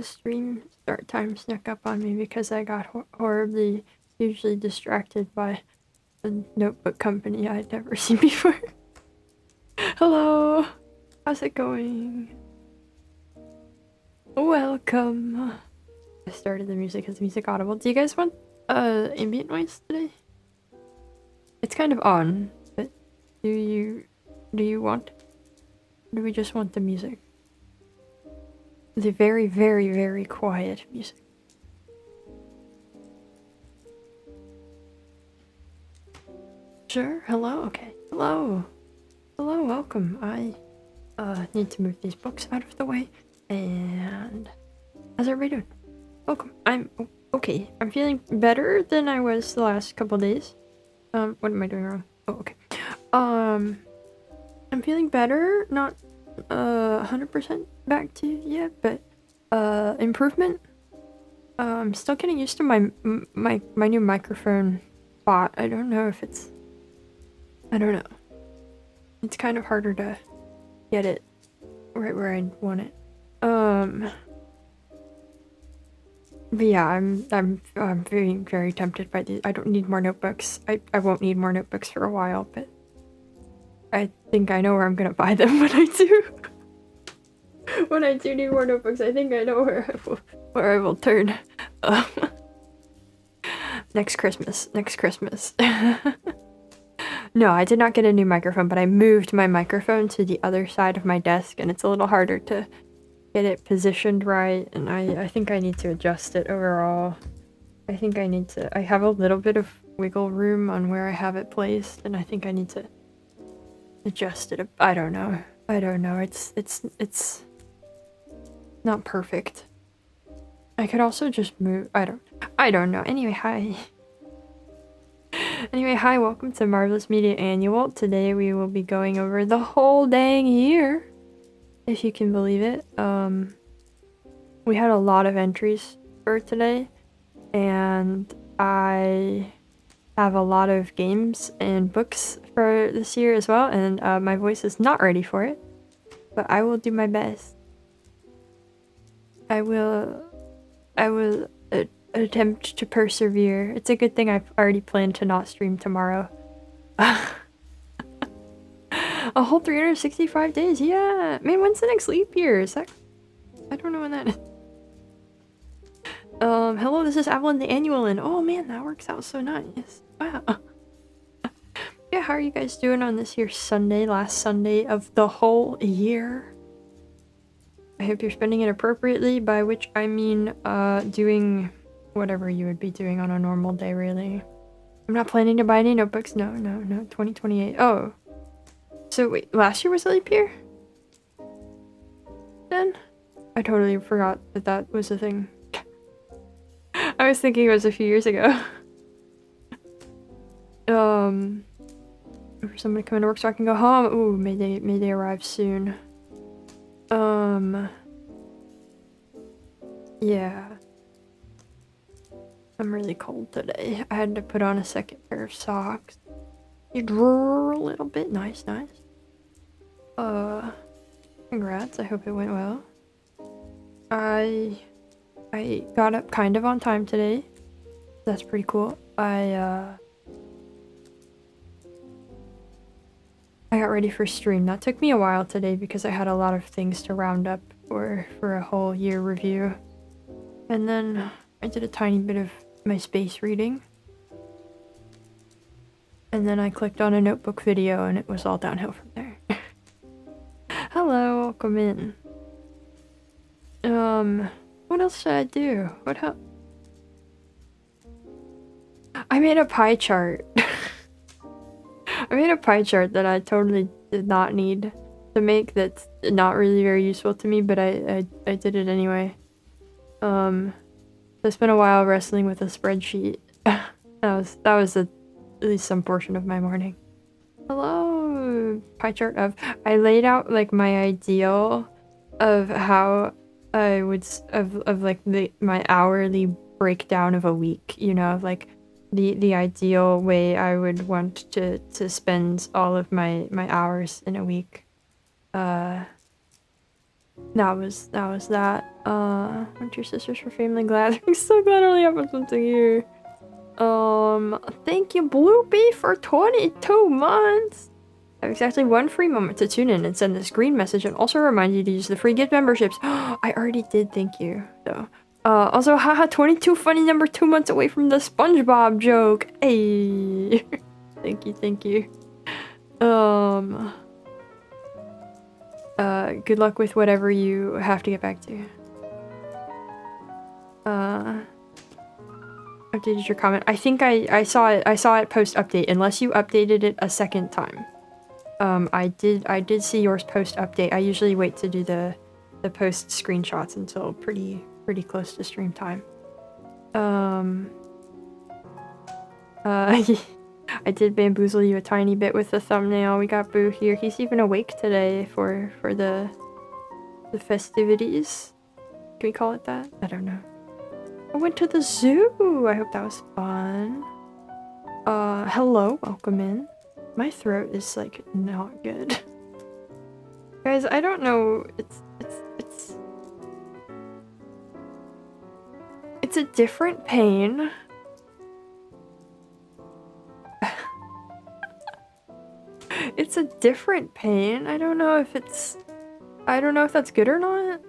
the stream start time snuck up on me because I got horribly, hugely distracted by a notebook company I'd never seen before. Hello! How's it going? Welcome! I started the music. Is the music audible? Do you guys want ambient noise today? It's kind of on, but do you want? Do we just want the music? The very, very, very quiet music. Sure. Hello. Okay. Hello. Hello. Welcome. I need to move these books out of the way. And how's everybody doing? Welcome. I'm okay. I'm feeling better than I was the last couple days. What am I doing wrong? Oh, okay. I'm feeling better. Not 100% back to yet, but improvement. I'm still getting used to my new microphone bot. I don't know if it's, I don't know. It's kind of harder to get it right where I want it. But yeah, I'm feeling very tempted by these. I don't need more notebooks. I won't need more notebooks for a while, but I think I know where I'm gonna buy them when I do. When I do need more notebooks, I think I know where I will turn. Next Christmas. Next Christmas. No, I did not get a new microphone, but I moved my microphone to the other side of my desk, and it's a little harder to get it positioned right, and I think I need to adjust it overall. I think I need to. I have a little bit of wiggle room on where I have it placed, and I think I need to adjust it. I don't know. I don't know. It's not perfect. I could also just move. I don't know. Anyway, hi. Anyway, hi. Welcome to Marvellous Media Annual. Today we will be going over the whole dang year, if you can believe it. We had a lot of entries for today, and I have a lot of games and books for this year as well, and my voice is not ready for it, but I will do my best. I will attempt to persevere. It's a good thing I've already planned to not stream tomorrow. A whole 365 days, yeah! Man, when's the next leap year? Is that... I don't know when that is. Hello, this is Avalon the Annual, and oh man, that works out so nice. Wow. Yeah, how are you guys doing on this here Sunday, last Sunday of the whole year? I hope you're spending it appropriately, by which I mean, doing whatever you would be doing on a normal day, really. I'm not planning to buy any notebooks. No, 2028. Oh. So wait, last year was a leap year? Then? I totally forgot that that was a thing. I was thinking it was a few years ago. For somebody coming to work so I can go home. Ooh, may they arrive soon. Yeah. I'm really cold today. I had to put on a second pair of socks. You drew a little bit. Nice. Congrats. I hope it went well. I got up kind of on time today. That's pretty cool. I got ready for stream. That took me a while today because I had a lot of things to round up for a whole year review. And then I did a tiny bit of my space reading. And then I clicked on a notebook video and it was all downhill from there. Hello, welcome in. What else should I do? I made a pie chart. I made a pie chart that I totally did not need to make. That's not really very useful to me, but I did it anyway. I spent a while wrestling with a spreadsheet. that was at least some portion of my morning. Hello, pie chart of... I laid out like my ideal of how I would of like my hourly breakdown of a week. You know, like the ideal way I would want to spend all of my hours in a week. that was that. Went to your sisters for family gathering. So glad it only happened once a year. Thank you, Bloopy, for 22 months. I have exactly one free moment to tune in and send this green message, and also remind you to use the free gift memberships. I already did, thank you. So, also, haha, 22 funny number 2 months away from the SpongeBob joke. Hey, thank you, thank you. Good luck with whatever you have to get back to. Updated your comment. I think I saw it post update, unless you updated it a second time. I did see yours post update. I usually wait to do the post screenshots until pretty close to stream time. I did bamboozle you a tiny bit with the thumbnail. We got Boo here. He's even awake today for the festivities. Can we call it that? I don't know. I went to the zoo. I hope that was fun. Hello, welcome in. My throat is like not good. Guys, I don't know. It's a different pain. It's a different pain. I don't know if that's good or not.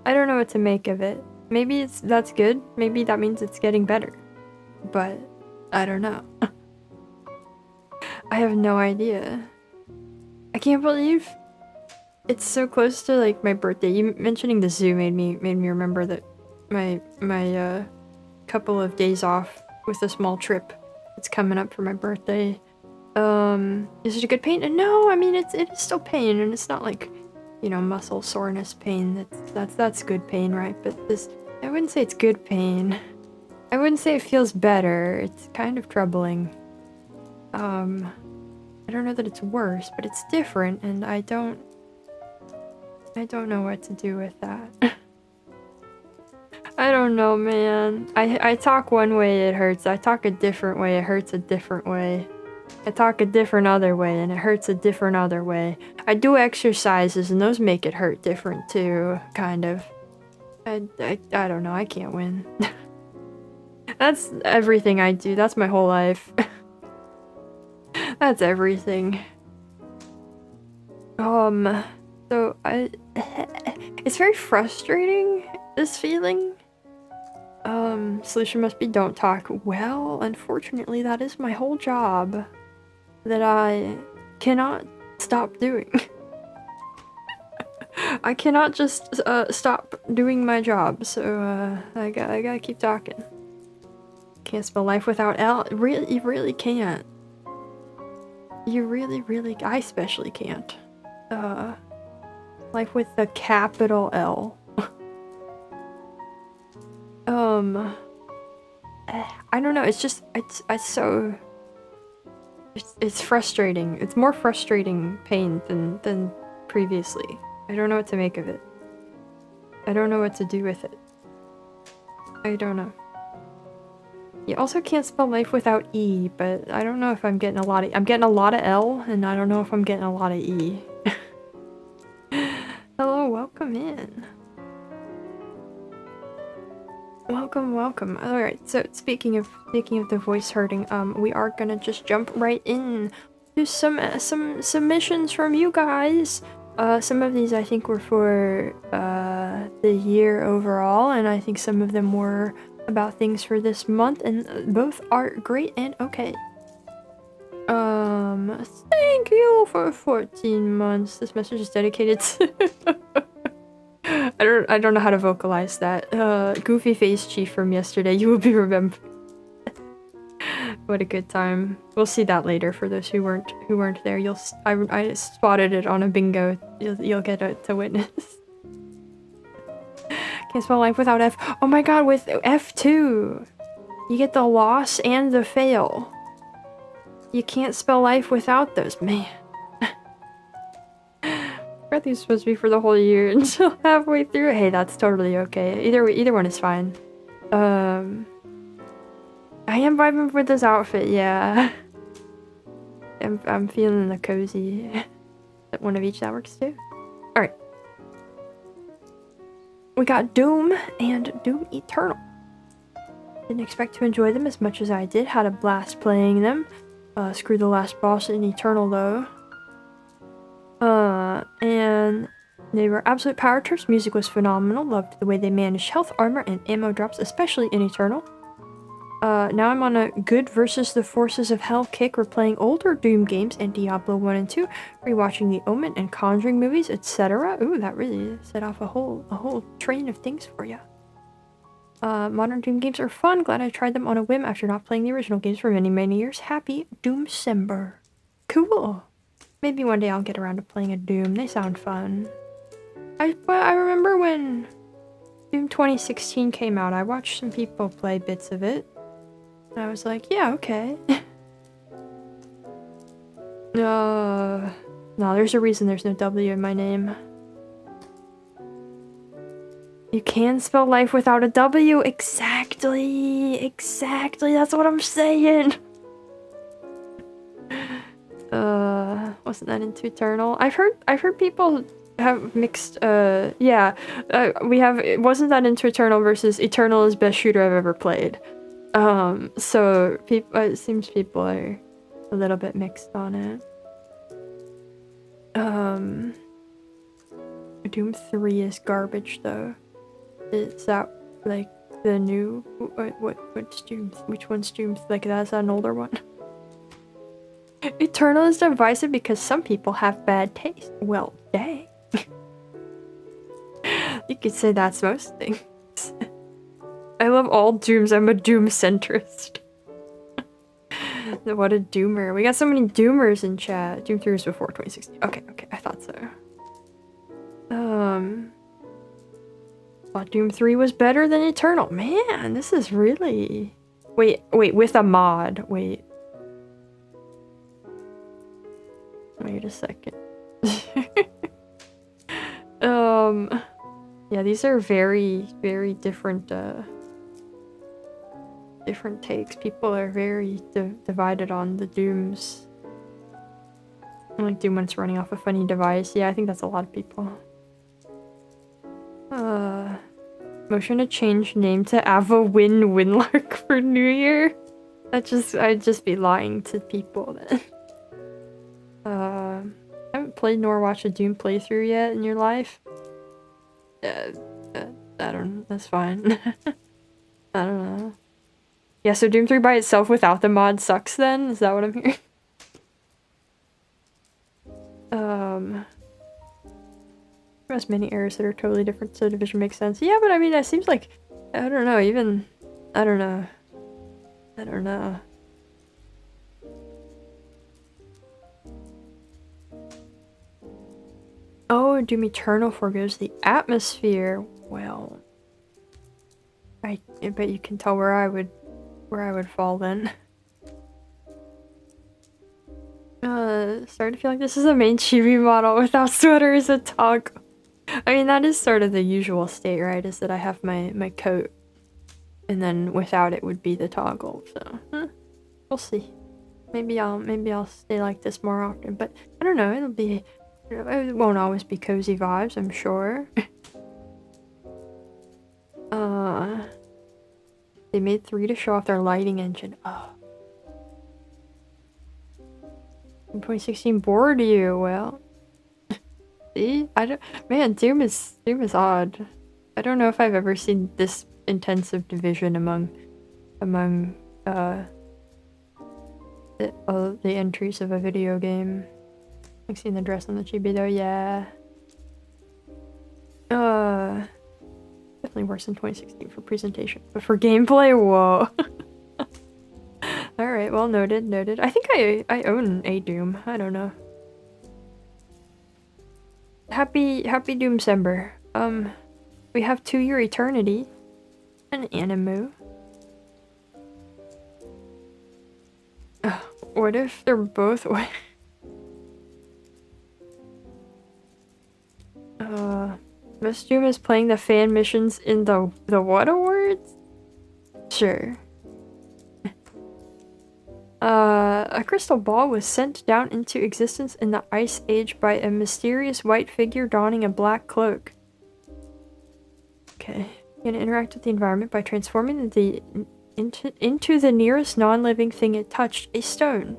I don't know what to make of it. Maybe that's good. Maybe that means it's getting better. But I don't know. I have no idea. I can't believe it's so close to like my birthday. You mentioning the zoo made me remember that my couple of days off with a small trip. It's coming up for my birthday. Is it a good pain? No, I mean it is still pain, and it's not like, you know, muscle soreness pain. That's good pain, right? But this, I wouldn't say it's good pain. I wouldn't say it feels better. It's kind of troubling. I don't know that it's worse, but it's different, and I don't know what to do with that. I don't know, man. I talk one way, it hurts. I talk a different way, it hurts a different way. I talk a different other way, and it hurts a different other way. I do exercises, and those make it hurt different too, kind of. I don't know, I can't win. That's everything I do, that's my whole life. That's everything. So it's very frustrating, this feeling. Solution must be don't talk. Well, unfortunately, that is my whole job that I cannot stop doing. I cannot just stop doing my job, so I gotta keep talking. Can't spell life without L. Really, you really can't. You really, I especially can't. Life with the capital L. I don't know, it's just, it's frustrating. It's more frustrating pain than previously. I don't know what to make of it. I don't know what to do with it. I don't know. You also can't spell life without E, but I don't know if I'm getting a lot of- I'm getting a lot of L, and I don't know if I'm getting a lot of E. Hello, welcome in. Welcome. Alright, so speaking of the voice hurting, we are gonna just jump right in to some submissions from you guys. Some of these I think were for the year overall, and I think some of them were about things for this month, and both are great and okay. Thank you for 14 months. This message is dedicated to I don't know how to vocalize that. Goofy Face Chief from yesterday, you will be remembered. What a good time. We'll see that later for those who weren't there. I spotted it on a bingo. You'll get to witness. Can't spell life without F. Oh my god, with F2! You get the loss and the fail. You can't spell life without those, man. I thought these were supposed to be for the whole year until halfway through. Hey, that's totally okay. Either one is fine. I am vibing for this outfit, yeah. I'm feeling the cozy. One of each, that works too. Alright. we got Doom and Doom Eternal. Didn't expect to enjoy them as much as I did. Had a blast playing them. Screw the last boss in Eternal though. And they were absolute power trips. Music was phenomenal. Loved the way they managed health, armor, and ammo drops, especially in Eternal. Now I'm on a good versus the forces of hell kick. We're playing older Doom games and Diablo 1 and 2, rewatching the Omen and Conjuring movies, etc. Ooh, that really set off a whole train of things for ya. Modern Doom games are fun. Glad I tried them on a whim after not playing the original games for many years. Happy Doomcember. Cool. Maybe one day I'll get around to playing a Doom. They sound fun. I remember when Doom 2016 came out, I watched some people play bits of it. And I was like, yeah, okay. No, there's a reason there's no W in my name. You can spell life without a W. Exactly. That's what I'm saying. Wasn't that into Eternal? I've heard people have mixed, yeah. Wasn't that into Eternal versus Eternal is best shooter I've ever played. So it seems people are a little bit mixed on it. Doom 3 is garbage though. Is that like the new what's Doom? Which one's Doom? Like that's an older one. Eternal is divisive because some people have bad taste. Well, dang. You could say that's most things. I love all Dooms. I'm a Doom centrist. What a Doomer. We got so many Doomers in chat. Doom 3 was before 2016. Okay, I thought so. Thought Doom 3 was better than Eternal. Man, this is really... Wait, with a mod. Wait a second. Yeah, these are very different, different takes. People are very divided on the Dooms. I like Doom when it's running off a funny device. Yeah, I think that's a lot of people. Motion to change name to Ava Winlark for New Year? I'd just be lying to people then. Haven't played nor watched a Doom playthrough yet in your life? I don't... That's fine. I don't know. Yeah, so Doom 3 by itself without the mod sucks then? Is that what I'm hearing? There's many errors that are totally different, so Division makes sense. Yeah, but I mean, it seems like... I don't know, even... I don't know. Oh, Doom Eternal forgoes the atmosphere. Well... I bet you can tell where I would fall then. Starting to feel like this is a main chibi model without sweater as a toggle. I mean, that is sort of the usual state, right? Is that I have my coat, and then without it would be the toggle. So, we'll see. Maybe I'll stay like this more often. But I don't know. It won't always be cozy vibes, I'm sure. They made 3 to show off their lighting engine. Oh. In 2016 bored you? Well, see, man, Doom is odd. I don't know if I've ever seen this intensive division among the entries of a video game. I've seen the dress on the chibi though, yeah. Definitely worse than 2016 for presentation, but for gameplay, whoa. Alright, well, noted. I think I own a Doom. I don't know. Happy Doomcember. We have To Your Eternity. An Animu. What if they're both... Best Doom is playing the fan missions in the what awards? Sure. A crystal ball was sent down into existence in the Ice Age by a mysterious white figure donning a black cloak. Okay. You can interact with the environment by transforming into the nearest non-living thing it touched, a stone.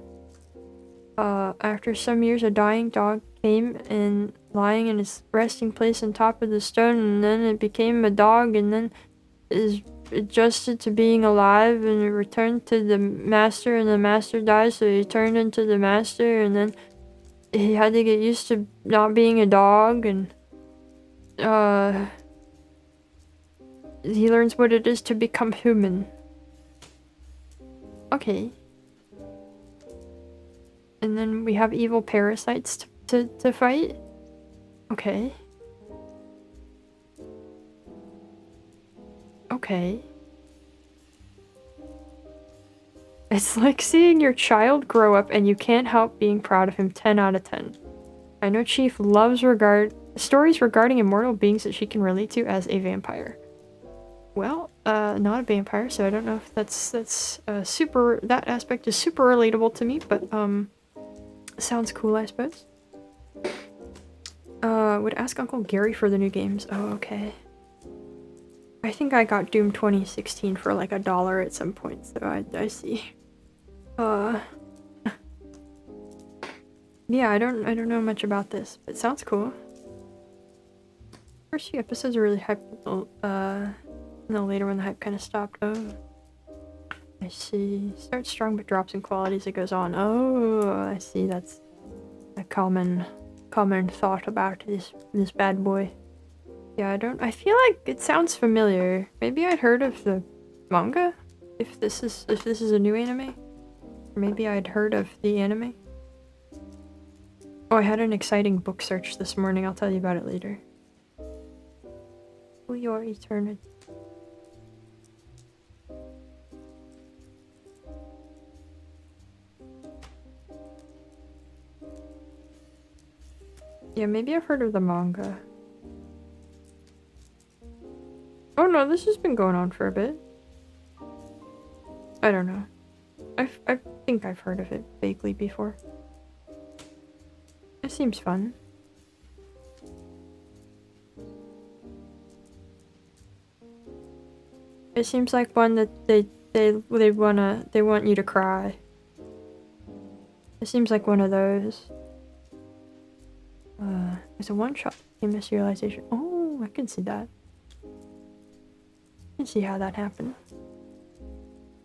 After some years, a dying dog came and lying in its resting place on top of the stone, and then it became a dog, and then is adjusted to being alive, and it returned to the master, and the master died, so he turned into the master, and then he had to get used to not being a dog, and he learns what it is to become human. Okay. And then we have evil parasites to fight. Okay. Okay. It's like seeing your child grow up and you can't help being proud of him. 10 out of 10. I know Chief loves stories regarding immortal beings that she can relate to as a vampire. Well, not a vampire, so I don't know if that's super, that aspect is super relatable to me, but sounds cool, I suppose. Would ask Uncle Gary for the new games. Oh, okay. I think I got Doom 2016 for like $1 at some point, so I see. Yeah, I don't know much about this, but it sounds cool. First few episodes are really hyped, and then later when the hype kind of stopped. Oh, I see. Starts strong but drops in quality as it goes on. Oh, I see. That's a common thought about this bad boy. Yeah, I feel like it sounds familiar. Maybe I'd heard of the manga? If this is a new anime? Or maybe I'd heard of the anime? Oh, I had an exciting book search this morning. I'll tell you about it later. Oh, your eternity. Yeah, maybe I've heard of the manga. Oh no, this has been going on for a bit. I don't know. I think I've heard of it vaguely before. It seems fun. It seems like one that they want you to cry. It seems like one of those. It's a one-shot famous realization. Oh, I can see that. I can see how that happened.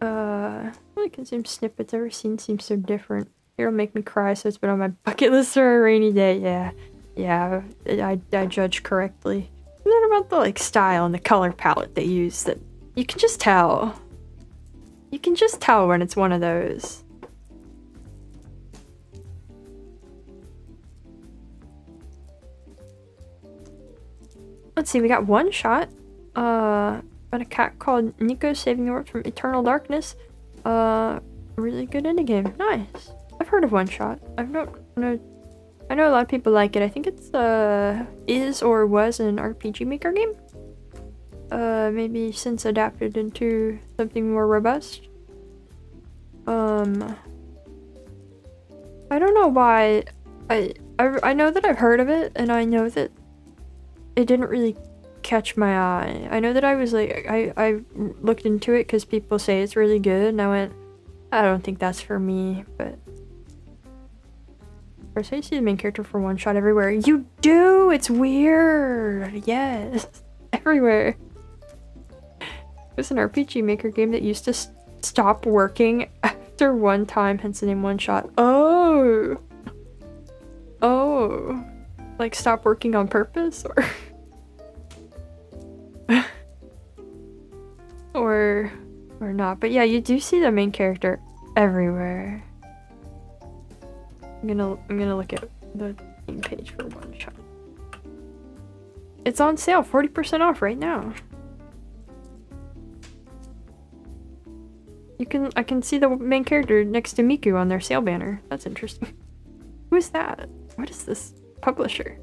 Really consume snippets ever seen seems so different. It'll make me cry, so it's been on my bucket list for a rainy day. Yeah, I judge correctly. What about the like style and the color palette they use that you can just tell. You can just tell when it's one of those. Let's see, we got one shot. About a cat called Nico saving the world from eternal darkness. Really good indie game. Nice. I've heard of one shot. I know a lot of people like it. I think it's is or was an RPG Maker game. Maybe since adapted into something more robust. I don't know why. I know that I've heard of it, and I know that it didn't really catch my eye. I know that I was like, I looked into it because people say it's really good, and I went, I don't think that's for me, but... First, I see the main character for one shot everywhere. You do! It's weird! Yes! Everywhere. It was an RPG Maker game that used to stop working after one time, hence the name One Shot. Oh! Oh! Like stop working on purpose, or... or not. But yeah, you do see the main character everywhere. I'm gonna look at the game page for One Shot. It's on sale, 40% off right now. I can see the main character next to Miku on their sale banner. That's interesting. Who is that? What is this publisher?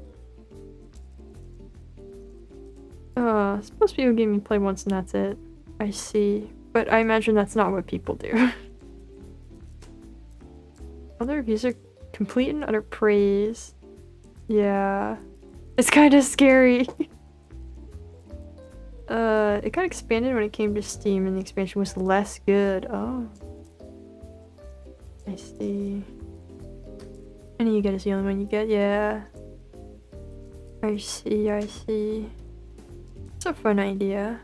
It's supposed to be a game you play once and that's it. I see. But I imagine that's not what people do. Other reviews are complete and utter praise. Yeah. It's kind of scary. It got expanded when it came to Steam and the expansion was less good. Oh. I see. Any you get is the only one you get, yeah. I see, I see. It's a fun idea.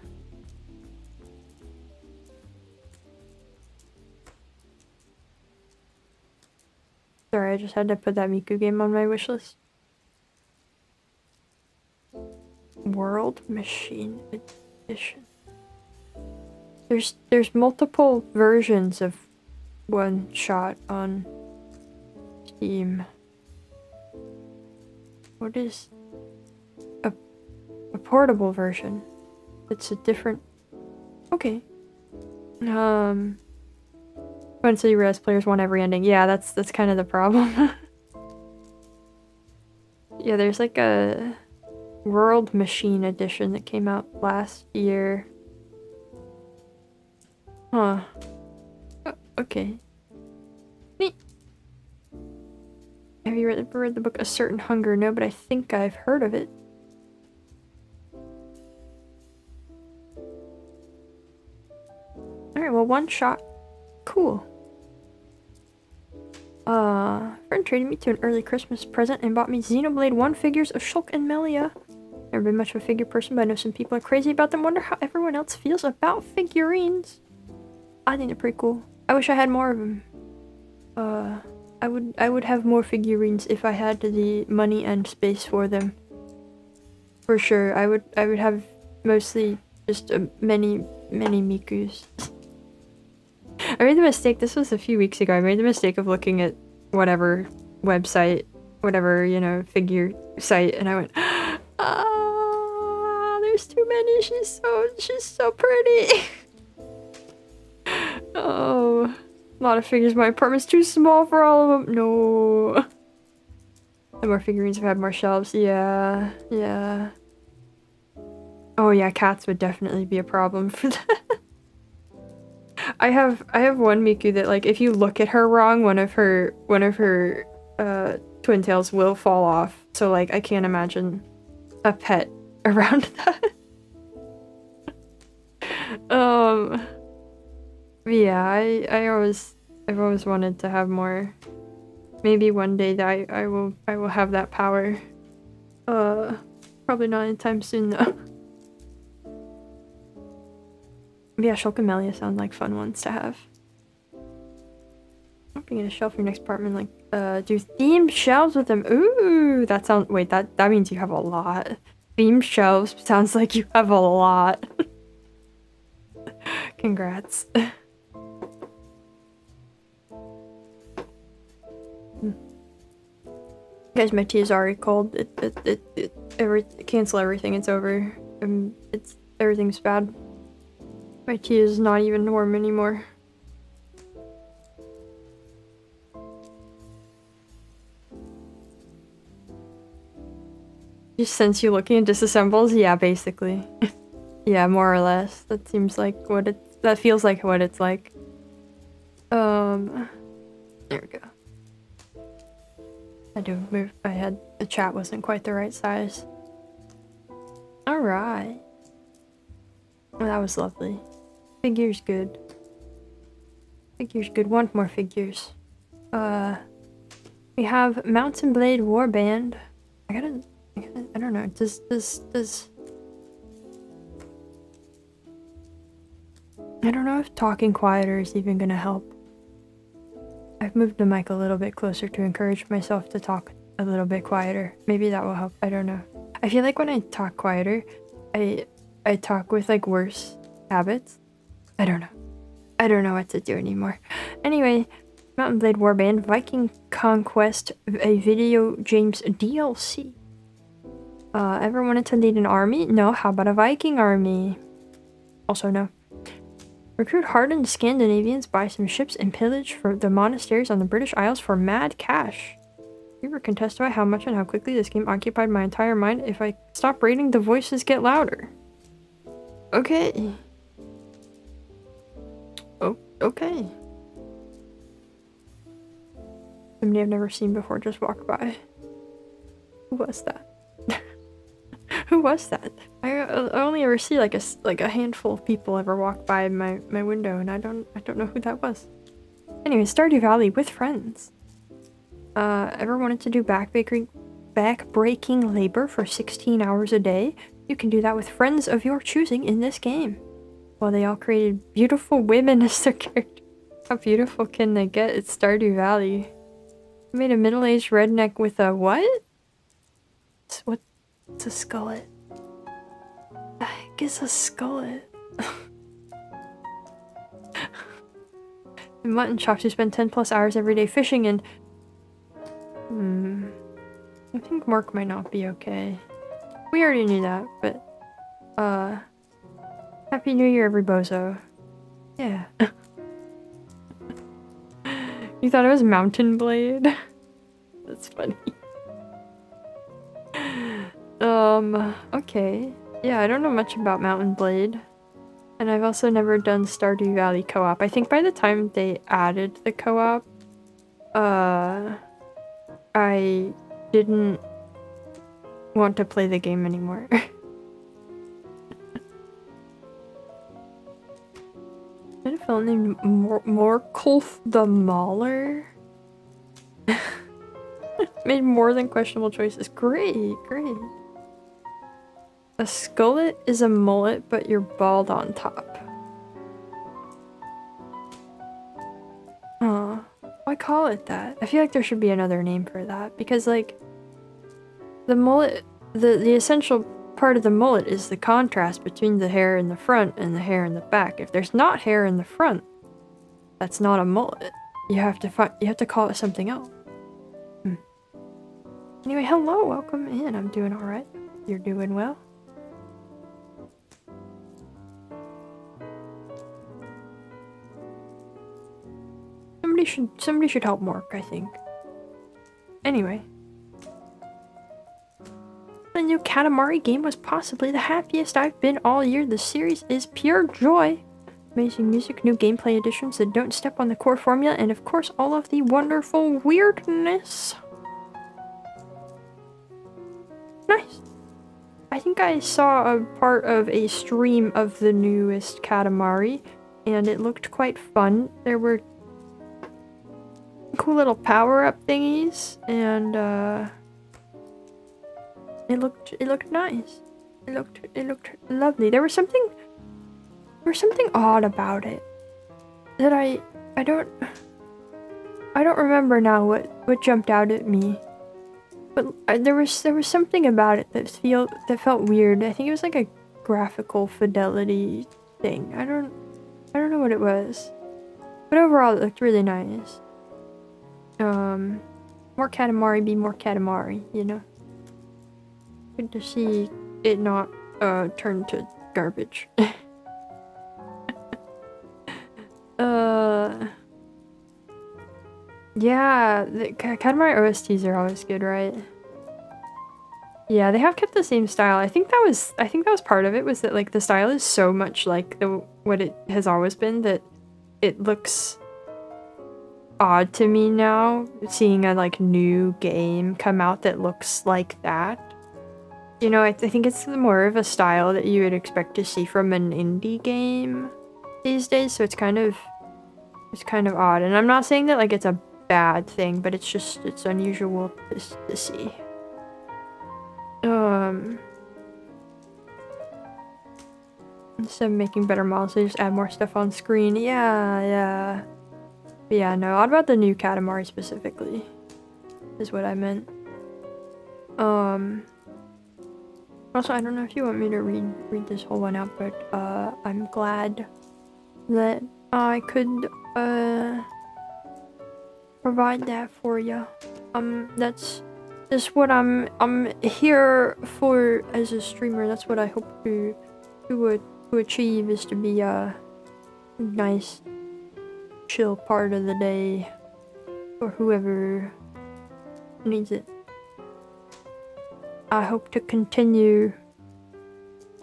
Sorry, I just had to put that Miku game on my wishlist. World Machine Edition. There's multiple versions of One Shot on Steam. What is a portable version? It's a different. Okay. Fun City Res players want every ending. Yeah, that's kind of the problem. Yeah, there's like a World Machine Edition that came out last year. Huh. Okay. Neat. Have you ever read the book A Certain Hunger? No, but I think I've heard of it. Alright, well, One Shot. Cool. Friend treated me to an early Christmas present and bought me Xenoblade 1 figures of Shulk and Melia. Never been much of a figure person, but I know some people are crazy about them. Wonder how everyone else feels about figurines. I think they're pretty cool. I wish I had more of them. I would have more figurines if I had the money and space for them. For sure, I would have mostly just many Mikus. I made the mistake, this was a few weeks ago, I made the mistake of looking at whatever website, whatever, you know, figure site, and I went, ah, there's too many, she's so pretty. Oh, a lot of figures, my apartment's too small for all of them. No. The more figurines I've had, more shelves, yeah. Oh yeah, cats would definitely be a problem for that. I have one Miku that, like, if you look at her wrong, one of her twin tails will fall off. So, like, I can't imagine a pet around that. Yeah, I've always wanted to have more. Maybe one day that I will have that power. Probably not anytime soon though. Yeah, Shulk and Melia sound like fun ones to have. Hoping get a shelf for your next apartment, like, do themed shelves with them. Ooh, that sounds, wait, that means you have a lot. Themed shelves sounds like you have a lot. Congrats. Guys, my tea is already cold. Cancel everything, it's over. Everything's bad. My tea is not even warm anymore. Just sense you looking and disassembles? Yeah, basically. Yeah, more or less. That seems like what that feels like what it's like. There we go. I do move, the chat wasn't quite the right size. Alright. Oh, that was lovely. Figures good. Figures good. Want more figures. We have Mountain Blade Warband. I don't know. Does I don't know if talking quieter is even gonna help. I've moved the mic a little bit closer to encourage myself to talk a little bit quieter. Maybe that will help. I don't know. I feel like when I talk quieter, I talk with, like, worse habits. I don't know. I don't know what to do anymore. Anyway, Mountain Blade Warband, Viking Conquest, a video James DLC. Ever wanted to lead an army? No, how about a Viking army? Also no. Recruit hardened Scandinavians, buy some ships, and pillage for the monasteries on the British Isles for mad cash. You ever can testify how much and how quickly this game occupied my entire mind? If I stop reading, the voices get louder. Okay. Oh, okay. Somebody I've never seen before just walked by. Who was that? Who was that? I only ever see like a handful of people ever walk by my window, and I don't know who that was. Anyway, Stardew Valley with friends. Ever wanted to do back-breaking labor for 16 hours a day? You can do that with friends of your choosing in this game. Well, they all created beautiful women as their character. How beautiful can they get? It's Stardew Valley. I made a middle-aged redneck with a what? What's a skullet? The heck is a skullet? In mutton chops, you spend 10 plus hours every day fishing and... I think Mark might not be okay. We already knew that, but... Happy New Year, every bozo. Yeah. You thought it was Mountain Blade? That's funny. Okay. Yeah, I don't know much about Mountain Blade. And I've also never done Stardew Valley co-op. I think by the time they added the co-op, I didn't want to play the game anymore. Did a fellow named Morkulf the Mauler? Made more than questionable choices. Great, great. A skullet is a mullet, but you're bald on top. Aw, why call it that? I feel like there should be another name for that, because like the mullet, the essential part of the mullet is the contrast between the hair in the front and the hair in the back. If there's not hair in the front, that's not a mullet. You have to call it something else. Anyway, hello, welcome in. I'm doing all right. You're doing well. Somebody should help Mark, I think. Anyway. The new Katamari game was possibly the happiest I've been all year. The series is pure joy. Amazing music, new gameplay additions that don't step on the core formula, and of course all of the wonderful weirdness. Nice. I think I saw a part of a stream of the newest Katamari, and it looked quite fun. There were cool little power-up thingies, and it looked nice. It looked lovely. There was something odd about it that I don't remember now what jumped out at me. But there was something about it that felt weird. I think it was like a graphical fidelity thing. I don't know what it was. But overall it looked really nice. More Katamari be more Katamari, you know? Good to see it not turn to garbage. Yeah, the Katamari OSTs are always good, right? Yeah, they have kept the same style. I think that was part of it, was that like the style is so much like what it has always been that it looks odd to me now, seeing a like new game come out that looks like that. You know, I think it's more of a style that you would expect to see from an indie game these days, so it's kind of odd. And I'm not saying that like it's a bad thing, but it's unusual to see. Instead of making better models, they just add more stuff on screen. Yeah. But yeah, no, odd about the new Katamari specifically is what I meant. Also, I don't know if you want me to read this whole one out, but I'm glad that I could provide that for you. That's what I'm here for as a streamer. That's what I hope to achieve, is to be a nice chill part of the day for whoever needs it. I hope to continue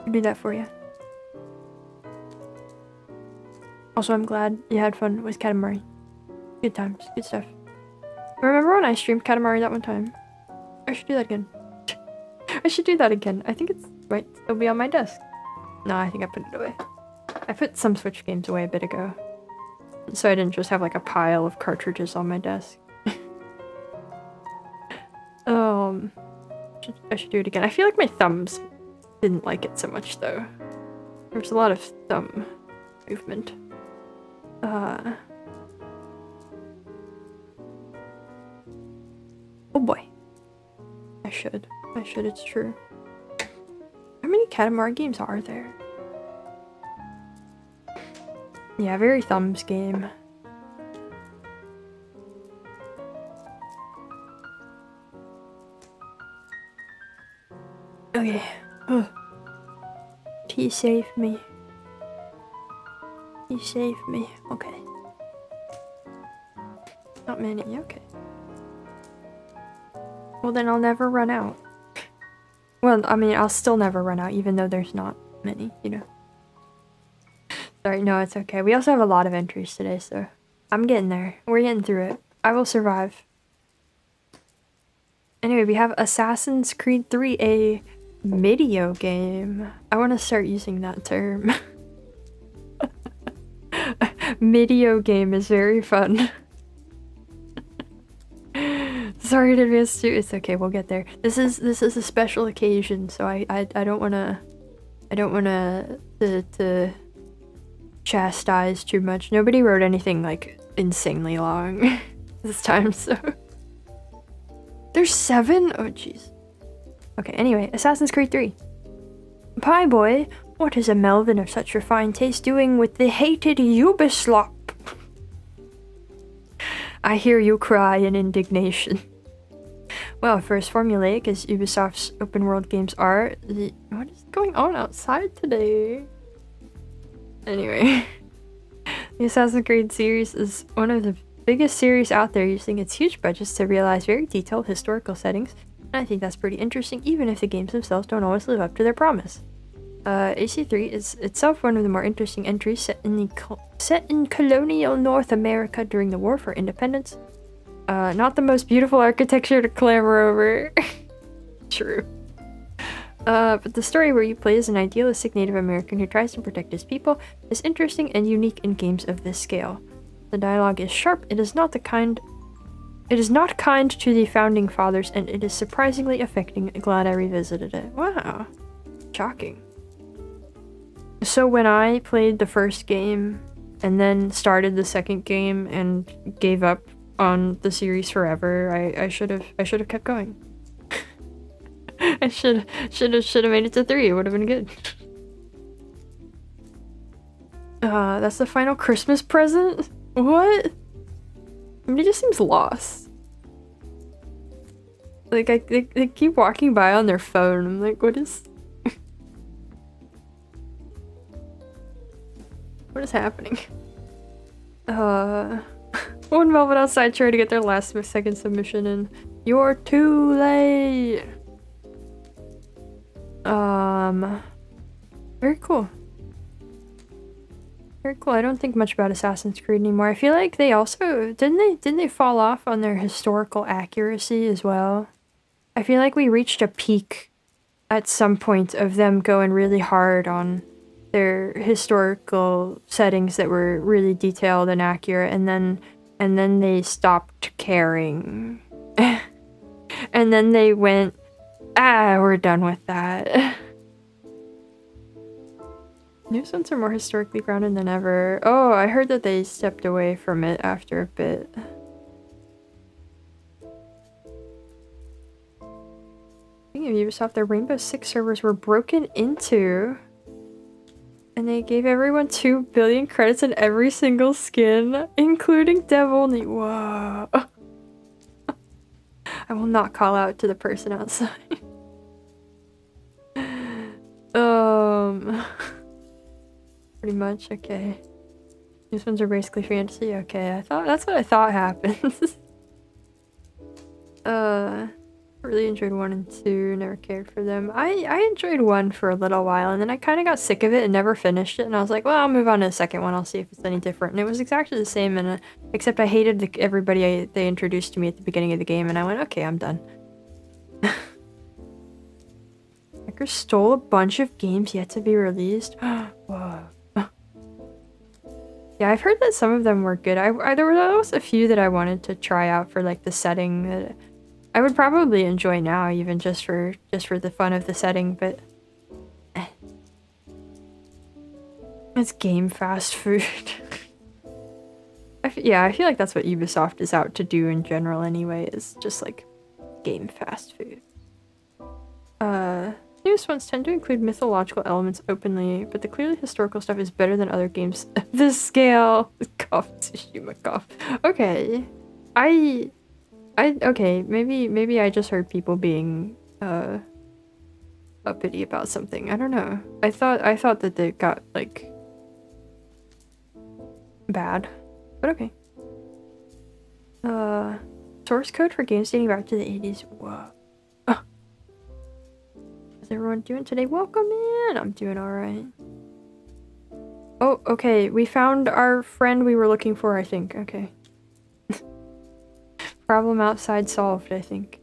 to do that for you. Also, I'm glad you had fun with Katamari. Good times, good stuff. Remember when I streamed Katamari that one time? I should do that again. I should do that again. I think it's might still be on my desk. No, I think I put it away. I put some Switch games away a bit ago. So I didn't just have like a pile of cartridges on my desk. I should do it again. I feel like my thumbs didn't like it so much though. There's a lot of thumb movement. Oh boy. I should, it's true. How many Katamari games are there? Yeah, very thumbs game. Okay. He saved me. He saved me. Okay. Not many, okay. Well, then I'll never run out. Well, I mean, I'll still never run out, even though there's not many, you know. Sorry, no, it's okay. We also have a lot of entries today, so I'm getting there. We're getting through it. I will survive. Anyway, we have Assassin's Creed 3, a video game. I want to start using that term. Video game is very fun. Sorry in advance too. It's okay, we'll get there. This is a special occasion, so I don't wanna to chastise too much. Nobody wrote anything like insanely long this time, so there's 7? Oh jeez. Okay, anyway, Assassin's Creed 3. Pie boy, what is a Melvin of such refined taste doing with the hated Ubislop? I hear you cry in indignation. Well, for as formulaic as Ubisoft's open world games are, what is going on outside today? Anyway, the Assassin's Creed series is one of the biggest series out there, using its huge budgets to realize very detailed historical settings, and I think that's pretty interesting, even if the games themselves don't always live up to their promise. AC3 is itself one of the more interesting entries set in colonial North America during the War for Independence. Not the most beautiful architecture to clamor over. True. But the story where you play as an idealistic Native American who tries to protect his people is interesting and unique in games of this scale. The dialogue is sharp, it is not kind to the founding fathers, and it is surprisingly affecting. Glad I revisited it. Wow. Shocking. So when I played the first game and then started the second game and gave up on the series forever, I should have kept going. I should have made it to 3. It would have been good. That's the final Christmas present? What? Somebody just seems lost. Like, they keep walking by on their phone. I'm like, what is... what is happening? One Velvet outside trying to get their last second submission in. You're too late! Very cool. Very cool. I don't think much about Assassin's Creed anymore. I feel like they also... Didn't they fall off on their historical accuracy as well? I feel like we reached a peak at some point of them going really hard on their historical settings that were really detailed and accurate, and then they stopped caring. And then they went, we're done with that. New ones are more historically grounded than ever. Oh, I heard that they stepped away from it after a bit. Speaking of Ubisoft, their Rainbow Six servers were broken into, and they gave everyone 2 billion credits in every single skin, including dev only. Whoa. I will not call out to the person outside. Pretty much, okay. These ones are basically fantasy. Okay, that's what I thought happened. Really enjoyed 1 and 2, never cared for them. I enjoyed 1 for a little while, and then I kind of got sick of it and never finished it, and I was like, well, I'll move on to the second one, I'll see if it's any different. And it was exactly the same, and except I hated everybody they introduced to me at the beginning of the game, and I went, okay, I'm done. Hackers stole a bunch of games yet to be released. Whoa. Yeah, I've heard that some of them were good. There was a few that I wanted to try out for like the setting that I would probably enjoy now, even just for the fun of the setting, but it's game fast food. Yeah, I feel like that's what Ubisoft is out to do in general anyway, is just like game fast food. Newest ones tend to include mythological elements openly, but the clearly historical stuff is better than other games. This scale. Cough, Tsushima cough. Okay. Okay, maybe I just heard people being uppity about something. I don't know. I thought that they got like bad. But okay. Source code for games dating back to the 80s. Whoa. How's everyone doing today? Welcome in! I'm doing alright. Oh, okay. We found our friend we were looking for, I think. Okay. Problem outside solved, I think.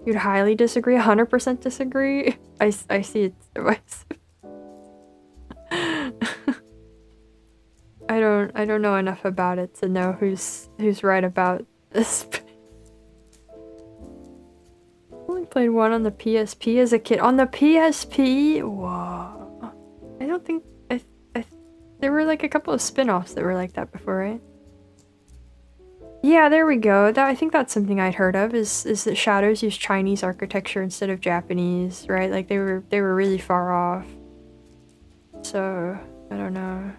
You'd highly disagree? 100% disagree? I see it's divisive. I don't know enough about it to know who's right about this. Only played one on the PSP as a kid. On the PSP? Whoa. I don't think there were like a couple of spin-offs that were like that before, right? Yeah, there we go. I think that's something I'd heard of, is that Shadows use Chinese architecture instead of Japanese, right? Like they were really far off. So, I don't know.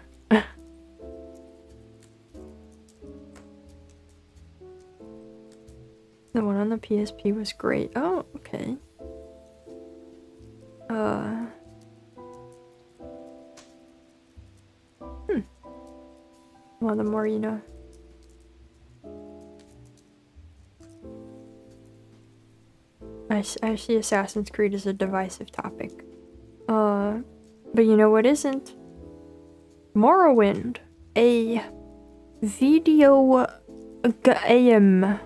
The one on the PSP was great. Oh, okay. Well, the more you know. I see Assassin's Creed as a divisive topic. But you know what isn't? Morrowind. A video game.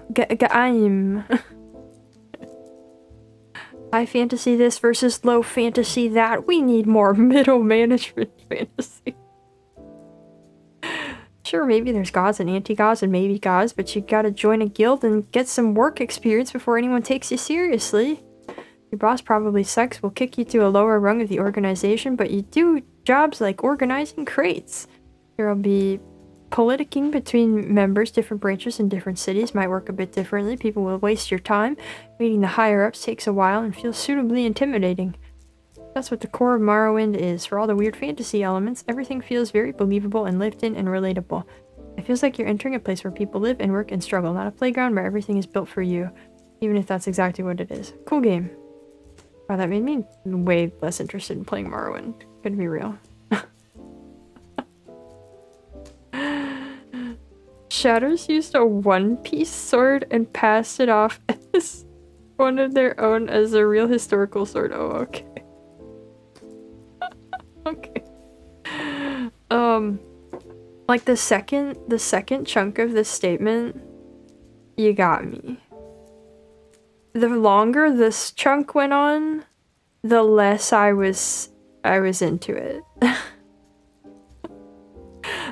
High fantasy this versus low fantasy that. We need more middle management fantasy. Sure, maybe there's gods and anti-gods and maybe gods, but you gotta join a guild and get some work experience before anyone takes you seriously. Your boss probably sucks, will kick you to a lower rung of the organization, but you do jobs like organizing crates. There'll be politicking between members, different branches in different cities might work a bit differently. People will waste your time. Meeting the higher-ups takes a while and feels suitably intimidating. That's what the core of Morrowind is. For all the weird fantasy elements, everything feels very believable and lived in and relatable. It feels like you're entering a place where people live and work and struggle, not a playground where everything is built for you, even if that's exactly what it is. Cool game. Wow, that made me way less interested in playing Morrowind. Gonna be real. Shadows used a one-piece sword and passed it off as one of their own as a real historical sword. Oh, okay. Okay. Like the second chunk of this statement, you got me. The longer this chunk went on, the less I was into it.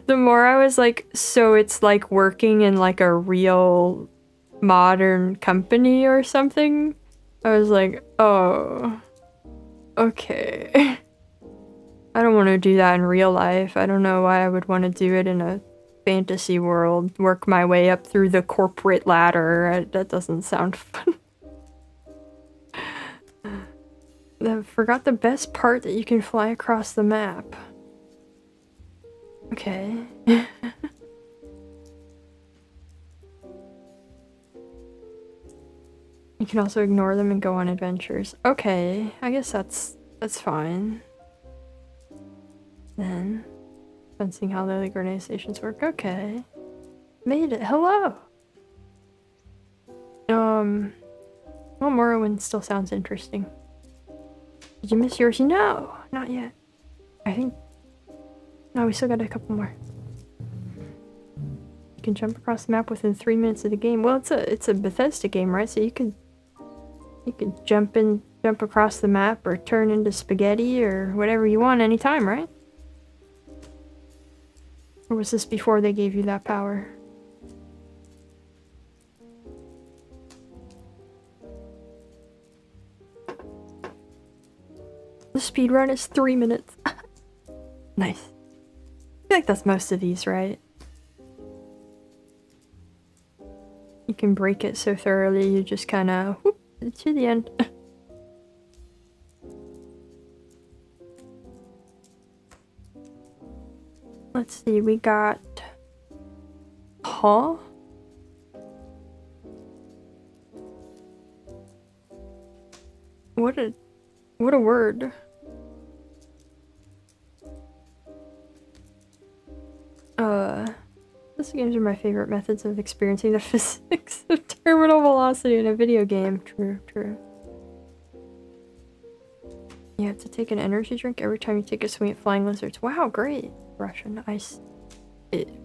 The more I was like, so it's like working in like a real modern company or something. I was like, oh, okay. I don't want to do that in real life. I don't know why I would want to do it in a fantasy world. Work my way up through the corporate ladder. That doesn't sound fun. I forgot the best part, that you can fly across the map. Okay. You can also ignore them and go on adventures. Okay, I guess that's fine. Then, sensing how the League organizations work. Okay. Made it. Hello! Well, Morrowind still sounds interesting. Did you miss yours? No! Not yet. I think... No, we still got a couple more. You can jump across the map within 3 minutes of the game. Well, it's a Bethesda game, right? So you could jump jump across the map or turn into spaghetti or whatever you want anytime, right? Or was this before they gave you that power? The speed run is 3 minutes. Nice. I feel like that's most of these, right? You can break it so thoroughly, you just kind of whoop to the end. Let's see, we got... Huh? What a word. These games are my favorite methods of experiencing the physics of terminal velocity in a video game. True, true. You have to take an energy drink every time you take a swing at flying lizards. Wow, great. Russian ice.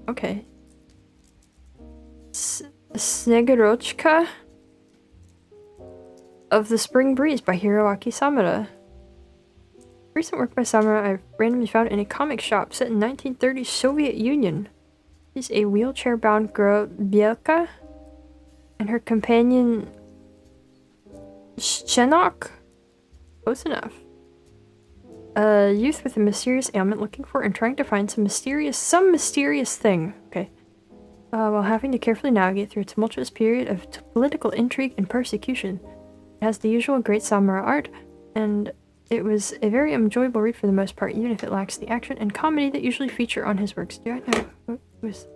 Okay. Snegorochka of the Spring Breeze by Hiroaki Samura. Recent work by Samura I've randomly found in a comic shop set in 1930s Soviet Union. She's a wheelchair-bound girl, Bielka, and her companion, Shenok? Close enough. A youth with a mysterious ailment looking for and trying to find some mysterious thing. Okay. While having to carefully navigate through a tumultuous period of political intrigue and persecution. It has the usual great Samura art, and it was a very enjoyable read for the most part, even if it lacks the action and comedy that usually feature on his works. Do I know who is...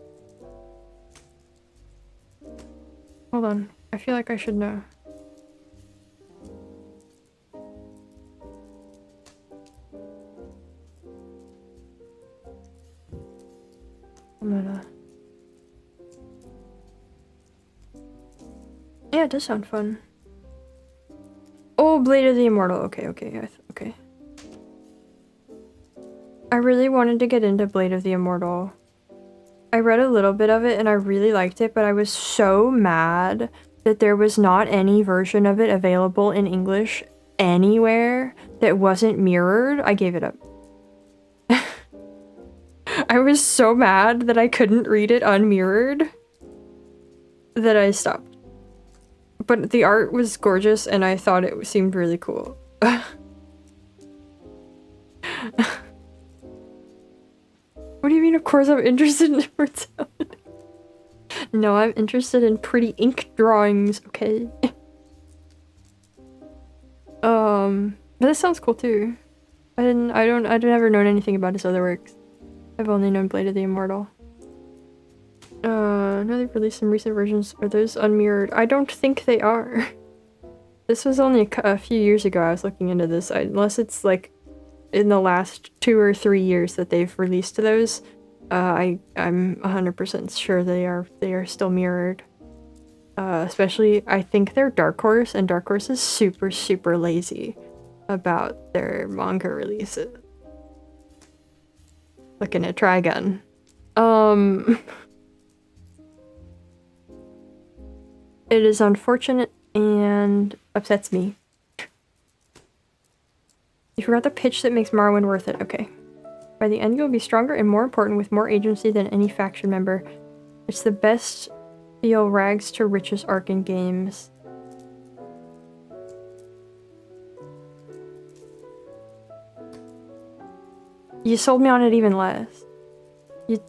Hold on. I feel like I should know. I'm gonna... Yeah, it does sound fun. Oh, Blade of the Immortal. Okay. Okay. I really wanted to get into Blade of the Immortal. I read a little bit of it and I really liked it, but I was so mad that there was not any version of it available in English anywhere that wasn't mirrored. I gave it up. I was so mad that I couldn't read it unmirrored that I stopped. But the art was gorgeous and I thought it seemed really cool. What do you mean, of course I'm interested in immortality? No, I'm interested in pretty ink drawings, okay? But this sounds cool too. I've never known anything about his other works. I've only known Blade of the Immortal. No, they've released some recent versions. Are those unmirrored? I don't think they are. This was only a few years ago I was looking into this. Unless it's like in the last 2 or 3 years that they've released those. I'm 100% sure they are still mirrored. Especially, I think they're Dark Horse, and Dark Horse is super, super lazy about their manga releases. Looking at Trigun. It is unfortunate and upsets me. You forgot the pitch that makes Marwyn worth it. Okay. By the end, you'll be stronger and more important with more agency than any faction member. It's the best feel rags to riches arc in games. You sold me on it even less. You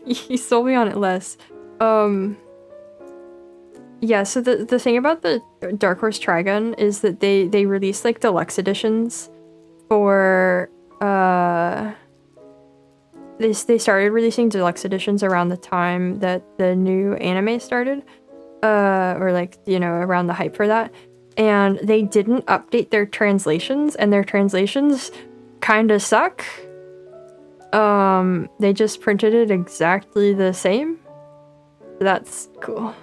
you sold me on it less. Yeah, so the thing about the Dark Horse Trigun is that they released like deluxe editions for they started releasing deluxe editions around the time that the new anime started, or like, you know, around the hype for that, and they didn't update their translations, and their translations kind of suck. They just printed it exactly the same. That's cool.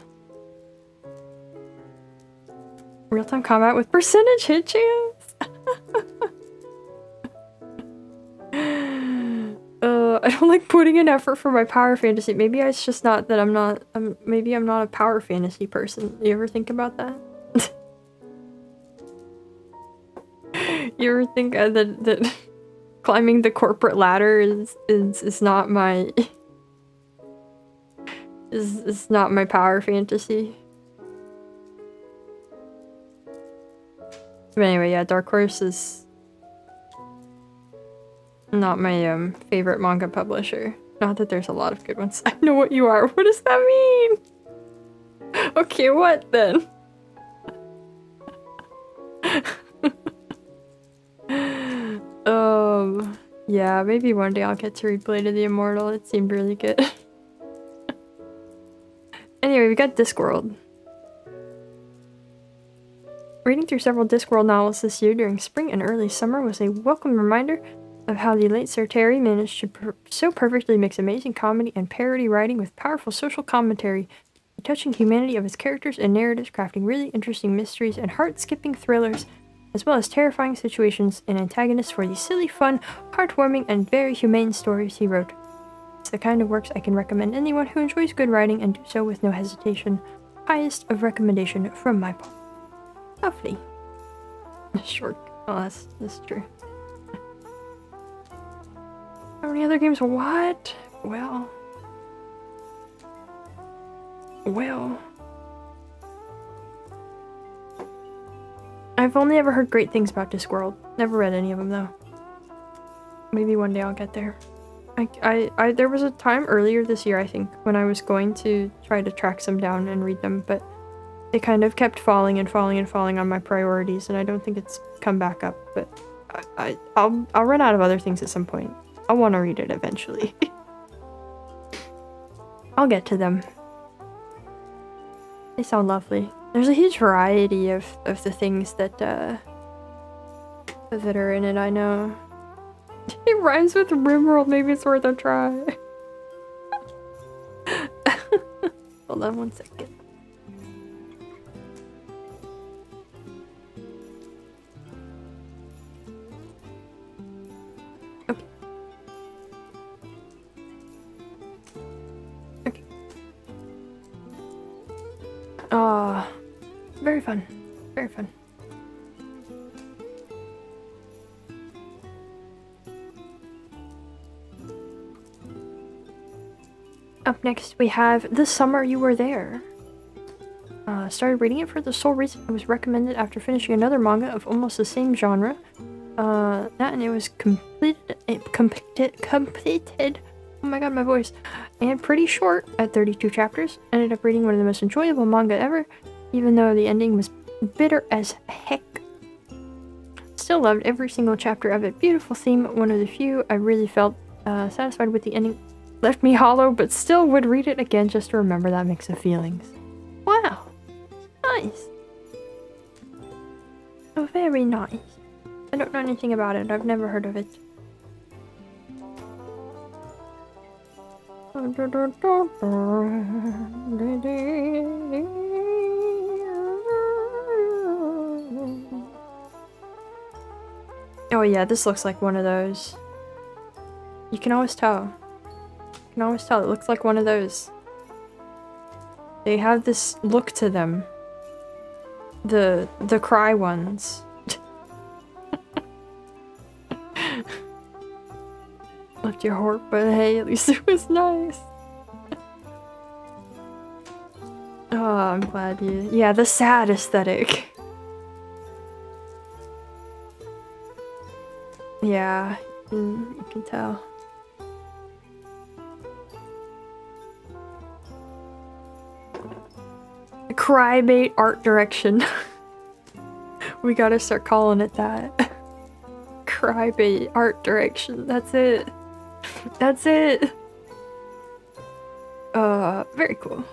Real-time combat with percentage hit chance? I don't like putting in effort for my power fantasy. Maybe it's just not that maybe I'm not a power fantasy person. You ever think about that? You ever think that climbing the corporate ladder is not my is not my power fantasy? But anyway, yeah, Dark Horse is not my favorite manga publisher. Not that there's a lot of good ones. I know what you are. What does that mean? Okay, what then? Yeah, maybe one day I'll get to read Blade of the Immortal. It seemed really good. Anyway, we got Discworld. Reading through several Discworld novels this year during spring and early summer was a welcome reminder of how the late Sir Terry managed to so perfectly mix amazing comedy and parody writing with powerful social commentary, the touching humanity of his characters and narratives, crafting really interesting mysteries and heart-skipping thrillers, as well as terrifying situations and antagonists for the silly, fun, heartwarming, and very humane stories he wrote. It's the kind of works I can recommend anyone who enjoys good writing and do so with no hesitation. Highest of recommendation from my part. Lovely. Short. Oh, that's true. How many other games? What? Well. I've only ever heard great things about Discworld. Never read any of them though. Maybe one day I'll get there. There was a time earlier this year, I think, when I was going to try to track some down and read them, but it kind of kept falling on my priorities, and I don't think it's come back up, but I'll run out of other things at some point. I'll want to read it eventually. I'll get to them. They sound lovely. There's a huge variety of the things that are in it, I know. It rhymes with Rimworld, maybe it's worth a try. Hold on one second. Okay. Oh, very fun. Very fun. Up next, we have The Summer You Were There. Started reading it for the sole reason it was recommended after finishing another manga of almost the same genre. And it was completed. Oh my god, my voice. And pretty short at 32 chapters. Ended up reading one of the most enjoyable manga ever, even though the ending was bitter as heck. Still loved every single chapter of it. Beautiful theme, one of the few I really felt satisfied with the ending. Left me hollow, but still would read it again just to remember that mix of feelings. Wow. Nice. Oh, very nice. I don't know anything about it. I've never heard of it. Oh yeah, this looks like one of those. You can always tell. You can always tell. It looks like one of those. They have this look to them. The cry ones. Left your heart, but hey, at least it was nice. Oh, I'm glad you... Yeah, the sad aesthetic. Yeah, you can tell. Crybait art direction. We gotta start calling it that. Crybait art direction. That's it. That's it. Very cool.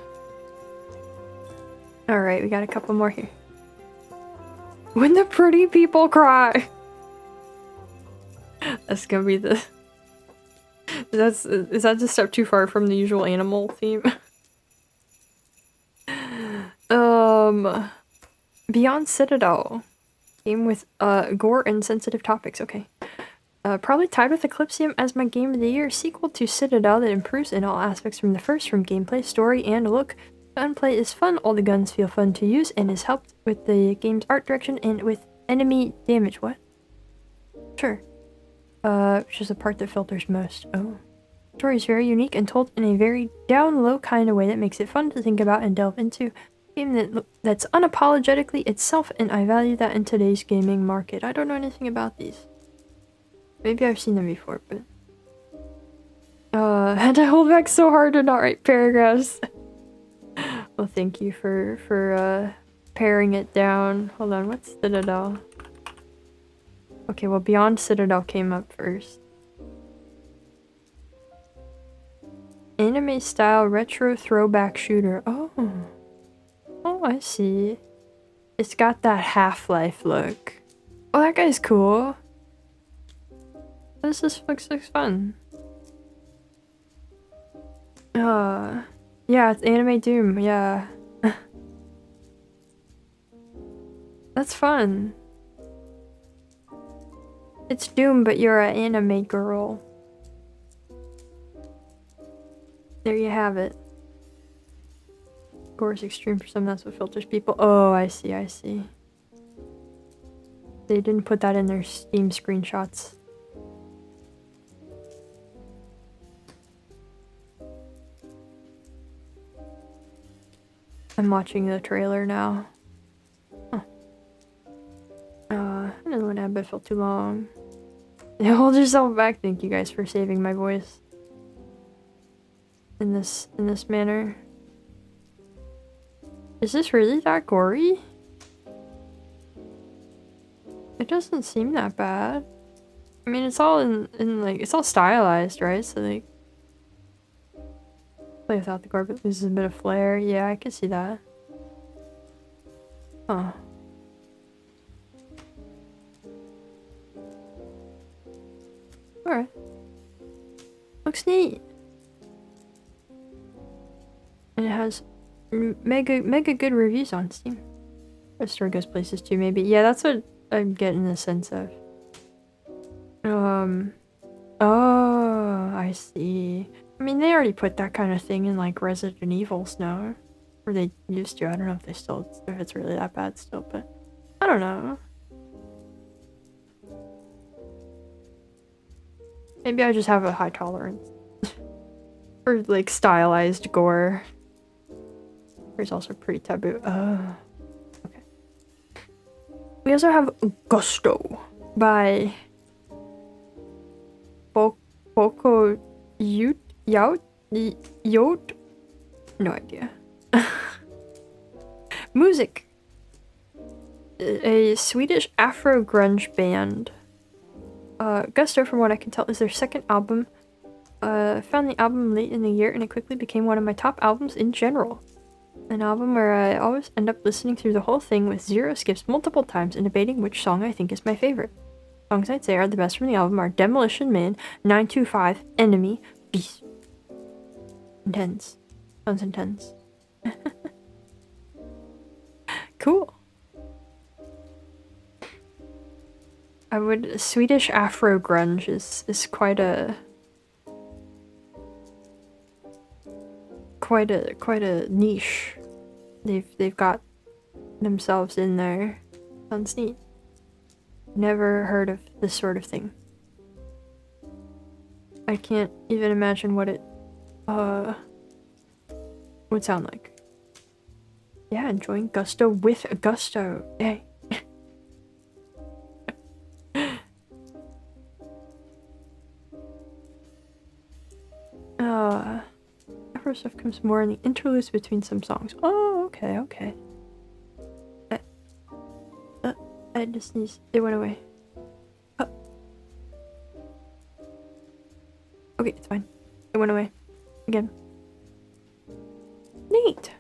Alright, we got a couple more here. When the pretty people cry. That's gonna be the... Is that just a step too far from the usual animal theme? Beyond Citadel. Game with gore and sensitive topics. Okay. Probably tied with Eclipsium as my game of the year. Sequel to Citadel that improves in all aspects from the first, from gameplay, story, and look. Gunplay is fun, all the guns feel fun to use, and is helped with the game's art direction and with enemy damage. What? Sure. Which is the part that filters most. Oh. The story is very unique and told in a very down-low kind of way that makes it fun to think about and delve into. A game that's unapologetically itself, and I value that in today's gaming market. I don't know anything about these. Maybe I've seen them before, but... had to hold back so hard to not write paragraphs. Well, thank you for paring it down. Hold on, what's Citadel? Okay, well, Beyond Citadel came up first. Anime-style retro throwback shooter. Oh. Oh, I see. It's got that Half-Life look. Oh, that guy's cool. This just looks fun. Yeah, it's Anime Doom, yeah. That's fun. It's Doom, but you're an anime girl. There you have it. Of course, extreme for some, that's what filters people. Oh, I see, I see. They didn't put that in their Steam screenshots. I'm watching the trailer now. Huh. I didn't want to have it feel too long. Hold yourself back. Thank you guys for saving my voice. In this manner. Is this really that gory? It doesn't seem that bad. I mean, it's all in like, it's all stylized, right? So like, play without the gore, but loses a bit of flair. Yeah, I can see that. Huh. Alright. Looks neat. And it has mega good reviews on Steam. The story goes places too, maybe. Yeah, that's what I'm getting the sense of. Oh, I see. I mean, they already put that kind of thing in like Resident Evils now. Or they used to. I don't know if they still, if it's really that bad still, but I don't know. Maybe I just have a high tolerance for like stylized gore. It's also pretty taboo. Okay. We also have Gusto by Boko Yout? No idea. Music. A Swedish Afro grunge band. Gusto, from what I can tell, is their second album. Found the album late in the year and it quickly became one of my top albums in general. An album where I always end up listening through the whole thing with zero skips multiple times and debating which song I think is my favorite. Songs I'd say are the best from the album are Demolition Man, 925, Enemy, Beast. Intense. Sounds intense. Cool. I would... Swedish Afro grunge is quite a niche. They've got themselves in there. Sounds neat. Never heard of this sort of thing. I can't even imagine what it would sound like. Yeah, enjoying Gusto with Gusto. Hey. Afro stuff comes more in the interludes between some songs. Oh, okay, okay. I just sneezed. It went away. Okay, it's fine. It went away. Again. Neat.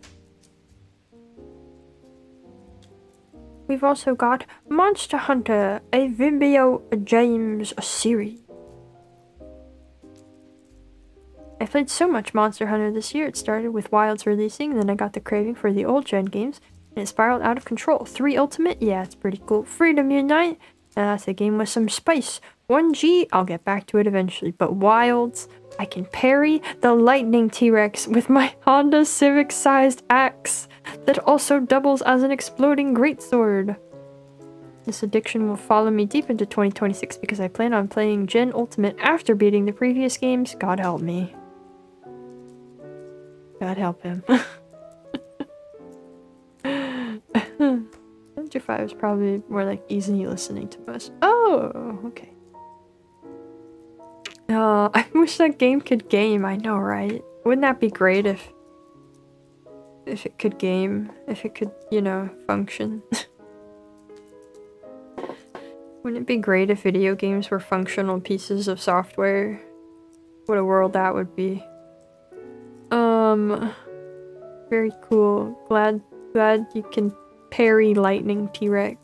We've also got Monster Hunter, a Vimeo James series. I played so much Monster Hunter this year. It started with Wilds releasing, and then I got the craving for the old gen games, and it spiraled out of control. 3 Ultimate? Yeah, it's pretty cool. Freedom Unite? That's a game with some spice. 1G? I'll get back to it eventually. But Wilds? I can parry the Lightning T-Rex with my Honda Civic-sized axe that also doubles as an exploding greatsword. This addiction will follow me deep into 2026 because I plan on playing Gen Ultimate after beating the previous games. God help me. God help him. 5 is probably more like easy listening to us. Oh, okay. I wish that game could game. I know, right? Wouldn't that be great if it could game? If it could, you know, function? Wouldn't it be great if video games were functional pieces of software? What a world that would be. Very cool. Glad you can parry lightning, T-Rex.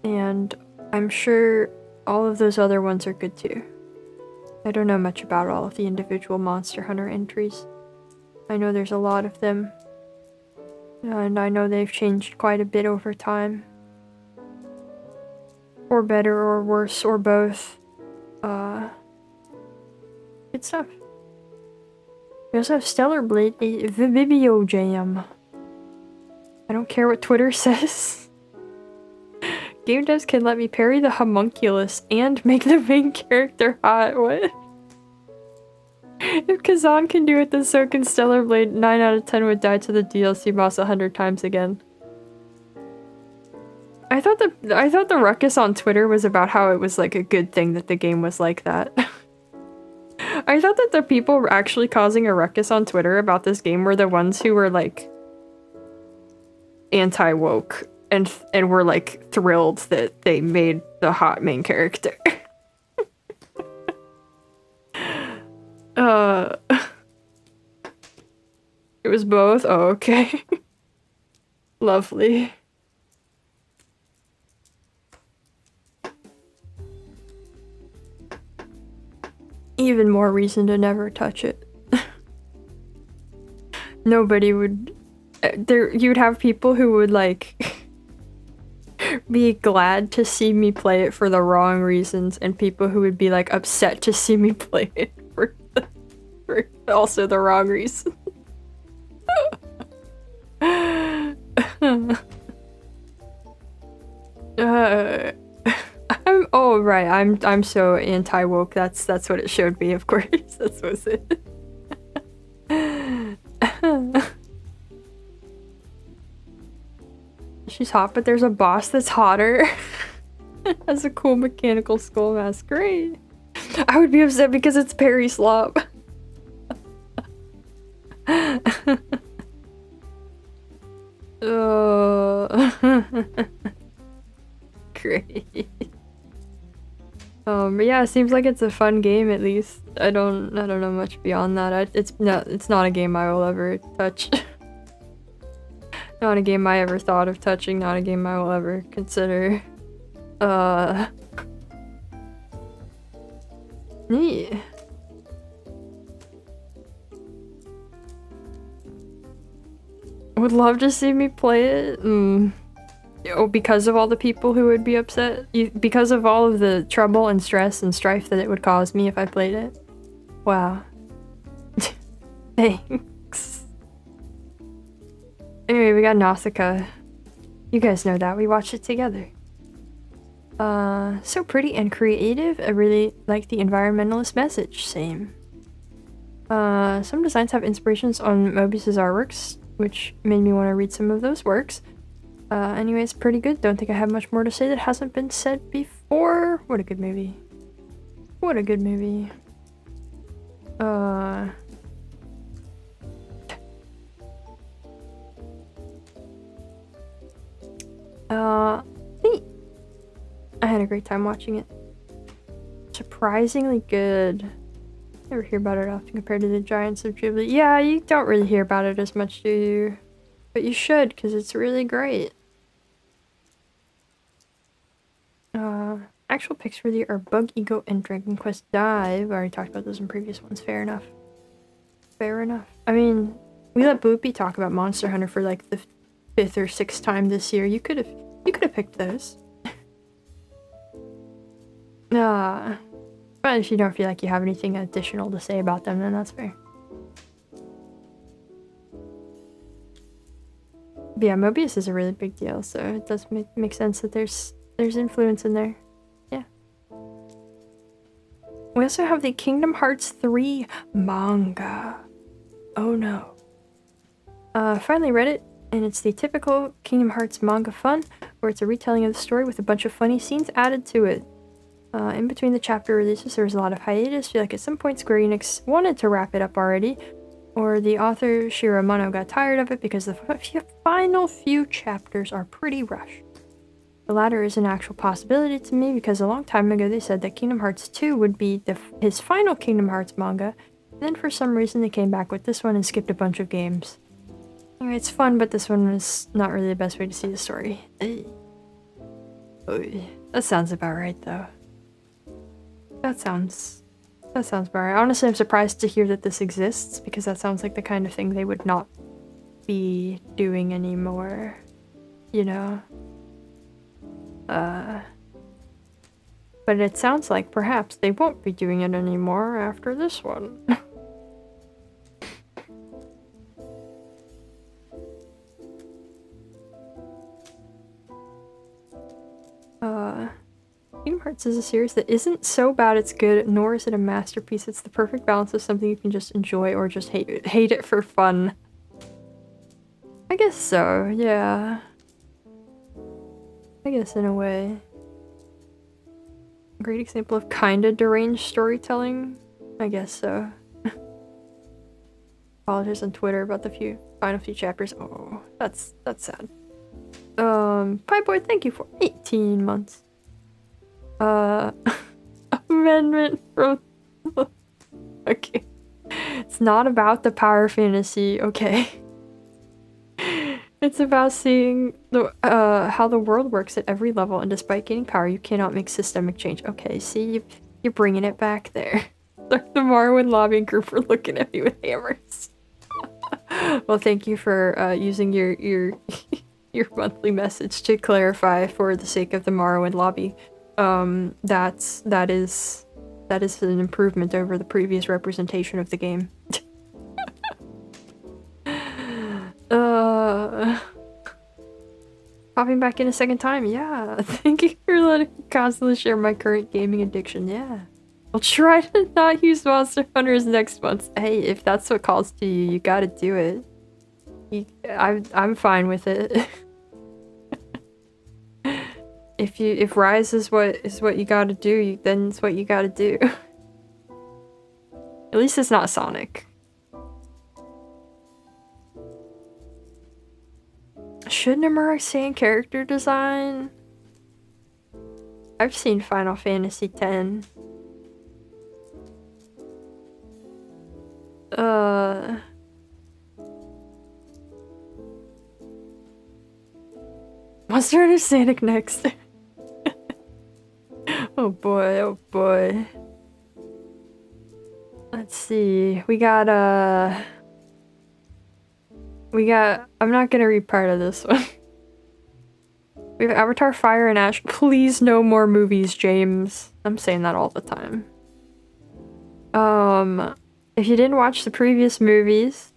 And I'm sure all of those other ones are good too. I don't know much about all of the individual Monster Hunter entries. I know there's a lot of them. And I know they've changed quite a bit over time. Or better, or worse, or both. Good stuff. We also have Stellar Blade, a Vivio Jam. I don't care what Twitter says. Game devs can let me parry the homunculus and make the main character hot. What? If Kazan can do it, then so can Stellar Blade. 9 out of 10 would die to the DLC boss 100 times again. I thought the ruckus on Twitter was about how it was like a good thing that the game was like that. I thought that the people actually causing a ruckus on Twitter about this game were the ones who were like anti-woke and were like thrilled that they made the hot main character. It was both? Oh, okay. Lovely. Even more reason to never touch it. Nobody would... you'd have people who would, like, be glad to see me play it for the wrong reasons, and people who would be, like, upset to see me play it for also the wrong reasons. Oh right, I'm so anti-woke. That's what it showed me, of course. That's what's it. She's hot, but there's a boss that's hotter. Has a cool mechanical skull mask. Great. I would be upset because it's Perry Slop. Great. But yeah, it seems like it's a fun game at least. I don't know much beyond that. It's not a game I will ever touch. Not a game I ever thought of touching, not a game I will ever consider. Neat. Would love to see me play it. Oh, because of all the people who would be upset? Because of all of the trouble and stress and strife that it would cause me if I played it? Wow. Thanks. Anyway, we got Nausicaa. You guys know that. We watched it together. So pretty and creative. I really like the environmentalist message. Same. Some designs have inspirations on Mobius's artworks, which made me want to read some of those works. Anyways, pretty good. Don't think I have much more to say that hasn't been said before. What a good movie. What a good movie. Neat. I had a great time watching it. Surprisingly good. Never hear about it often compared to the Giants of Ghibli. Yeah, you don't really hear about it as much, do you? But you should, because it's really great. Actual picks for the year are Bug Ego and Dragon Quest Dive. I already talked about those in previous ones. Fair enough. Fair enough. I mean, we let Boopy talk about Monster Hunter for like the 5th or 6th time this year. You could have picked those. But if you don't feel like you have anything additional to say about them, then that's fair. But yeah, Mobius is a really big deal, so it does make sense that there's influence in there. Yeah. We also have the Kingdom Hearts 3 manga. Oh no. Finally read it, and it's the typical Kingdom Hearts manga fun, where it's a retelling of the story with a bunch of funny scenes added to it. In between the chapter releases, there was a lot of hiatus. I feel like at some point Square Enix wanted to wrap it up already, or the author Shiro Amano got tired of it because the final few chapters are pretty rushed. The latter is an actual possibility to me because a long time ago they said that Kingdom Hearts 2 would be his final Kingdom Hearts manga, and then for some reason they came back with this one and skipped a bunch of games. Anyway, it's fun, but this one is not really the best way to see the story. That sounds about right, though. That sounds about right. Honestly, I'm surprised to hear that this exists, because that sounds like the kind of thing they would not be doing anymore. You know? But it sounds like perhaps they won't be doing it anymore after this one. Kingdom Hearts is a series that isn't so bad it's good, nor is it a masterpiece. It's the perfect balance of something you can just enjoy or just hate it for fun. I guess so, yeah. I guess in a way. Great example of kinda deranged storytelling? I guess so. Apologies on Twitter about the final few chapters. Oh, that's sad. Pie Boy, thank you for 18 months. Amendment from... Okay. It's not about the power fantasy, okay. It's about seeing the how the world works at every level, and despite gaining power, you cannot make systemic change. Okay, see, you're bringing it back there. The Morrowind lobbying group are looking at me with hammers. Well, thank you for using your monthly message to clarify for the sake of the Morrowind lobby. That is an improvement over the previous representation of the game. Popping back in a second time, yeah. Thank you for letting me constantly share my current gaming addiction, yeah. I'll try to not use Monster Hunters next month. Hey, if that's what calls to you, you gotta do it. I'm fine with it. If Rise is what you gotta do, then it's what you gotta do. At least it's not Sonic. Should Nomura say in character design? I've seen Final Fantasy X. Monster Hunter Sonic next. Oh boy, oh boy. Let's see. We got I'm not gonna read part of this one. We have Avatar, Fire, and Ash. Please no more movies, James. I'm saying that all the time. If you didn't watch the previous movies,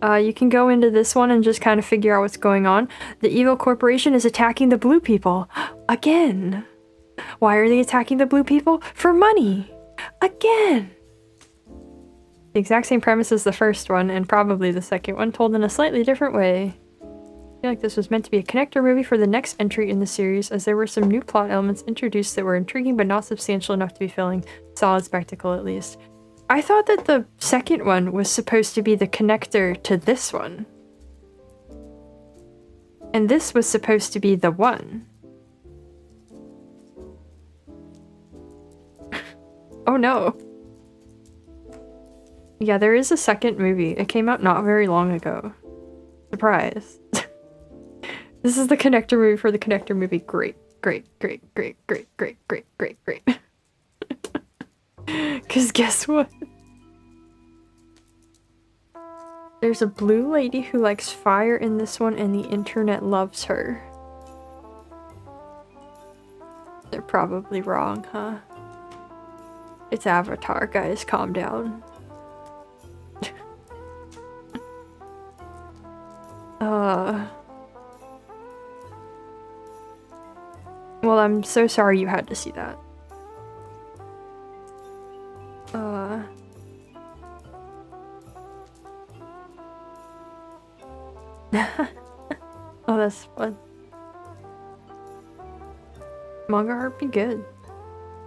you can go into this one and just kind of figure out what's going on. The evil corporation is attacking the blue people. Again. Why are they attacking the blue people? For money. Again. The exact same premise as the first one, and probably the second one, told in a slightly different way. I feel like this was meant to be a connector movie for the next entry in the series, as there were some new plot elements introduced that were intriguing but not substantial enough to be filling solid spectacle at least. I thought that the second one was supposed to be the connector to this one. And this was supposed to be the one. Oh no. Yeah, there is a second movie. It came out not very long ago. Surprise. This is the connector movie for the connector movie. Great. Great. Because guess what? There's a blue lady who likes fire in this one, and the internet loves her. They're probably wrong, huh? It's Avatar, guys. Calm down. Well, I'm so sorry you had to see that. Oh, that's fun. Manga art be good.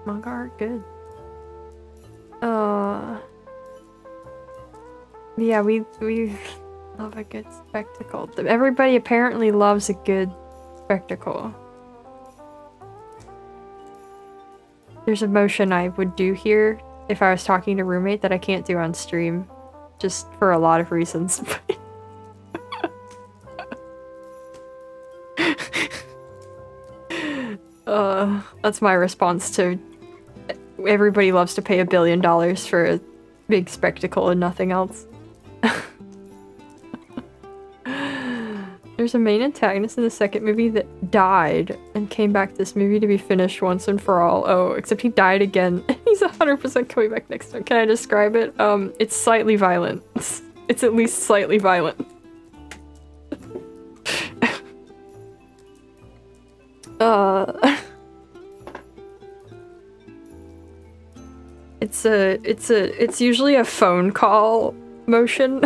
Manga art good. Yeah, we love a good spectacle. Everybody apparently loves a good spectacle. There's a motion I would do here if I was talking to a roommate that I can't do on stream, just for a lot of reasons. That's my response to everybody loves to pay $1 billion for a big spectacle and nothing else. There's a main antagonist in the second movie that died and came back to this movie to be finished once and for all. Oh, except he died again. He's 100% coming back next time. Can I describe it? It's slightly violent. It's at least slightly violent. It's usually a phone call motion.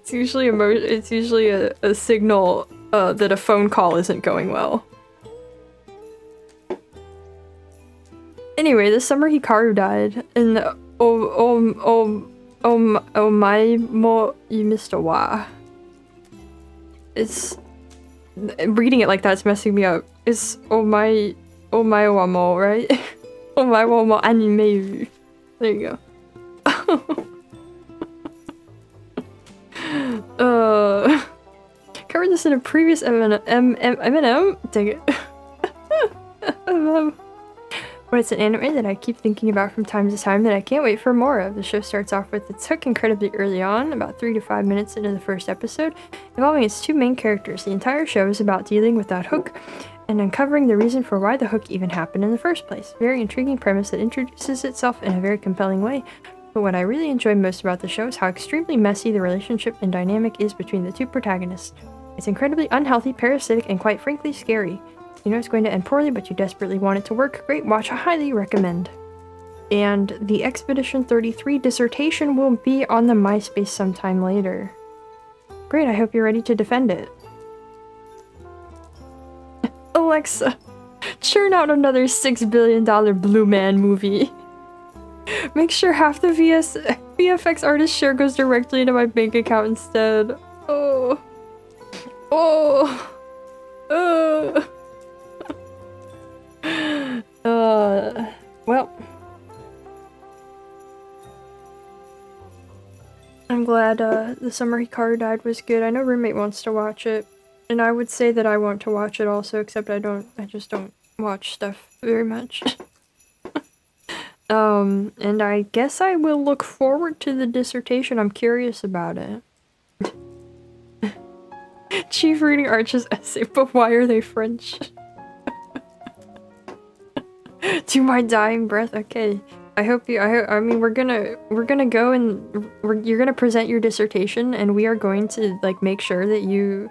It's usually a signal that a phone call isn't going well. Anyway, this summer Hikaru died, and my mo Mr. Wa. It's reading it like that's messing me up. It's my wa mo, right? My wa mo anime. There you go. Covered this in a previous M&M? Dang it. But it's an anime that I keep thinking about from time to time that I can't wait for more of. The show starts off with its hook incredibly early on, about 3 to 5 minutes into the first episode, involving its two main characters. The entire show is about dealing with that hook and uncovering the reason for why the hook even happened in the first place. Very intriguing premise that introduces itself in a very compelling way. But what I really enjoy most about the show is how extremely messy the relationship and dynamic is between the two protagonists. It's incredibly unhealthy, parasitic, and quite frankly scary. You know it's going to end poorly, but you desperately want it to work. Great watch, I highly recommend. And the Expedition 33 dissertation will be on the MySpace sometime later. Great, I hope you're ready to defend it. Alexa, churn out another $6 billion Blue Man movie. Make sure half the VFX artist share goes directly into my bank account instead. Oh. Well. I'm glad the summer Hikaru died was good. I know roommate wants to watch it. And I would say that I want to watch it also, except I just don't watch stuff very much. And I guess I will look forward to the dissertation. I'm curious about it. Chief reading Arch's essay, but why are they French? To my dying breath. Okay. I mean, we're gonna go and you're gonna present your dissertation, and we are going to like make sure that you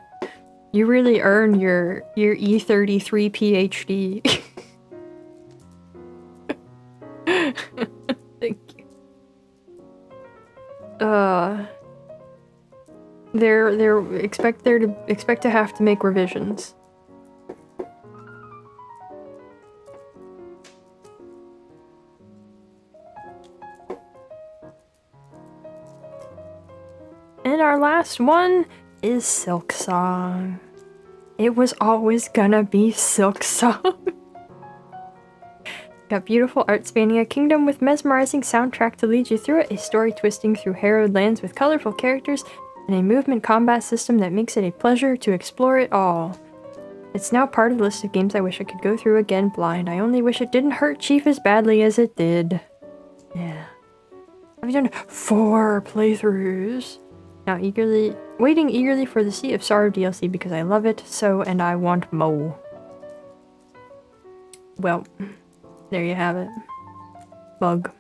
really earn your E33 PhD. Thank you. Expect to have to make revisions. And our last one is Silk Song. It was always gonna be Silk Song. Got beautiful art spanning a kingdom with mesmerizing soundtrack to lead you through it, a story twisting through harrowed lands with colorful characters, and a movement combat system that makes it a pleasure to explore it all. It's now part of the list of games I wish I could go through again blind. I only wish it didn't hurt Chief as badly as it did. Yeah. I've done 4 playthroughs. Now waiting eagerly for the Sea of Sorrow DLC because I love it so, and I want more. Well, there you have it. Bug.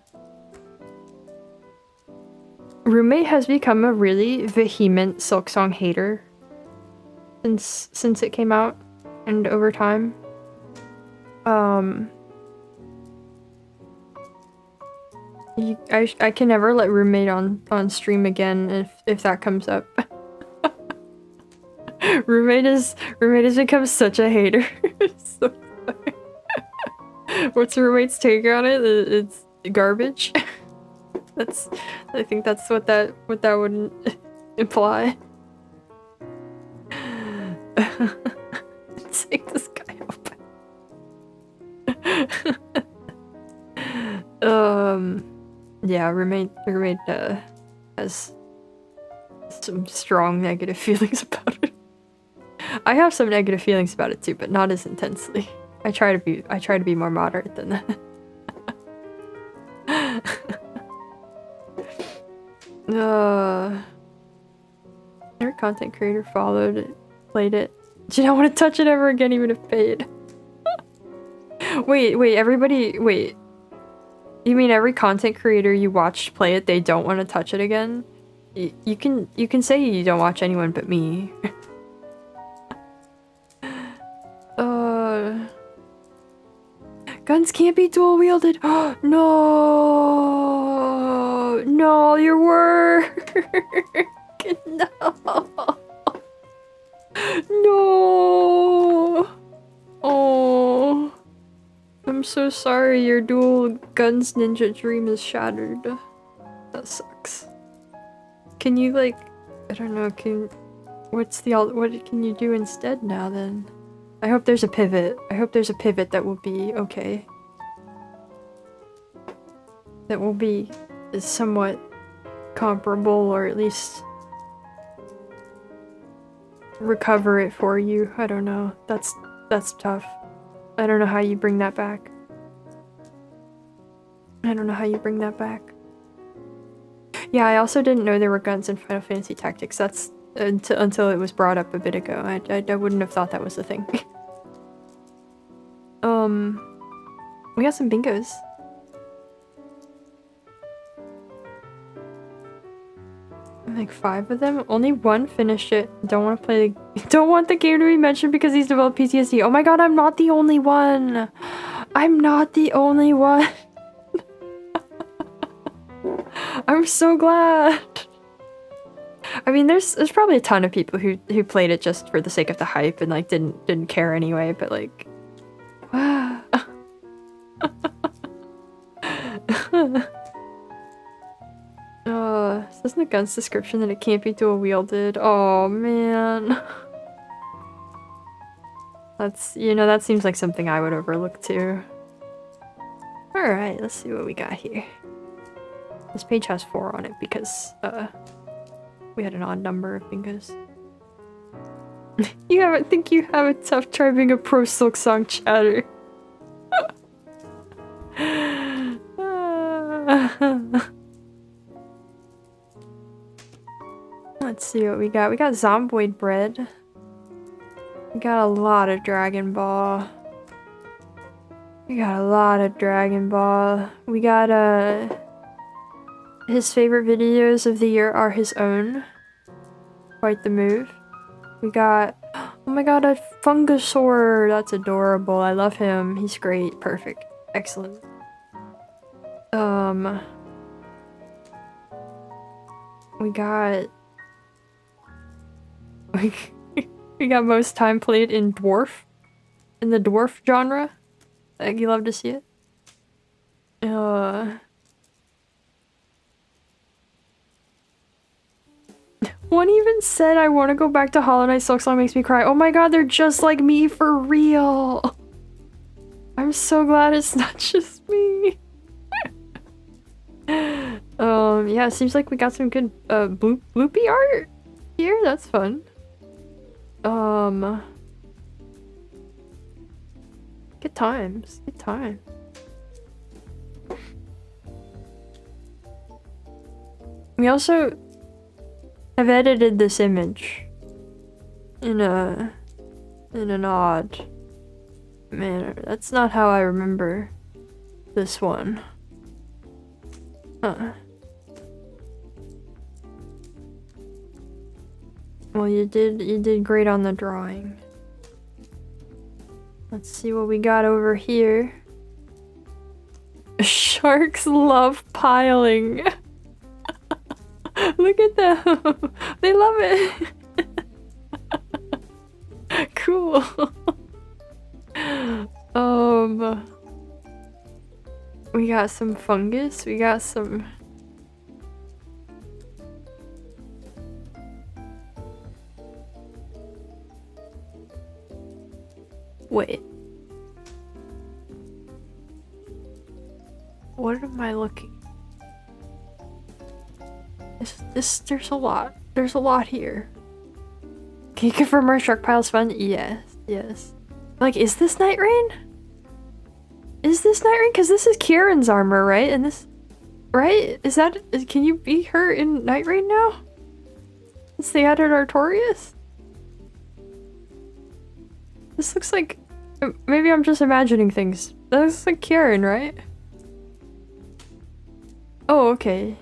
Roommate has become a really vehement Silk Song hater since it came out, and over time. I can never let roommate on stream again if that comes up. Roommate has become such a hater. So what's roommate's take on it? It's garbage. I think that's what that would imply. Take this guy up. Yeah, roommate has some strong negative feelings about it. I have some negative feelings about it too, but not as intensely. I try to be more moderate than that. Every content creator followed it, played it. Do you not want to touch it ever again, even if paid? Wait, everybody, wait. You mean every content creator you watched play it, they don't want to touch it again? You can say you don't watch anyone but me. Guns can't be dual wielded. No, no, your work. No. No. Oh. I'm so sorry your dual guns ninja dream is shattered. That sucks. Can you like, I don't know, what can you do instead now then? I hope there's a pivot. I hope there's a pivot that will be okay. That will be somewhat comparable, or at least recover it for you. I don't know. That's tough. I don't know how you bring that back. Yeah, I also didn't know there were guns in Final Fantasy Tactics. That's until it was brought up a bit ago. I wouldn't have thought that was a thing. We got some bingos. Like 5 of them. Only one finished it. Don't want to play. Don't want the game to be mentioned because he's developed PTSD. Oh my god, I'm not the only one. I'm not the only one. I'm so glad. I mean, there's probably a ton of people who played it just for the sake of the hype and like didn't care anyway. But like, wow. Says in the gun's description that it can't be dual wielded. Oh man. That's, you know, that seems like something I would overlook too. Alright, let's see what we got here. This page has 4 on it because we had an odd number of bingos. I think you have a tough try being a pro Silk Song chatter. Let's see what we got. We got Zomboid bread. We got a lot of Dragon Ball. We got his favorite videos of the year are his own. Quite the move. We got, oh my god, a Fungusaur. That's adorable. I love him. He's great. Perfect. Excellent. We got we got most time played in the dwarf genre. Like, you love to see it. One even said, I want to go back to Hollow Knight. Silk Song makes me cry. Oh my god, they're just like me for real. I'm so glad it's not just me. Yeah, it seems like we got some good bloopy art here. That's fun. Good times. We also have edited this image in an odd manner. That's not how I remember this one. Huh. Well, you did great on the drawing. Let's see what we got over here. Sharks love piling. Look at them. They love it. Cool. We got some fungus. We got some... Wait. What am I looking? There's a lot. There's a lot here. Can you confirm our shark pile's fun? Yes, yes. Like, is this Night Rain? Is this Night Rain? Because this is Kieran's armor, right? And this... Right? Can you be her in Night Rain now? Since they added Artorias? This looks like... Maybe I'm just imagining things. That looks like Kieran, right? Oh, okay.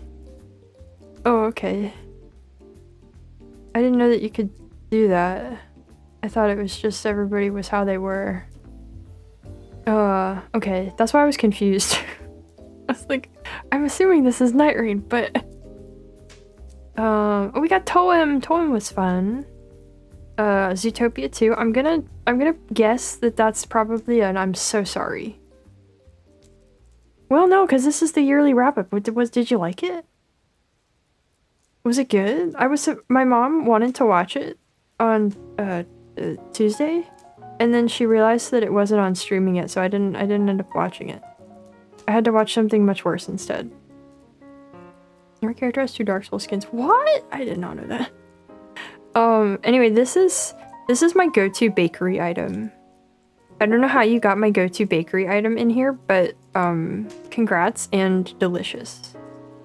Oh, okay. I didn't know that you could do that. I thought it was just everybody was how they were. Okay. That's why I was confused. I was like, I'm assuming this is Night Rain, but... Oh, we got Toem. Toem was fun. Zootopia 2. I'm gonna guess that that's probably an I'm so sorry. Well, no, because this is the yearly wrap-up. Did you like it? Was it good? My mom wanted to watch it on, Tuesday, and then she realized that it wasn't on streaming yet, so I didn't end up watching it. I had to watch something much worse instead. Your character has 2 Dark Soul skins. What? I did not know that. Anyway, this is my go-to bakery item. I don't know how you got my go-to bakery item in here, but, congrats and delicious.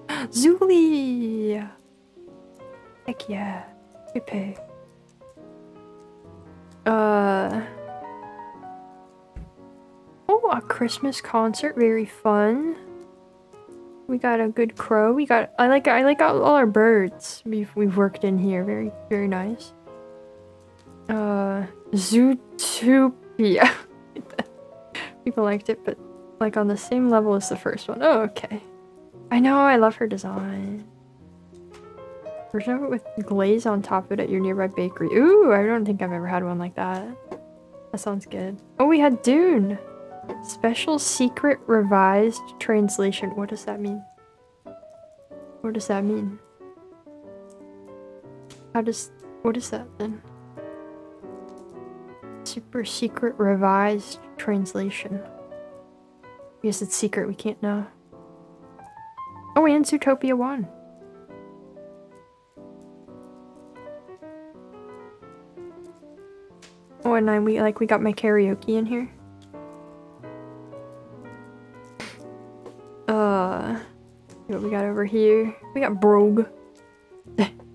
Zuli! Heck yeah. Good pay. Oh, a Christmas concert. Very fun. We got a good crow. I like all our birds we've worked in here. Very, very nice. Zootopia. People liked it, but like on the same level as the first one. Oh, okay. I know, I love her design. Version of it with glaze on top of it at your nearby bakery. Ooh, I don't think I've ever had one like that. That sounds good. Oh, we had Dune. Special secret revised translation. What does that mean? What does that mean? What is that then? Super secret revised translation. I guess it's secret, we can't know. Oh, and Zootopia 1. Oh, and we got my karaoke in here. What we got over here? We got Brogue.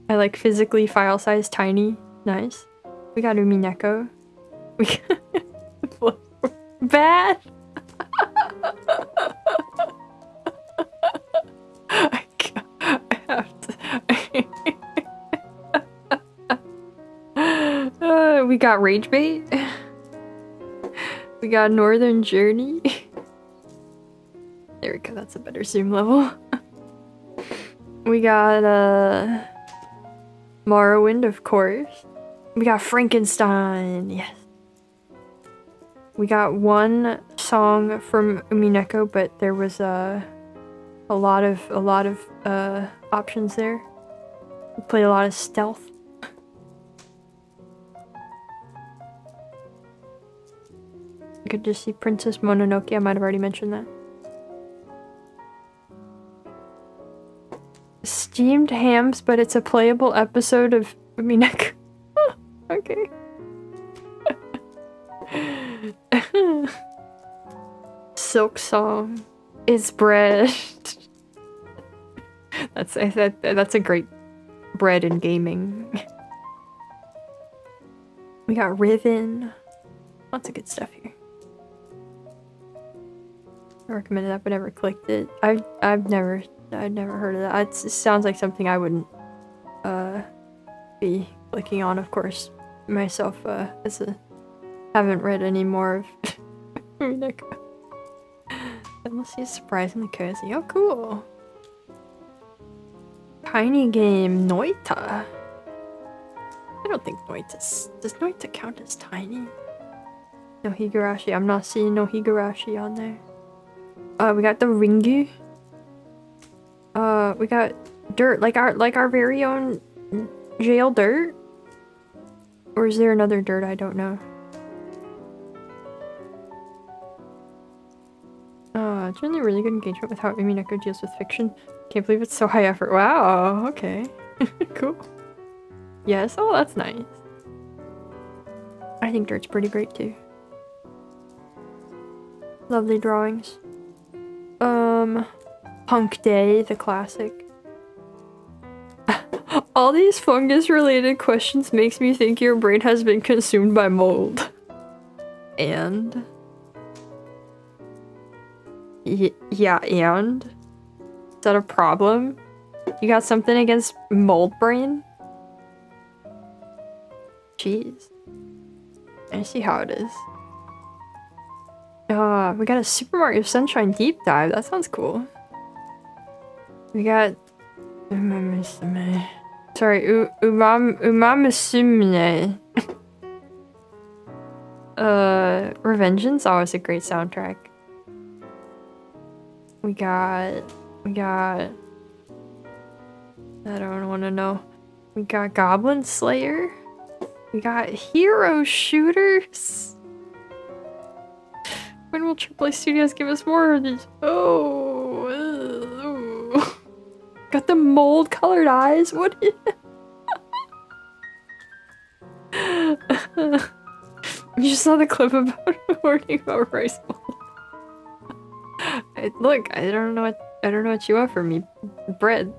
I like physically file size tiny. Nice. We got Umineko. We got bad. I have to. We got Rage Bait. We got Northern Journey. There we go, that's a better zoom level. We got Morrowind, of course. We got Frankenstein, yes. We got one song from Umineko, but there was a lot of options there. We played a lot of stealth. You could just see Princess Mononoke. I might have already mentioned that. Steamed hams, but it's a playable episode of Umineko. Okay. Silk Song is bread. That's a great bread in gaming. We got Riven. Lots of good stuff here. I recommended that, but never clicked it. I'd never heard of that. It sounds like something I wouldn't be clicking on, of course, myself as a haven't read any more of Chroneco. Unless he's surprisingly cozy. Oh, cool. Tiny game Noita. I don't think Noita's... Does Noita count as tiny? No Higurashi. I'm not seeing no Higurashi on there. We got the Ringu. We got dirt, like our very own jail dirt. Or is there another dirt? I don't know. It's really good engagement with how Umineko deals with fiction. Can't believe it's so high effort. Wow, okay. Cool. Yes, oh, that's nice. I think dirt's pretty great too. Lovely drawings. Punk Day, the classic. All these fungus-related questions makes me think your brain has been consumed by mold. And? Yeah, and? Is that a problem? You got something against mold brain? Jeez. I see how it is. We got a Super Mario Sunshine deep dive. That sounds cool. We got... Sorry, Umamisumne. Revengeance, always a great soundtrack. We got... I don't want to know. We got Goblin Slayer. We got Hero Shooters. When will AAA Studios give us more of these? Oh. Got the mold colored eyes. What? You just saw the clip about warning about rice mold. Look, I don't know what you offer me. Bread.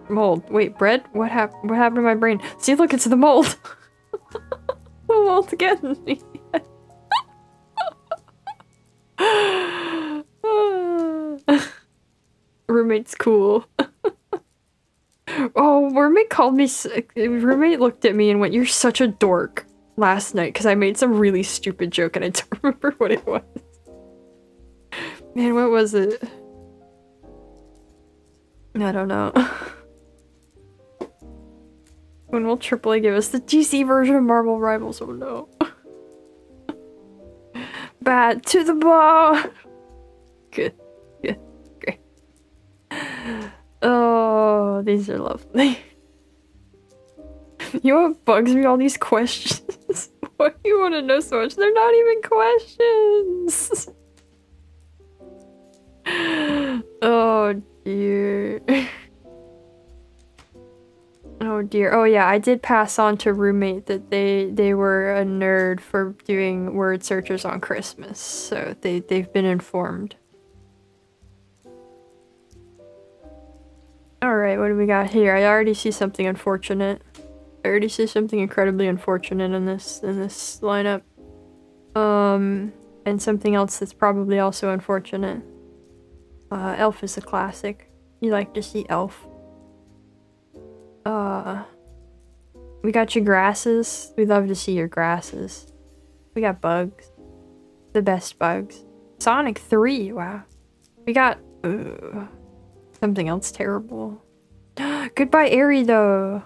Mold. Wait, bread? What happened to my brain? See, look, it's the mold. The mold's getting me. Roommate's cool. Oh, roommate called me. Roommate looked at me and went, "You're such a dork," last night because I made some really stupid joke and I don't remember what it was. Man, what was it? I don't know. When will AAA give us the DC version of Marvel Rivals? Oh no. Bad to the ball. Good. Good. Great. Oh, these are lovely. You know what bugs me? All these questions. Why do you want to know so much? They're not even questions. Oh dear. Oh dear. Oh yeah, I did pass on to roommate that they were a nerd for doing word searches on Christmas, so they've been informed. Alright, what do we got here? I already see something unfortunate. I already see something incredibly unfortunate in this lineup. And something else that's probably also unfortunate. Elf is a classic. You like to see Elf. We got your grasses. We love to see your grasses. We got bugs. The best bugs. Sonic 3, wow. We got something else terrible. Goodbye Airy though.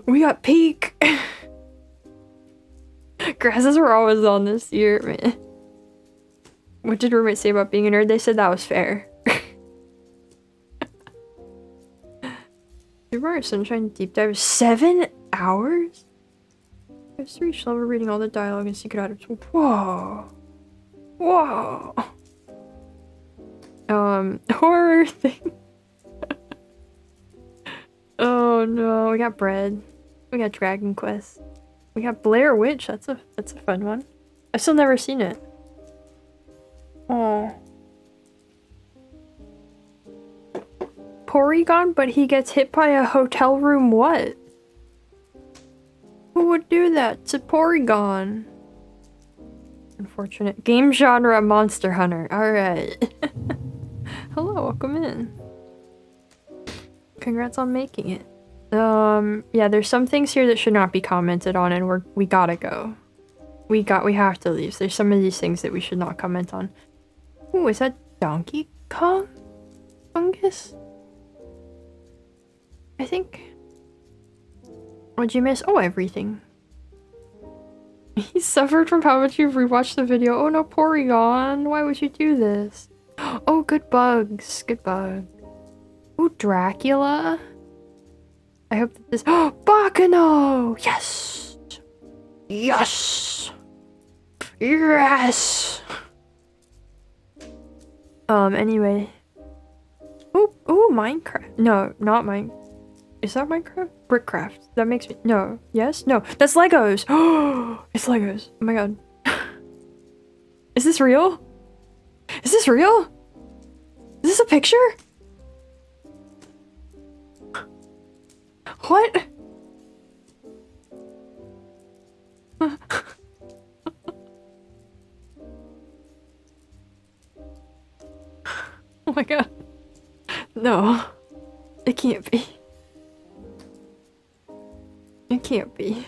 We got Peak. Grasses were always on this year, man. What did roommate say about being a nerd? They said that was fair. Super Mario Sunshine deep dive 7 hours? I just reached level reading all the dialogue and secret items. Whoa. Whoa. Horror thing. Oh no, we got Bread. We got Dragon Quest. We got Blair Witch. That's a fun one. I've still never seen it. Oh. Porygon, but he gets hit by a hotel room what? Who would do that to Porygon? Unfortunate. Game genre Monster Hunter. Alright. Hello, welcome in. Congrats on making it. Yeah, there's some things here that should not be commented on and we gotta go. We have to leave. There's some of these things that we should not comment on. Ooh, is that Donkey Kong fungus? I think. What'd you miss? Oh, everything. He suffered from how much you've rewatched the video. Oh no, Porygon, why would you do this? Oh, good bugs. Good bug. Ooh, Dracula. I hope that this. Oh, Bakano! Yes! Yes! Yes! Anyway. Ooh, Minecraft. No, not Mine. Is that Minecraft? Brickcraft. That makes me. No. Yes? No. That's Legos! Oh, it's Legos. Oh my god. Is this real? Is this real? Is this a picture? What? Oh my god. No. It can't be. It can't be.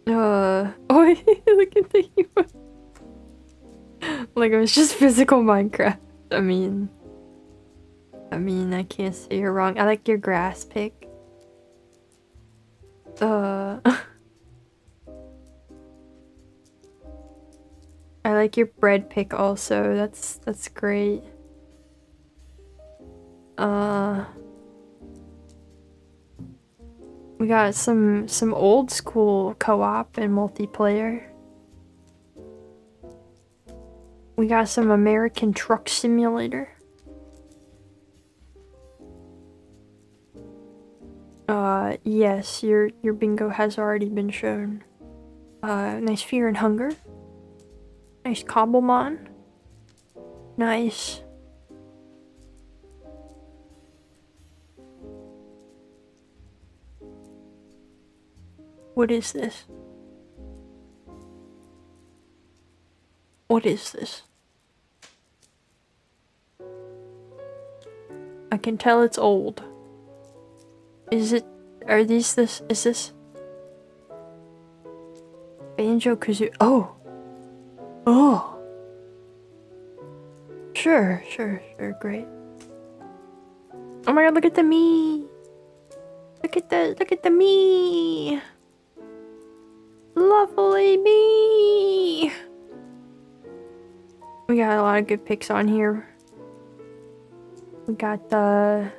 Oh, look at the human. Like, it was just physical Minecraft. I mean, I can't say you're wrong. I like your grass pick. I like your bread pick also. That's great. We got some old school co-op and multiplayer. We got some American Truck Simulator. Yes, your bingo has already been shown. Nice Fear and Hunger. Nice Cobblemon. Nice. What is this? What is this? I can tell it's old. Is it? Are these this? Is this? Banjo-Kazooie. Oh! Oh! Sure, great. Oh my god, look at the me! Look at the me! Lovely me! We got a lot of good picks on here. We got a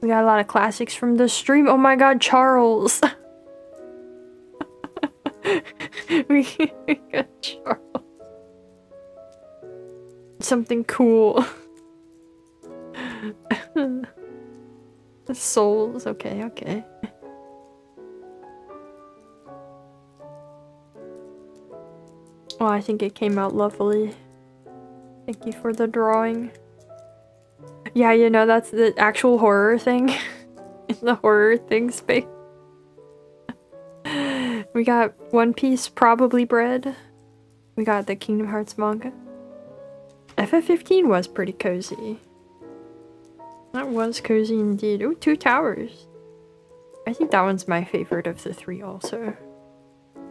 lot of classics from the stream. Oh my god, Charles! we got Charles. Something cool. Souls, okay. Well, I think it came out lovely. Thank you for the drawing. Yeah, you know, that's the actual horror thing. In the horror thing space. We got One Piece, probably bread. We got the Kingdom Hearts manga. FF15 was pretty cozy. That was cozy indeed. Ooh, Two Towers. I think that one's my favorite of the three also.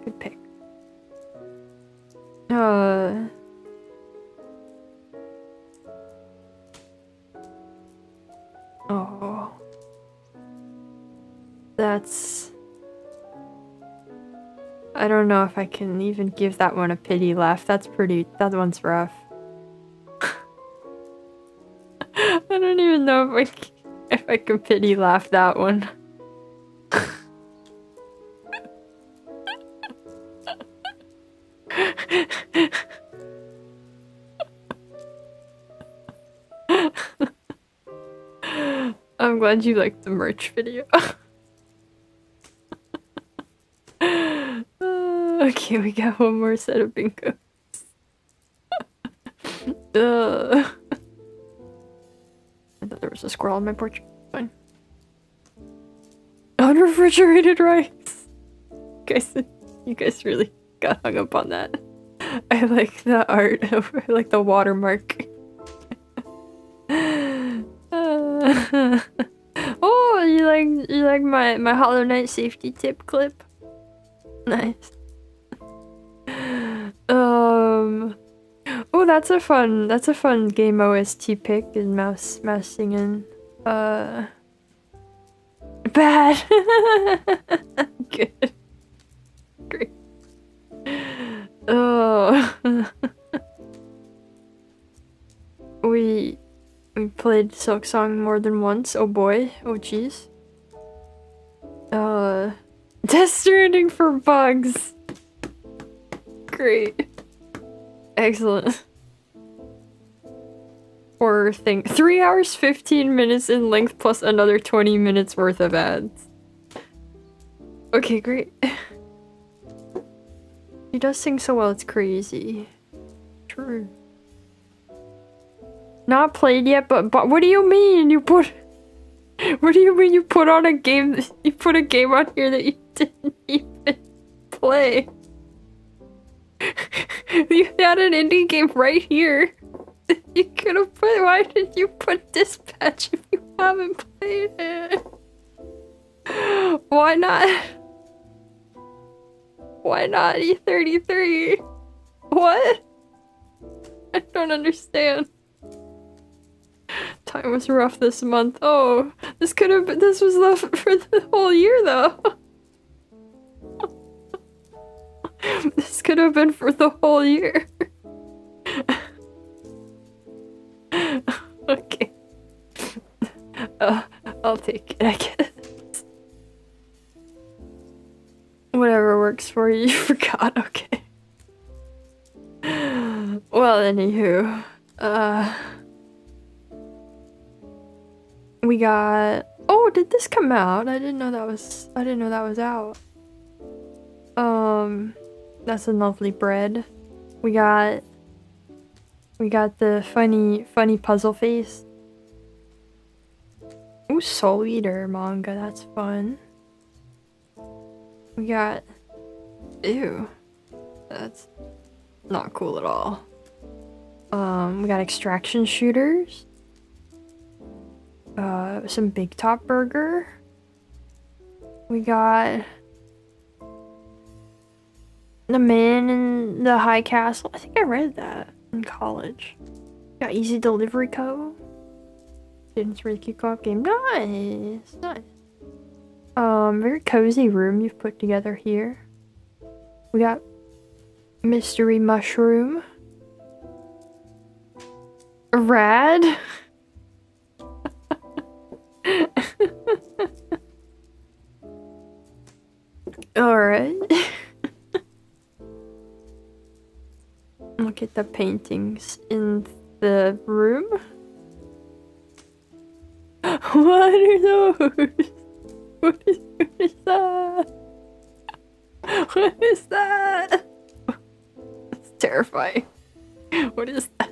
Good pick. Oh. That's... I don't know if I can even give that one a pity laugh. That one's rough. I don't even know if I can pity laugh that one. I'm glad you liked the merch video. Okay, we got one more set of bingos. I thought there was a squirrel on my porch. Fine. Unrefrigerated rice! You guys really got hung up on that. I like the art. I like the watermark. Oh, you like my Hollow Knight safety tip clip? Nice. Oh, that's a fun game OST pick, is mouse singing. Bad. Good. Great. Oh. we played Silksong more than once. Oh boy. Oh jeez. Death Stranding for bugs. Great. Excellent. Horror thing. 3 hours 15 minutes in length plus another 20 minutes worth of ads. Okay, great. He does sing so well, it's crazy. True. Not played yet, but what do you mean? You put... What do you mean you put on a game? You put a game on here that you didn't even play? You had an indie game right here. You could have put. Why did you put Dispatch if you haven't played it? Why not? Why not E33? What? I don't understand. Time was rough this month. Oh, this could have been. This was for the whole year, though. This could have been for the whole year. Okay. I'll take it, I guess. Whatever works for you. You forgot. Okay. Well, anywho, we got. Oh, did this come out? I didn't know that was out. That's a lovely bread. We got the funny puzzle face. Ooh, Soul Eater manga, that's fun. We got... Ew. That's not cool at all. We got extraction shooters. Some Big Top Burger. We got... The Man in the High Castle. I think I read that in college. Got Easy Delivery Co. Students Reiki co-op game. Nice, nice. Very cozy room you've put together here. We got Mystery Mushroom. Rad. Alright. Look at the paintings in the room. What are those? What is that? What is that? It's terrifying. What is that?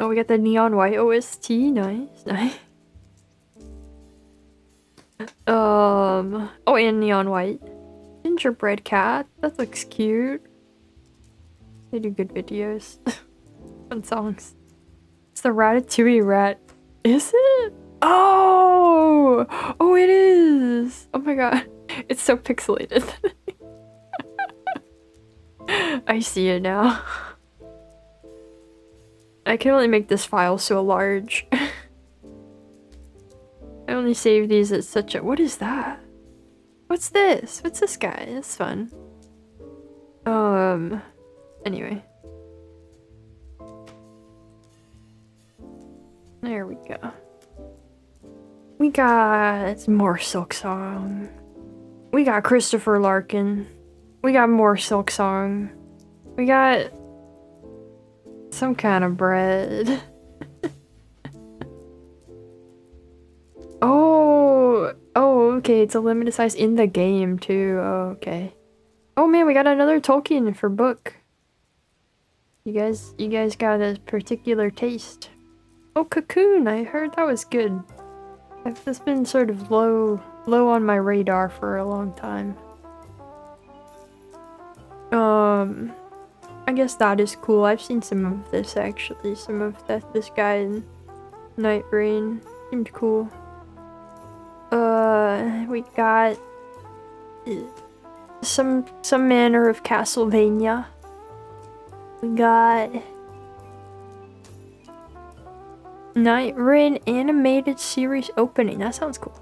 Oh, we got the neon white OST. Nice, nice. Oh, and neon white. Gingerbread cat. That looks cute. They do good videos. Fun songs. It's the Ratatouille rat. Is it? Oh! Oh, it is! Oh my god. It's so pixelated. I see it now. I can only make this file so large. I only save these at such a... What is that? What's this? What's this guy? It's fun. Anyway. There we go. We got more Silksong. We got Christopher Larkin. We got more Silksong. We got some kind of bread. Oh, okay. It's a limited size in the game too. Oh, okay. Oh man, we got another Tolkien for book. You guys got a particular taste. Oh, Cocoon. I heard that was good. That's been sort of low on my radar for a long time. I guess that is cool. I've seen some of this actually. Some of this guy in Night Rain seemed cool. We got some manner of Castlevania. We got Night Rain animated series opening. That sounds cool.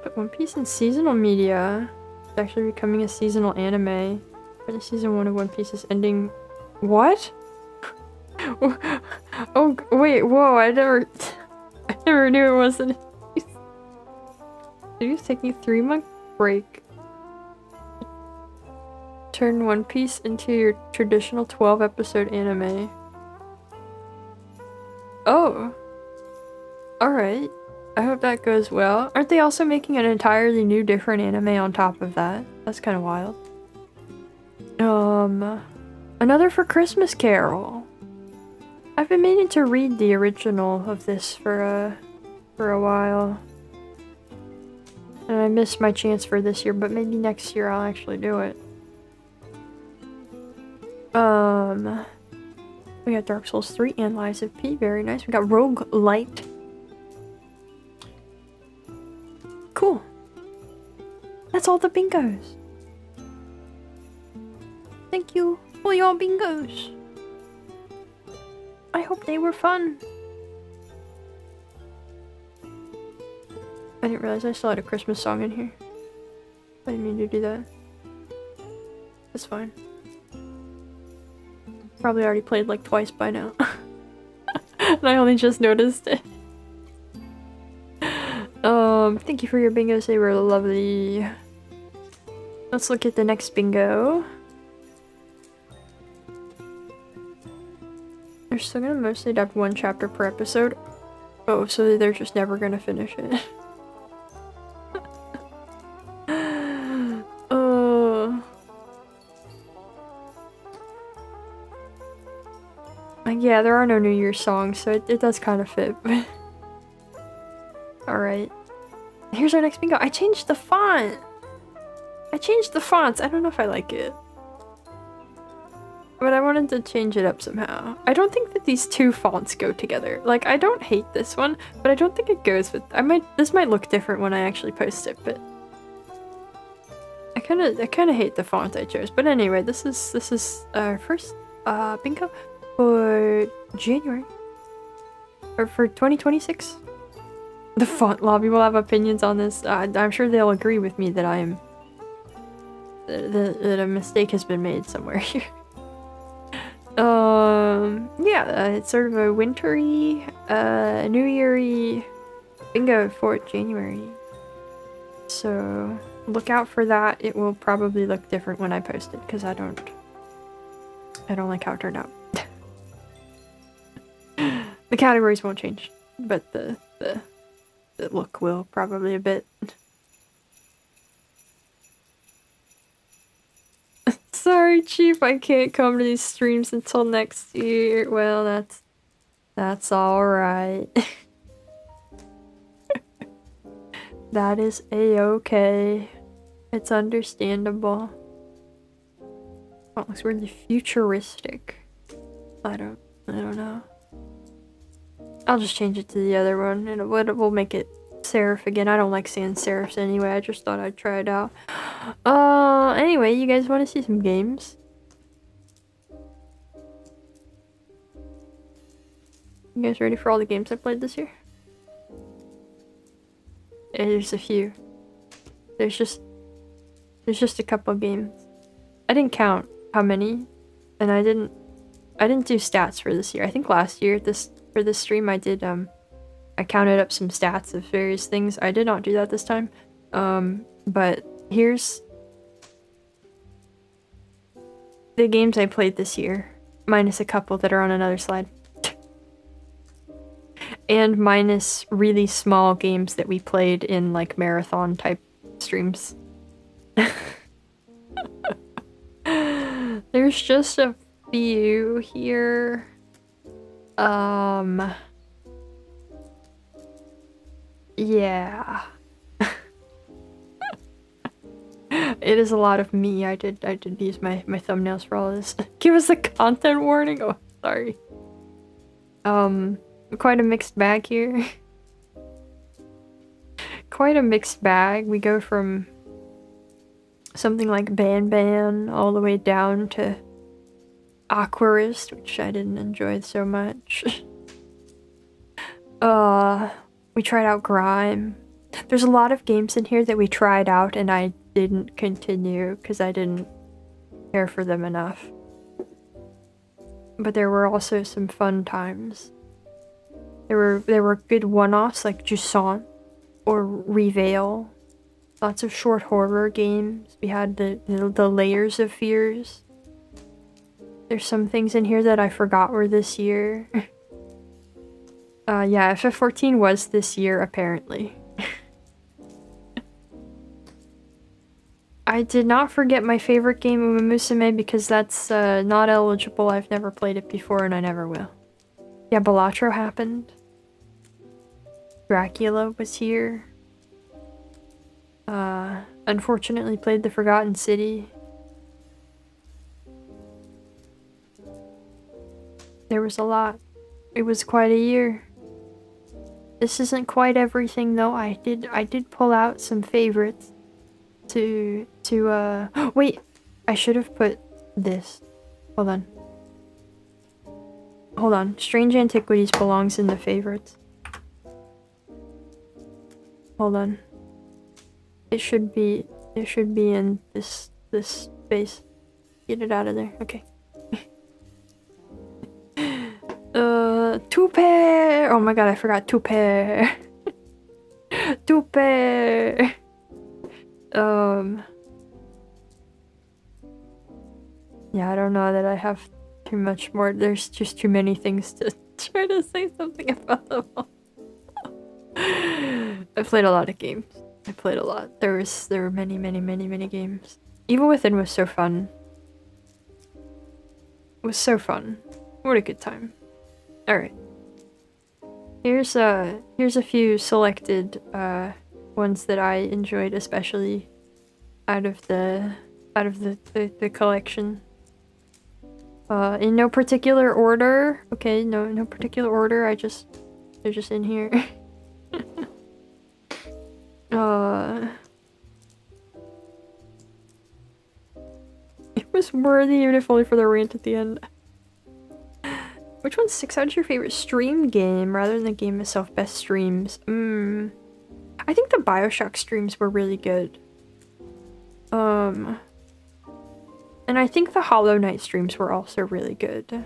But One Piece in seasonal media. It's actually becoming a seasonal anime. The season 1 of One Piece is ending. What? Oh wait, whoa! I never knew it wasn't. Did you take a 3-month break? Turn One Piece into your traditional 12-episode anime. Oh. Alright. I hope that goes well. Aren't they also making an entirely new different anime on top of that? That's kind of wild. Another for Christmas Carol. I've been meaning to read the original of this for a while. And I missed my chance for this year, but maybe next year I'll actually do it. We got Dark Souls 3 and Lies of P. Very nice. We got Rogue Light. Cool. That's all the bingos. Thank you for your bingos. I hope they were fun. I didn't realize I still had a Christmas song in here. I didn't mean to do that. That's fine. Probably already played like twice by now. And I only just noticed it. Thank you for your bingos, they were lovely. Let's look at the next bingo. They're still gonna mostly have 1 chapter per episode. Oh, so they're just never gonna finish it. Yeah, there are no New Year's songs, so it does kind of fit. Alright. Here's our next bingo. I changed the font! I changed the fonts. I don't know if I like it. But I wanted to change it up somehow. I don't think that these 2 fonts go together. Like, I don't hate this one, but I don't think it goes with... This might look different when I actually post it, but... I kinda hate the font I chose. But anyway, this is our first bingo for January. Or for 2026. The font lobby will have opinions on this. I'm sure they'll agree with me that that a mistake has been made somewhere here. Yeah, it's sort of a wintry, New Year-y bingo for January. So look out for that. It will probably look different when I post it because I don't like how it turned out. The categories won't change, but the look will probably a bit. Sorry, Chief, I can't come to these streams until next year. Well, that's alright. That is a-okay. It's understandable. Oh, it looks really futuristic. I don't know. I'll just change it to the other one, and we'll make it serif again. I don't like sans serifs anyway. I just thought I'd try it out. Anyway, you guys want to see some games? You guys ready for all the games I played this year? Yeah, there's a few. There's just a couple games. I didn't count how many, and I didn't do stats for this year. I think last year for this stream I did I counted up some stats of various things. I did not do that this time. But here's the games I played this year, minus a couple that are on another slide. And minus really small games that we played in like marathon type streams. There's just a few here. Yeah. It is a lot of me. I did use my thumbnails for all this. Give us a content warning. Oh, sorry. quite a mixed bag here. Quite a mixed bag. We go from something like Ban Ban all the way down to Aquarist, which I didn't enjoy so much. We tried out Grime. There's a lot of games in here that we tried out and I didn't continue because I didn't care for them enough. But there were also some fun times. There were good one-offs like Jusant or Reveal. Lots of short horror games. We had the Layers of Fears. There's some things in here that I forgot were this year. Yeah, FF14 was this year, apparently. I did not forget my favorite game, Uma Musume, because that's not eligible. I've never played it before, and I never will. Yeah, Balatro happened. Dracula was here. Unfortunately played The Forgotten City. There was a lot. It was quite a year. This isn't quite everything though. I did pull out some favorites to wait, I should have put this. Hold on. Hold on. Strange Antiquities belongs in the favorites. Hold on. It should be in this space. Get it out of there. Okay. Two pair. Oh my god, I forgot two pair. Two pair. Yeah, I don't know that I have too much more. There's just too many things to try to say something about them all. I played a lot of games. I played a lot. There were many games. Evil Within was so fun. It was so fun. What a good time. Alright. Here's a few selected ones that I enjoyed especially out of the collection. In no particular order. Okay, no particular order. They're just in here. It was worthy even if only for the rant at the end. Which one sticks out as your favorite stream game rather than the game itself? Best streams. I think the BioShock streams were really good. And I think the Hollow Knight streams were also really good.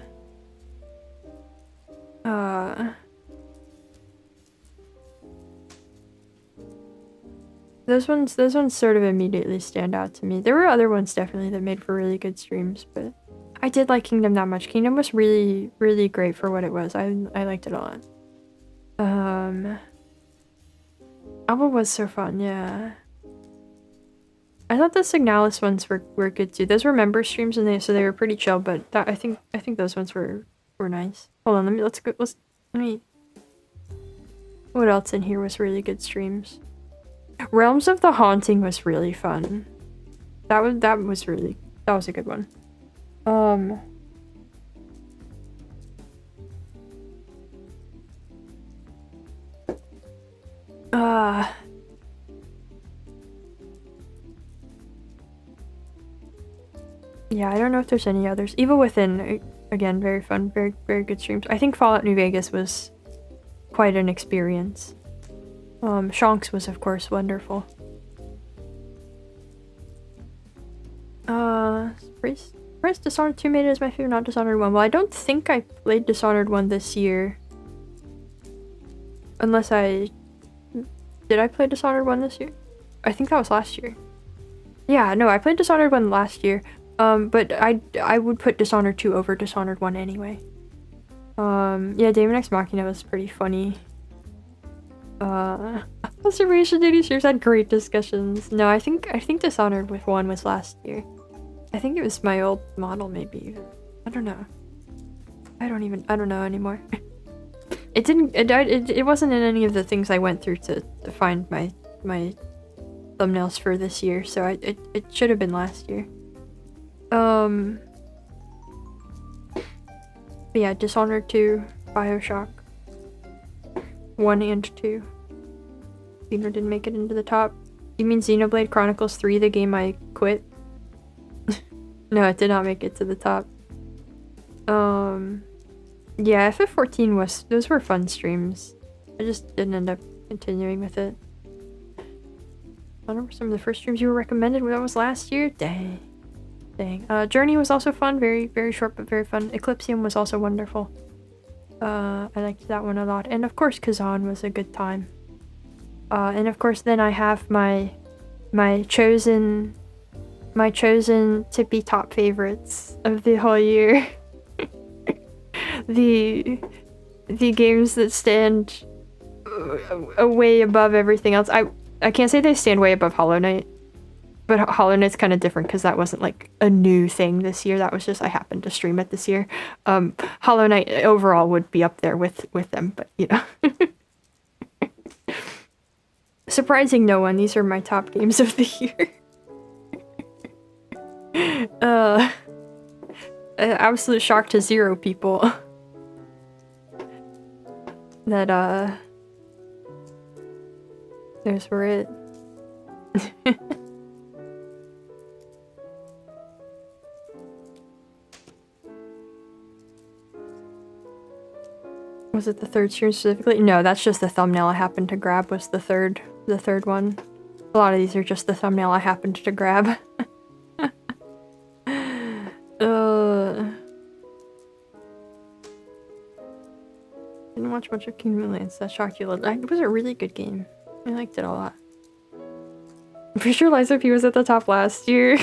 Those ones sort of immediately stand out to me. There were other ones definitely that made for really good streams, but I did like Kingdom that much. Kingdom was really, really great for what it was. I liked it a lot. Alba was so fun, yeah. I thought the Signalis ones were good too. Those were member streams and so they were pretty chill, but I think those ones were nice. Hold on, let me what else in here was really good streams? Realms of the Haunting was really fun. That was a good one. Yeah, I don't know if there's any others. Evil Within, again, very fun, very, very good streams. I think Fallout New Vegas was quite an experience. Shanks was, of course, wonderful. Priest Dishonored 2 made it as my favorite, not Dishonored 1. Well, I don't think I played Dishonored 1 this year. Unless did I play Dishonored 1 this year? I think that was last year. Yeah, no, I played Dishonored 1 last year. But I would put Dishonored 2 over Dishonored 1 anyway. Yeah, Daemon X Machina was pretty funny. Observation Duty series had great discussions. No, I think Dishonored with 1 was last year. I think it was my old model, maybe. I don't know. I don't know anymore. It wasn't in any of the things I went through to find my thumbnails for this year, so it should have been last year. But yeah, Dishonored 2, BioShock. 1 and 2. Xeno didn't make it into the top. You mean Xenoblade Chronicles 3, the game I quit? No, it did not make it to the top. Yeah, FF14 was... Those were fun streams. I just didn't end up continuing with it. I remember some of the first streams you were recommended. That was last year? Dang. Journey was also fun. Very, very short, but very fun. Eclipsium was also wonderful. I liked that one a lot. And of course, Kazan was a good time. And of course, then I have my chosen to be top favorites of the whole year. the games that stand way above everything else. I can't say they stand way above Hollow Knight, but Hollow Knight's kind of different because that wasn't like a new thing this year. That was just I happened to stream it this year. Hollow Knight overall would be up there with them, but you know. Surprising no one, these are my top games of the year. Absolute shock to 0 people. That, those were it. Was it the third stream specifically? No, that's just the thumbnail I happened to grab was the third one. A lot of these are just the thumbnail I happened to grab. Didn't watch much of Kingdom Lands. That shocked you a little. It was a really good game. I liked it a lot. I'm pretty sure Lies of P was at the top last year.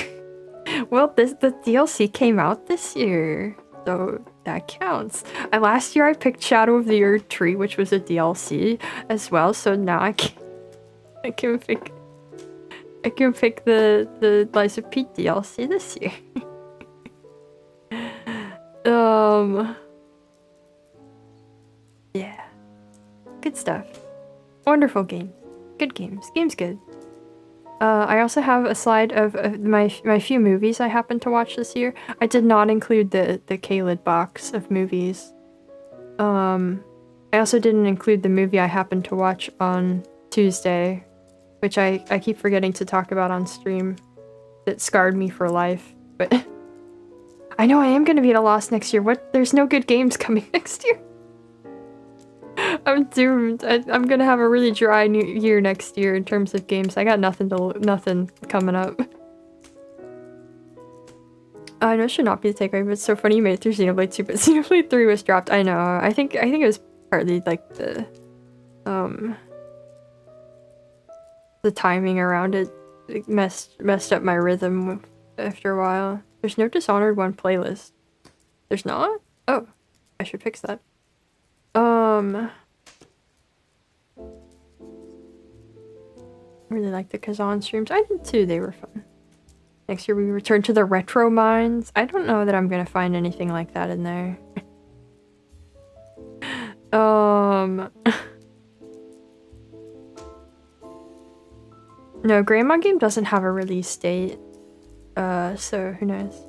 Well, the DLC came out this year, so that counts. Last year I picked Shadow of the Erd Tree, which was a DLC as well. So now I can pick the Lies of P DLC this year. Yeah. Good stuff. Wonderful game. Good games. Game's good. I also have a slide of my few movies I happened to watch this year. I did not include the K-Lid box of movies. I also didn't include the movie I happened to watch on Tuesday, which I keep forgetting to talk about on stream. That scarred me for life, but I know I am gonna be at a loss next year. There's no good games coming next year. I'm doomed. I'm gonna have a really dry new year next year in terms of games. I got nothing coming up. I know it should not be the takeaway, but it's so funny you made it through Xenoblade 2, but Xenoblade 3 was dropped. I know. I think it was partly like the timing around it. It messed up my rhythm after a while. There's no Dishonored 1 playlist. There's not? Oh, I should fix that. Really like the Kazan streams. I did too, they were fun. Next year we return to the retro mines. I don't know that I'm gonna find anything like that in there. No, Grandma Game doesn't have a release date. So who knows?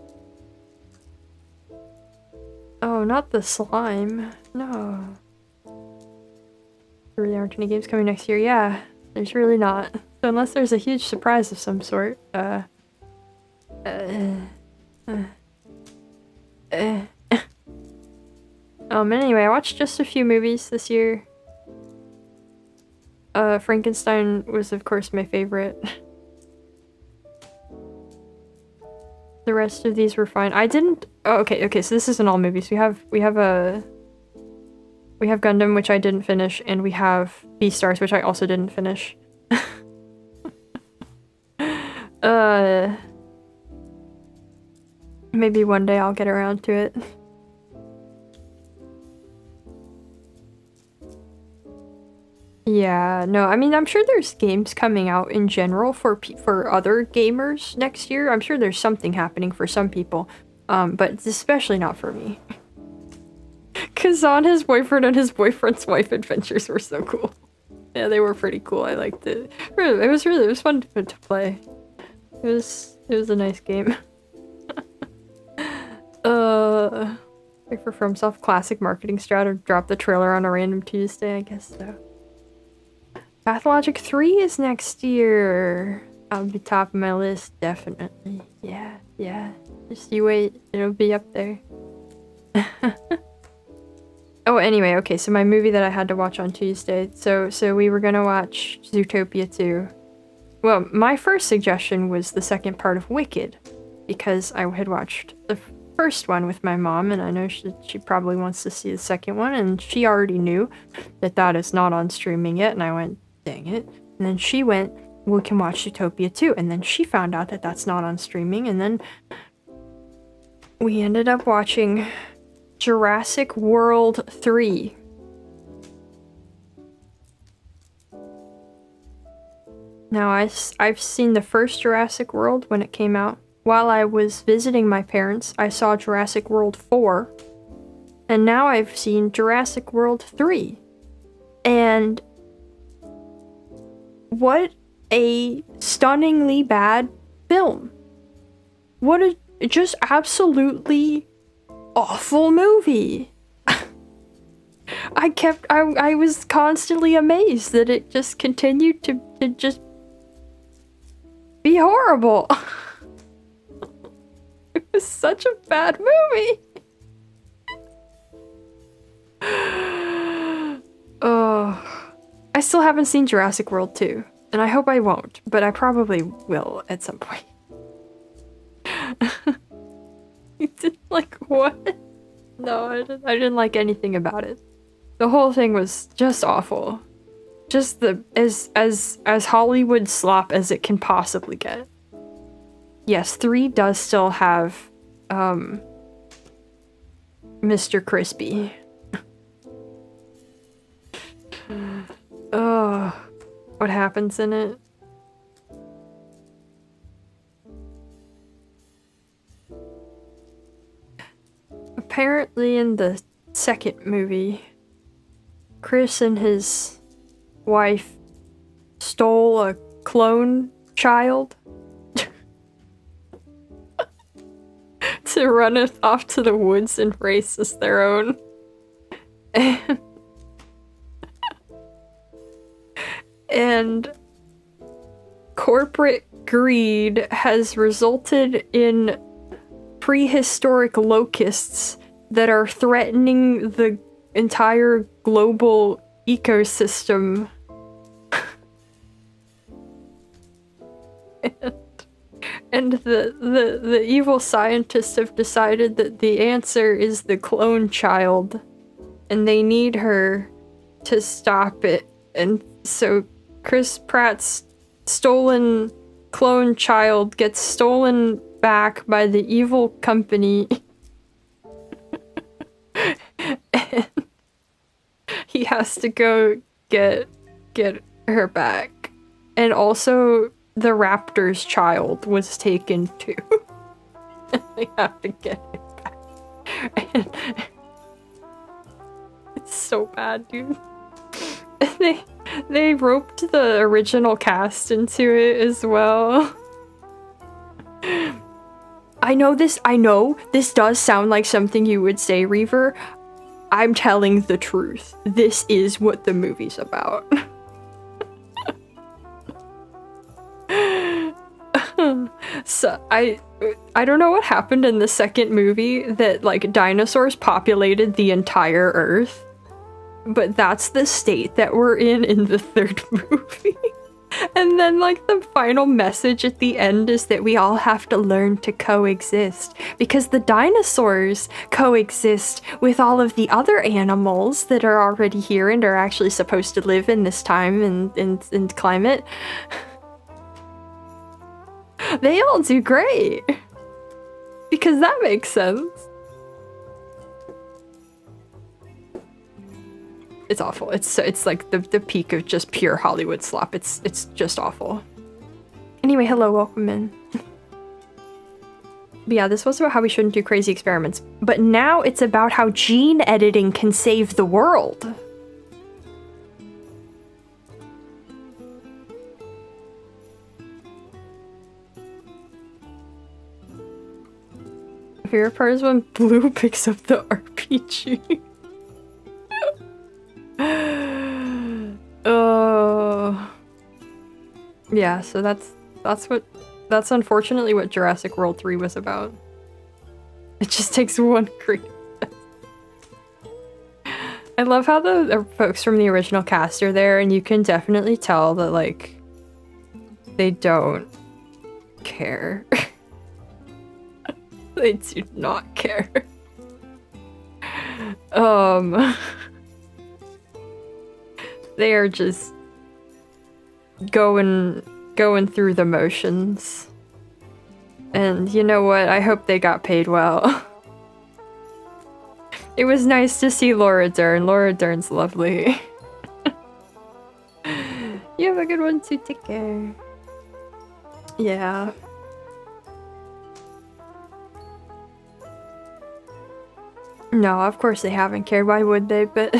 Oh, not the slime. No. There really aren't any games coming next year. Yeah, there's really not. So unless there's a huge surprise of some sort, anyway, I watched just a few movies this year. Frankenstein was of course my favorite. The rest of these were fine. I didn't... Oh, okay, so this isn't all movies. We have Gundam, which I didn't finish, and we have Beastars, which I also didn't finish. Maybe one day I'll get around to it. Yeah, no, I mean, I'm sure there's games coming out in general for other gamers next year. I'm sure there's something happening for some people, but it's especially not for me. Kazan, his boyfriend, and his boyfriend's wife adventures were so cool. Yeah, they were pretty cool. I liked it. It was fun to play. It was a nice game. Like for FromSoft classic marketing strat, or drop the trailer on a random Tuesday, I guess so. Pathologic 3 is next year. I'll be top of my list, definitely. Yeah. Just you wait, it'll be up there. Oh, anyway, okay, so my movie that I had to watch on Tuesday. So we were gonna watch Zootopia 2. Well, my first suggestion was the second part of Wicked, because I had watched the first one with my mom, and I know she probably wants to see the second one, and she already knew that is not on streaming yet, and I went, dang it. And then she went, we can watch Zootopia 2, and then she found out that that's not on streaming, and then we ended up watching Jurassic World 3. Now, I've seen the first Jurassic World when it came out. While I was visiting my parents, I saw Jurassic World 4. And now I've seen Jurassic World 3. And what a stunningly bad film. What a just absolutely awful movie. I was constantly amazed that it just continued to just be horrible. It was such a bad movie. Oh, I still haven't seen Jurassic World 2, and I hope I won't, but I probably will at some point. You didn't like what? No, I didn't like anything about it. The whole thing was just awful. Just as Hollywood slop as it can possibly get. Yes, 3 does still have Mr. Crispy. Oh, what happens in it? Apparently in the second movie, Chris and his wife stole a clone child to run it off to the woods and raise as their own. And corporate greed has resulted in prehistoric locusts that are threatening the entire global ecosystem. And the evil scientists have decided that the answer is the clone child, and they need her to stop it. And so Chris Pratt's stolen clone child gets stolen back by the evil company. And he has to go get her back. And also the raptor's child was taken too. And they have to get it back. And it's so bad, dude. And they roped the original cast into it as well. I know this does sound like something you would say, Reaver. I'm telling the truth. This is what the movie's about. So I don't know what happened in the second movie that like dinosaurs populated the entire Earth, but that's the state that we're in the third movie. And then like the final message at the end is that we all have to learn to coexist, because the dinosaurs coexist with all of the other animals that are already here and are actually supposed to live in this time and climate. They all do great. Because that makes sense. It's awful. It's like the peak of just pure Hollywood slop. It's just awful. Anyway, hello, welcome in. But yeah, this was about how we shouldn't do crazy experiments. But now it's about how gene editing can save the world. Favorite part is when Blue picks up the RPG. Oh. Yeah, so that's unfortunately what Jurassic World 3 was about. It just takes one great. I love how the folks from the original cast are there, and you can definitely tell that, like, they don't care. They do not care. They are just going through the motions. And you know what? I hope they got paid well. It was nice to see Laura Dern. Laura Dern's lovely. You have a good one too. Take care. Yeah. No, of course they haven't cared. Why would they? But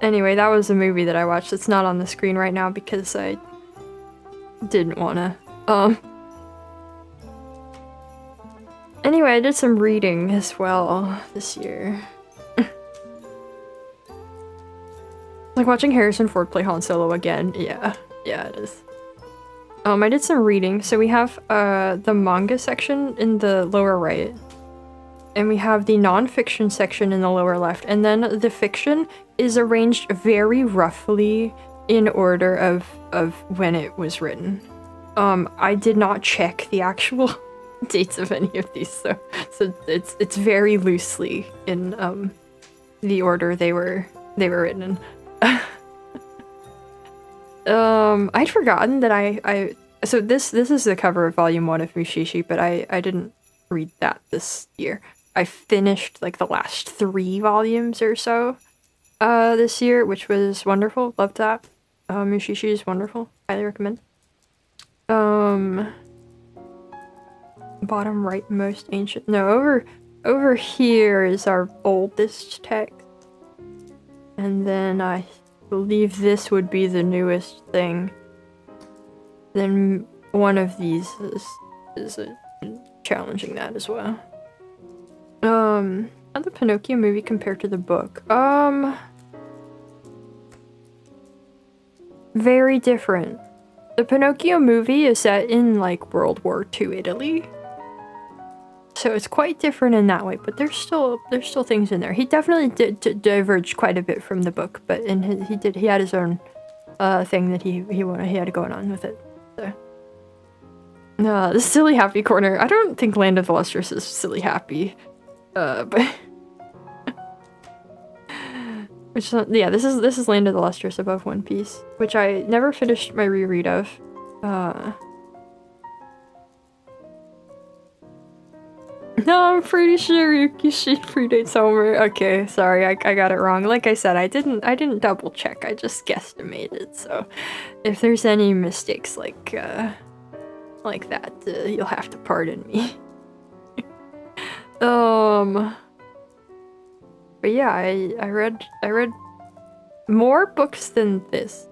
anyway, that was a movie that I watched. It's not on the screen right now because I didn't wanna. Anyway, I did some reading as well this year. Like watching Harrison Ford play Han Solo again. Yeah, it is. I did some reading. So we have the manga section in the lower right. And we have the non-fiction section in the lower left. And then the fiction is arranged very roughly in order of when it was written. I did not check the actual dates of any of these, so it's very loosely in the order they were written in. I'd forgotten that so this is the cover of volume 1 of Mushishi, but I didn't read that this year. I finished like the last 3 volumes or so this year, which was wonderful. Loved that. Mushishi is wonderful. Highly recommend. Bottom right most ancient. No, over here is our oldest text. And then I believe this would be the newest thing. Then one of these is challenging that as well. How the Pinocchio movie compared to the book? Very different. The Pinocchio movie is set in like World War II Italy. So it's quite different in that way, but there's still things in there. He definitely did diverge quite a bit from the book, but he had his own thing that he had going on with it. So. The silly happy corner. I don't think Land of the Lustrous is silly happy. But which yeah, this is Land of the Lustrous above One Piece, which I never finished my reread of. No, I'm pretty sure Yukishi predates Homer. Okay, sorry, I got it wrong. Like I said, I didn't double check. I just guesstimated. So, if there's any mistakes like that, you'll have to pardon me. But yeah, I read more books than this.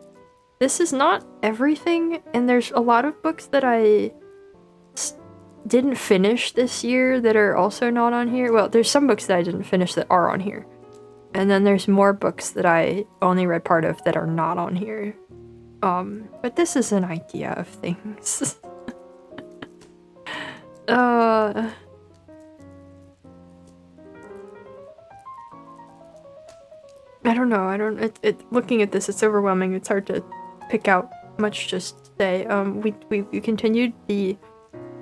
This is not everything, and there's a lot of books that I didn't finish this year that are also not on here. Well, there's some books that I didn't finish that are on here. And then there's more books that I only read part of that are not on here. But this is an idea of things. I don't know. Looking at this, it's overwhelming. It's hard to pick out much just to say. We continued the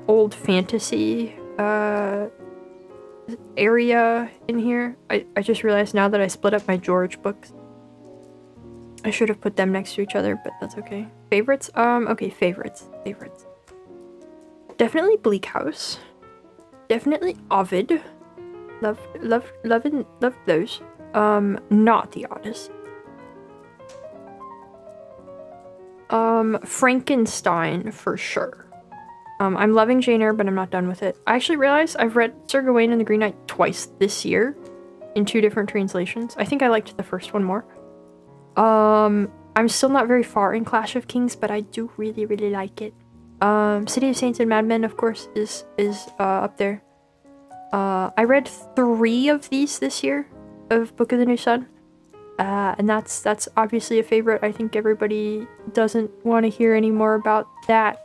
old fantasy area in here. I just realized now that I split up my George books. I should have put them next to each other, but that's okay. Favorites? Okay, favorites. Definitely Bleak House. Definitely Ovid. Love those. Not The Odyssey. Frankenstein for sure. I'm loving Jane Eyre, but I'm not done with it. I actually realized I've read Sir Gawain and the Green Knight twice this year in 2 different translations. I think I liked the first one more. I'm still not very far in Clash of Kings, but I do really, really like it. City of Saints and Mad Men, of course, is up there. I read 3 of these this year of Book of the New Sun. And that's obviously a favorite. I think everybody doesn't want to hear any more about that.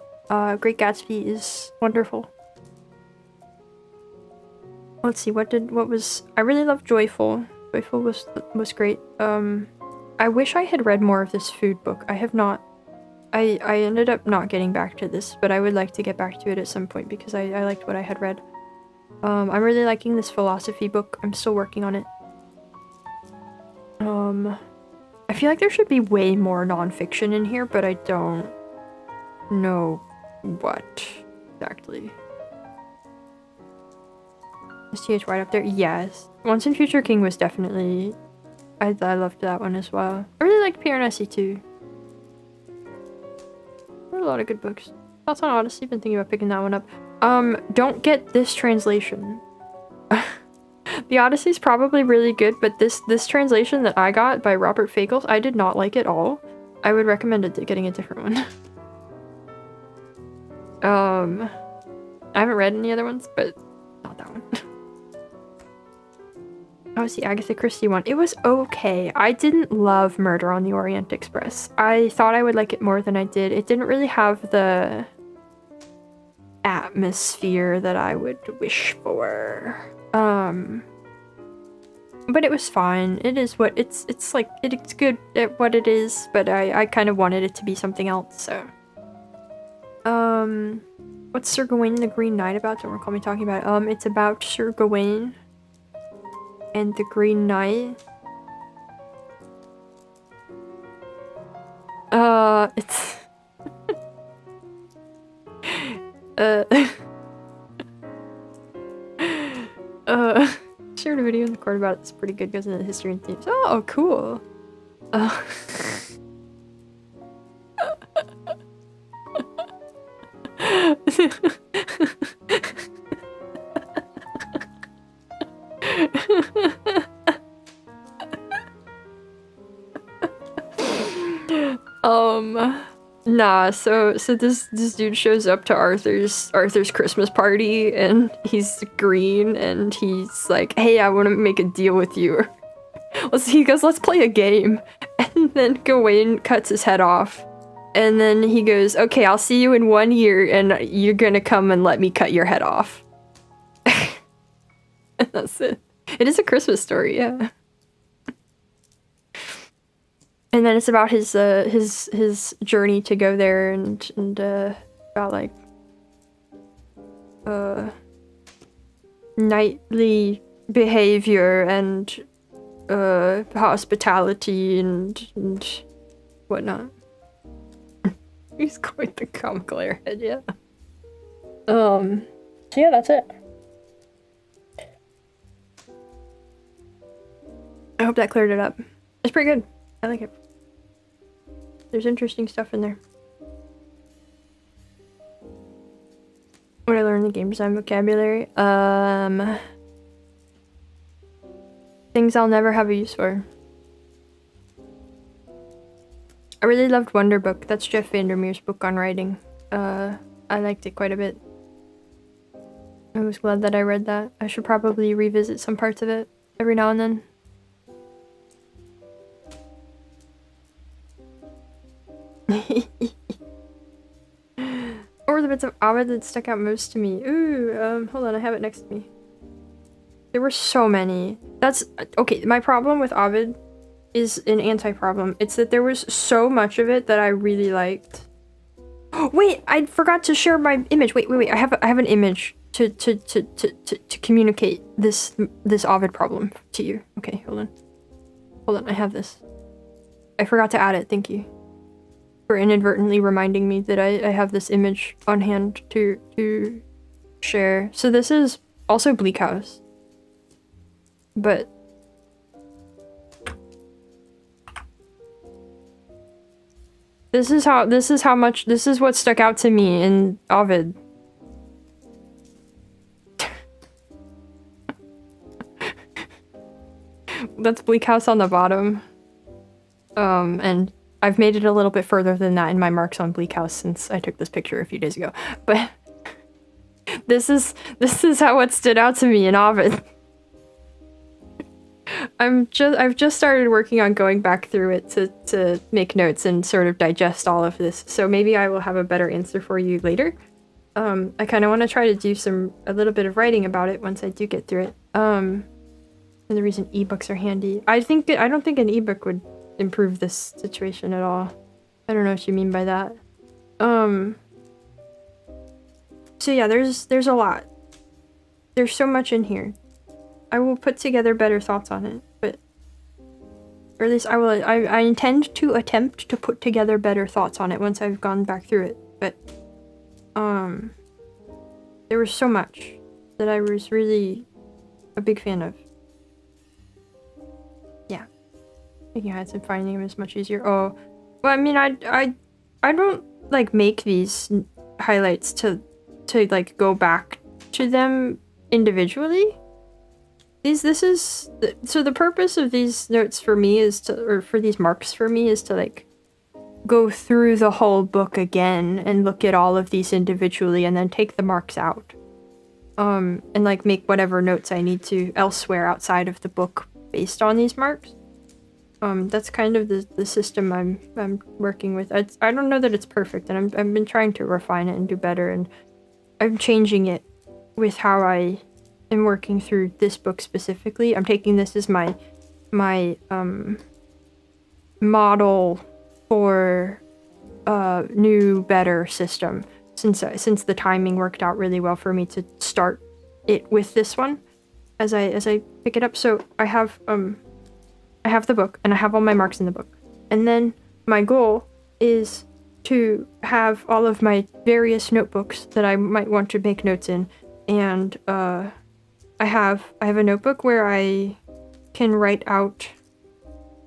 Great Gatsby is wonderful. Let's see, what was... I really loved Joyful. Joyful was great. I wish I had read more of this food book. I have not. I ended up not getting back to this, but I would like to get back to it at some point because I liked what I had read. I'm really liking this philosophy book. I'm still working on it. I feel like there should be way more nonfiction in here, but I don't know what exactly. Is TH White up there? Yes. Once and Future King was definitely... I loved that one as well. I really liked Piranesi too. There were a lot of good books. Thoughts on Odyssey? Been thinking about picking that one up. Don't get this translation. The Odyssey's probably really good, but this translation that I got by Robert Fagles, I did not like at all. I would recommend getting a different one. I haven't read any other ones, but not that one. Oh, it's the Agatha Christie one. It was okay. I didn't love Murder on the Orient Express. I thought I would like it more than I did. It didn't really have the atmosphere that I would wish for. But it was fine. It is what it's like. It's good at what it is, but I kind of wanted it to be something else, so. What's Sir Gawain the Green Knight about? Don't recall me talking about it. It's about Sir Gawain and the Green Knight. It's... shared a video in the court about it. It's pretty good, goes into the history and themes. Oh, cool. Nah, so this dude shows up to Arthur's Christmas party and he's green and he's like, hey, I want to make a deal with you. He goes, let's play a game. And then Gawain cuts his head off. And then he goes, okay, I'll see you in 1 year and you're gonna come and let me cut your head off. And that's it. It is a Christmas story, yeah. And then it's about his journey to go there and about like knightly behavior and hospitality and whatnot. He's quite the comical airhead, yeah. So yeah, that's it. I hope that cleared it up. It's pretty good. I like it. There's interesting stuff in there. What I learned in the game design vocabulary? Things I'll never have a use for. I really loved Wonder Book. That's Jeff Vandermeer's book on writing. I liked it quite a bit. I was glad that I read that. I should probably revisit some parts of it every now and then. Or the bits of Ovid that stuck out most to me. Ooh, hold on, I have it next to me. There were so many. That's okay. My problem with Ovid is an anti-problem. It's that there was so much of it that I really liked. Wait, I forgot to share my image. Wait. I have an image to communicate this Ovid problem to you. Okay, hold on. I have this. I forgot to add it. Thank you for inadvertently reminding me that I have this image on hand to share. So this is also Bleak House, but this is what stuck out to me in Ovid. That's Bleak House on the bottom. And I've made it a little bit further than that in my marks on Bleak House since I took this picture a few days ago. But this is how it stood out to me in Ovid. I've just started working on going back through it to make notes and sort of digest all of this. So maybe I will have a better answer for you later. I kind of want to try to do a little bit of writing about it once I do get through it. And the reason ebooks are handy. I don't think an ebook would improve this situation at all. I don't know what you mean by that. So yeah, there's a lot. There's so much in here. I will put together better thoughts on it, but or at least I intend to attempt to put together better thoughts on it once I've gone back through it. But there was so much that I was really a big fan of. Yeah. Making heights and finding them is much easier. Oh, well, I mean, I don't like make these highlights to like go back to them individually. So the purpose of these notes for me is for these marks for me is to like go through the whole book again and look at all of these individually and then take the marks out. And like make whatever notes I need to elsewhere outside of the book based on these marks. That's kind of the system I'm working with. I don't know that it's perfect, and I've been trying to refine it and do better, and I'm changing it with how I am working through this book specifically. I'm taking this as my model for a new, better system, since the timing worked out really well for me to start it with this one as I pick it up. So I have the book, and I have all my marks in the book, and then my goal is to have all of my various notebooks that I might want to make notes in, and I have a notebook where I can write out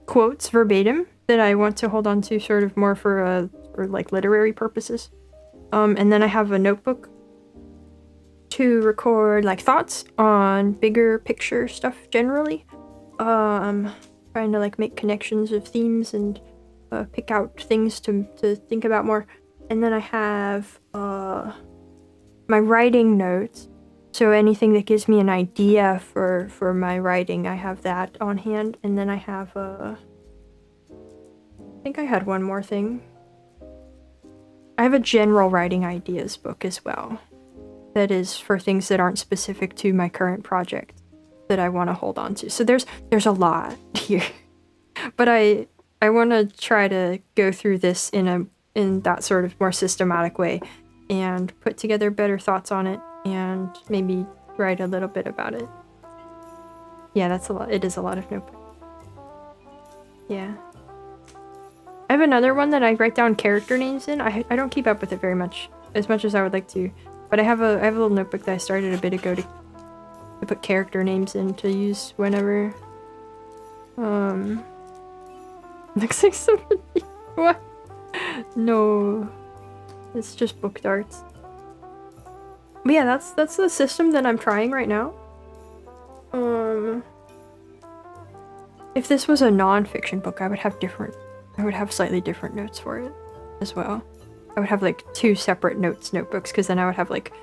quotes verbatim that I want to hold on to sort of more for like literary purposes. And then I have a notebook to record like thoughts on bigger picture stuff generally. Trying to like make connections of themes and pick out things to think about more. And then I have my writing notes. So anything that gives me an idea for my writing, I have that on hand. And then I have I think I had one more thing. I have a general writing ideas book as well. That is for things that aren't specific to my current project that I want to hold on to. So there's a lot here. But I want to try to go through this in that sort of more systematic way and put together better thoughts on it and maybe write a little bit about it. Yeah, that's a lot. It is a lot of notebook. Yeah. I have another one that I write down character names in. I don't keep up with it very much, as I would like to. But I have a little notebook that I started a bit ago to put character names in to use whenever. Looks like somebody. What? No. It's just book darts. But yeah, that's the system that I'm trying right now. If this was a non-fiction book, I would have slightly different notes for it as well. I would have like 2 separate notebooks, because then I would have like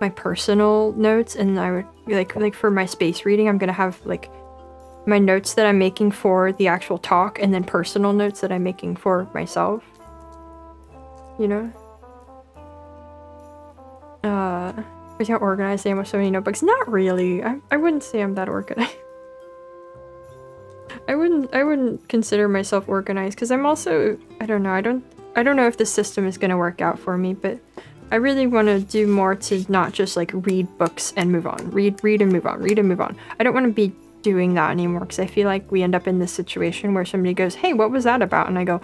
my personal notes, and I would like for my space reading, I'm gonna have like my notes that I'm making for the actual talk, and then personal notes that I'm making for myself. You know? With how organized I am with so many notebooks. Not really. I wouldn't say I'm that organized. I wouldn't consider myself organized, because I'm also, I don't know, I don't know if this system is gonna work out for me, but I really want to do more to not just like read books and move on. Read and move on. Read and move on. I don't want to be doing that anymore, because I feel like we end up in this situation where somebody goes, hey, what was that about? And I go,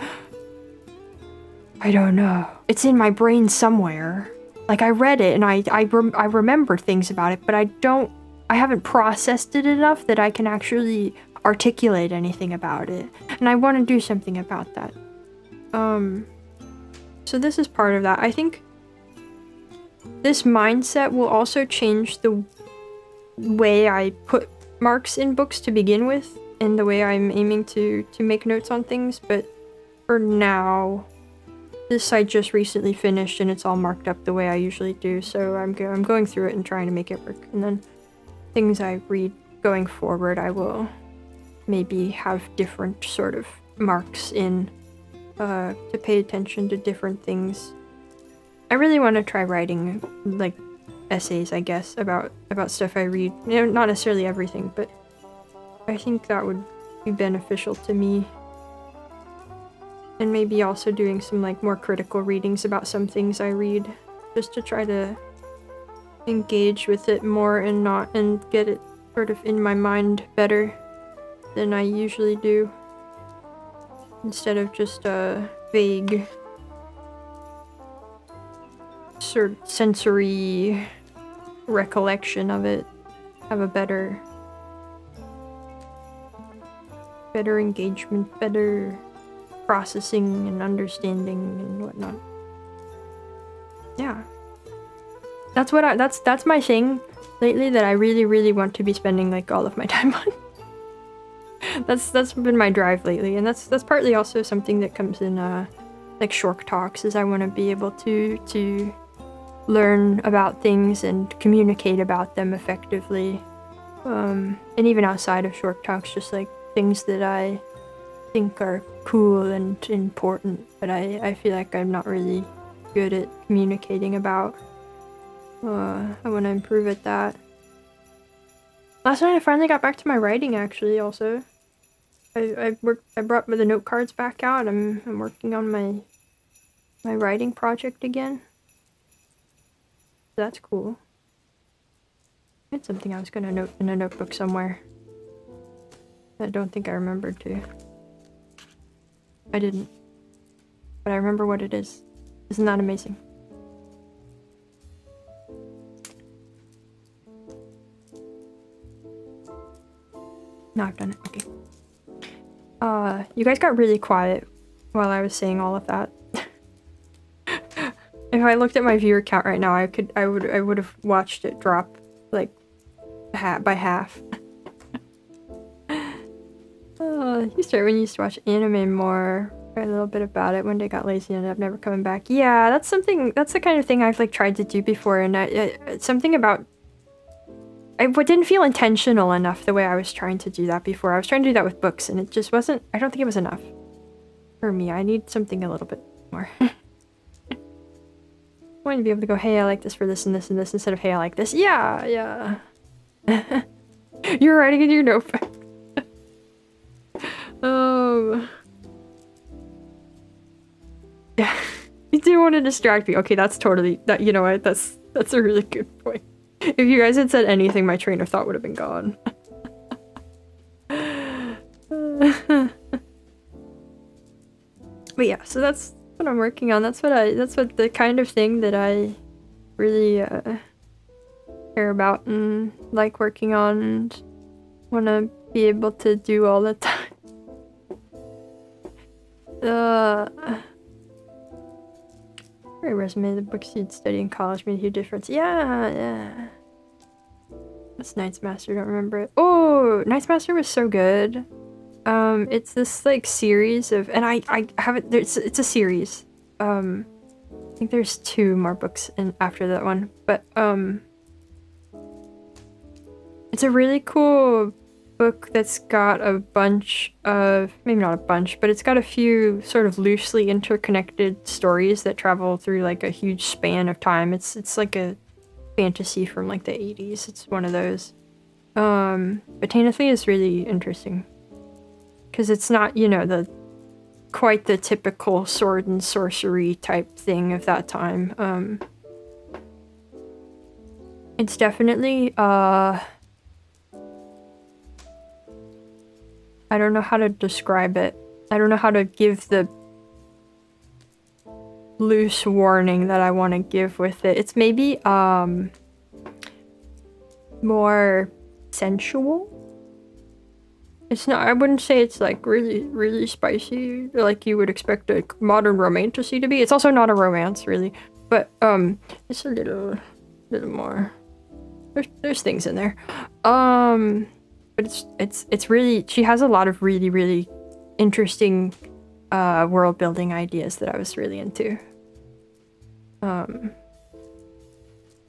I don't know. It's in my brain somewhere. Like, I read it and I remember things about it, but I haven't processed it enough that I can actually articulate anything about it. And I want to do something about that. So this is part of that. I think this mindset will also change the way I put marks in books to begin with, and the way I'm aiming to make notes on things, but for now, this I just recently finished and it's all marked up the way I usually do, so I'm going through it and trying to make it work, and then things I read going forward I will maybe have different sort of marks in, to pay attention to different things. I really want to try writing, like, essays, I guess, about stuff I read. You know, not necessarily everything, but I think that would be beneficial to me. And maybe also doing some, like, more critical readings about some things I read, just to try to engage with it more and get it sort of in my mind better than I usually do. Instead of just a vague sort of sensory recollection of it, have a better engagement, better processing and understanding and whatnot. Yeah. That's my thing lately that I really want to be spending like all of my time on. That's been my drive lately, and that's partly also something that comes in like short talks, is I want to be able to learn about things and communicate about them effectively. And even outside of short talks, just like things that I think are cool and important, but I feel like I'm not really good at communicating about. I want to improve at that. Last night I finally got back to my writing, actually, also. I brought the note cards back out. I'm working on my writing project again. That's cool. I had something I was gonna note in a notebook somewhere. I don't think I remembered to. I didn't. But I remember what it is. Isn't that amazing? No, I've done it. Okay. You guys got really quiet while I was saying all of that. If I looked at my viewer count right now, I would have watched it drop like by half. When you used to watch anime more. Read a little bit about it. One day got lazy and ended up never coming back. Yeah, that's the kind of thing I've like tried to do before, and something about I didn't feel intentional enough the way I was trying to do that before. I was trying to do that with books, and it just wasn't. I don't think it was enough for me. I need something a little bit more. I want to be able to go, hey, I like this for this and this and this, instead of, hey, I like this. Yeah. You're writing in your notebook. Yeah. You do want to distract me. Okay, that's totally that. You know what? That's a really good point. If you guys had said anything, my train of thought would have been gone. But yeah, so that's what I'm working on. That's what the kind of thing that I really care about and like working on and want to be able to do all the time. Your resume, the books you'd study in college made a huge difference. Yeah. That's Knight's Master, don't remember it. Oh, Knight's Master was so good. It's this like series of, and I haven't, it's a series. I think there's 2 more books after that one, but it's a really cool book that's got a bunch of, maybe not a bunch, but it's got a few sort of loosely interconnected stories that travel through like a huge span of time. It's like a fantasy from like the 80s. It's one of those. Botanically is really interesting because it's not, you know, quite the typical sword and sorcery type thing of that time. It's definitely I don't know how to describe it. I don't know how to give the loose warning that I want to give with it. It's maybe more sensual. It's not, I wouldn't say it's like really spicy like you would expect a modern romantasy to be. It's also not a romance really, but it's a little more. There's things in there. But it's really, she has a lot of really interesting world building ideas that I was really into.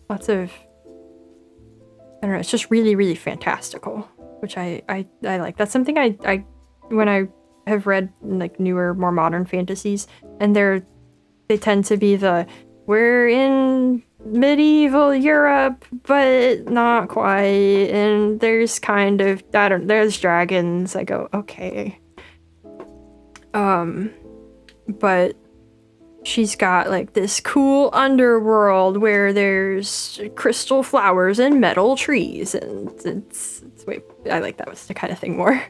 Lots of, I don't know, it's just really fantastical. which I like. That's something I when I have read like newer, more modern fantasies, and they tend to be we're in medieval Europe, but not quite, and there's kind of there's dragons. I go, okay. But she's got like this cool underworld where there's crystal flowers and metal trees, and it's wait, I like that was the kind of thing more.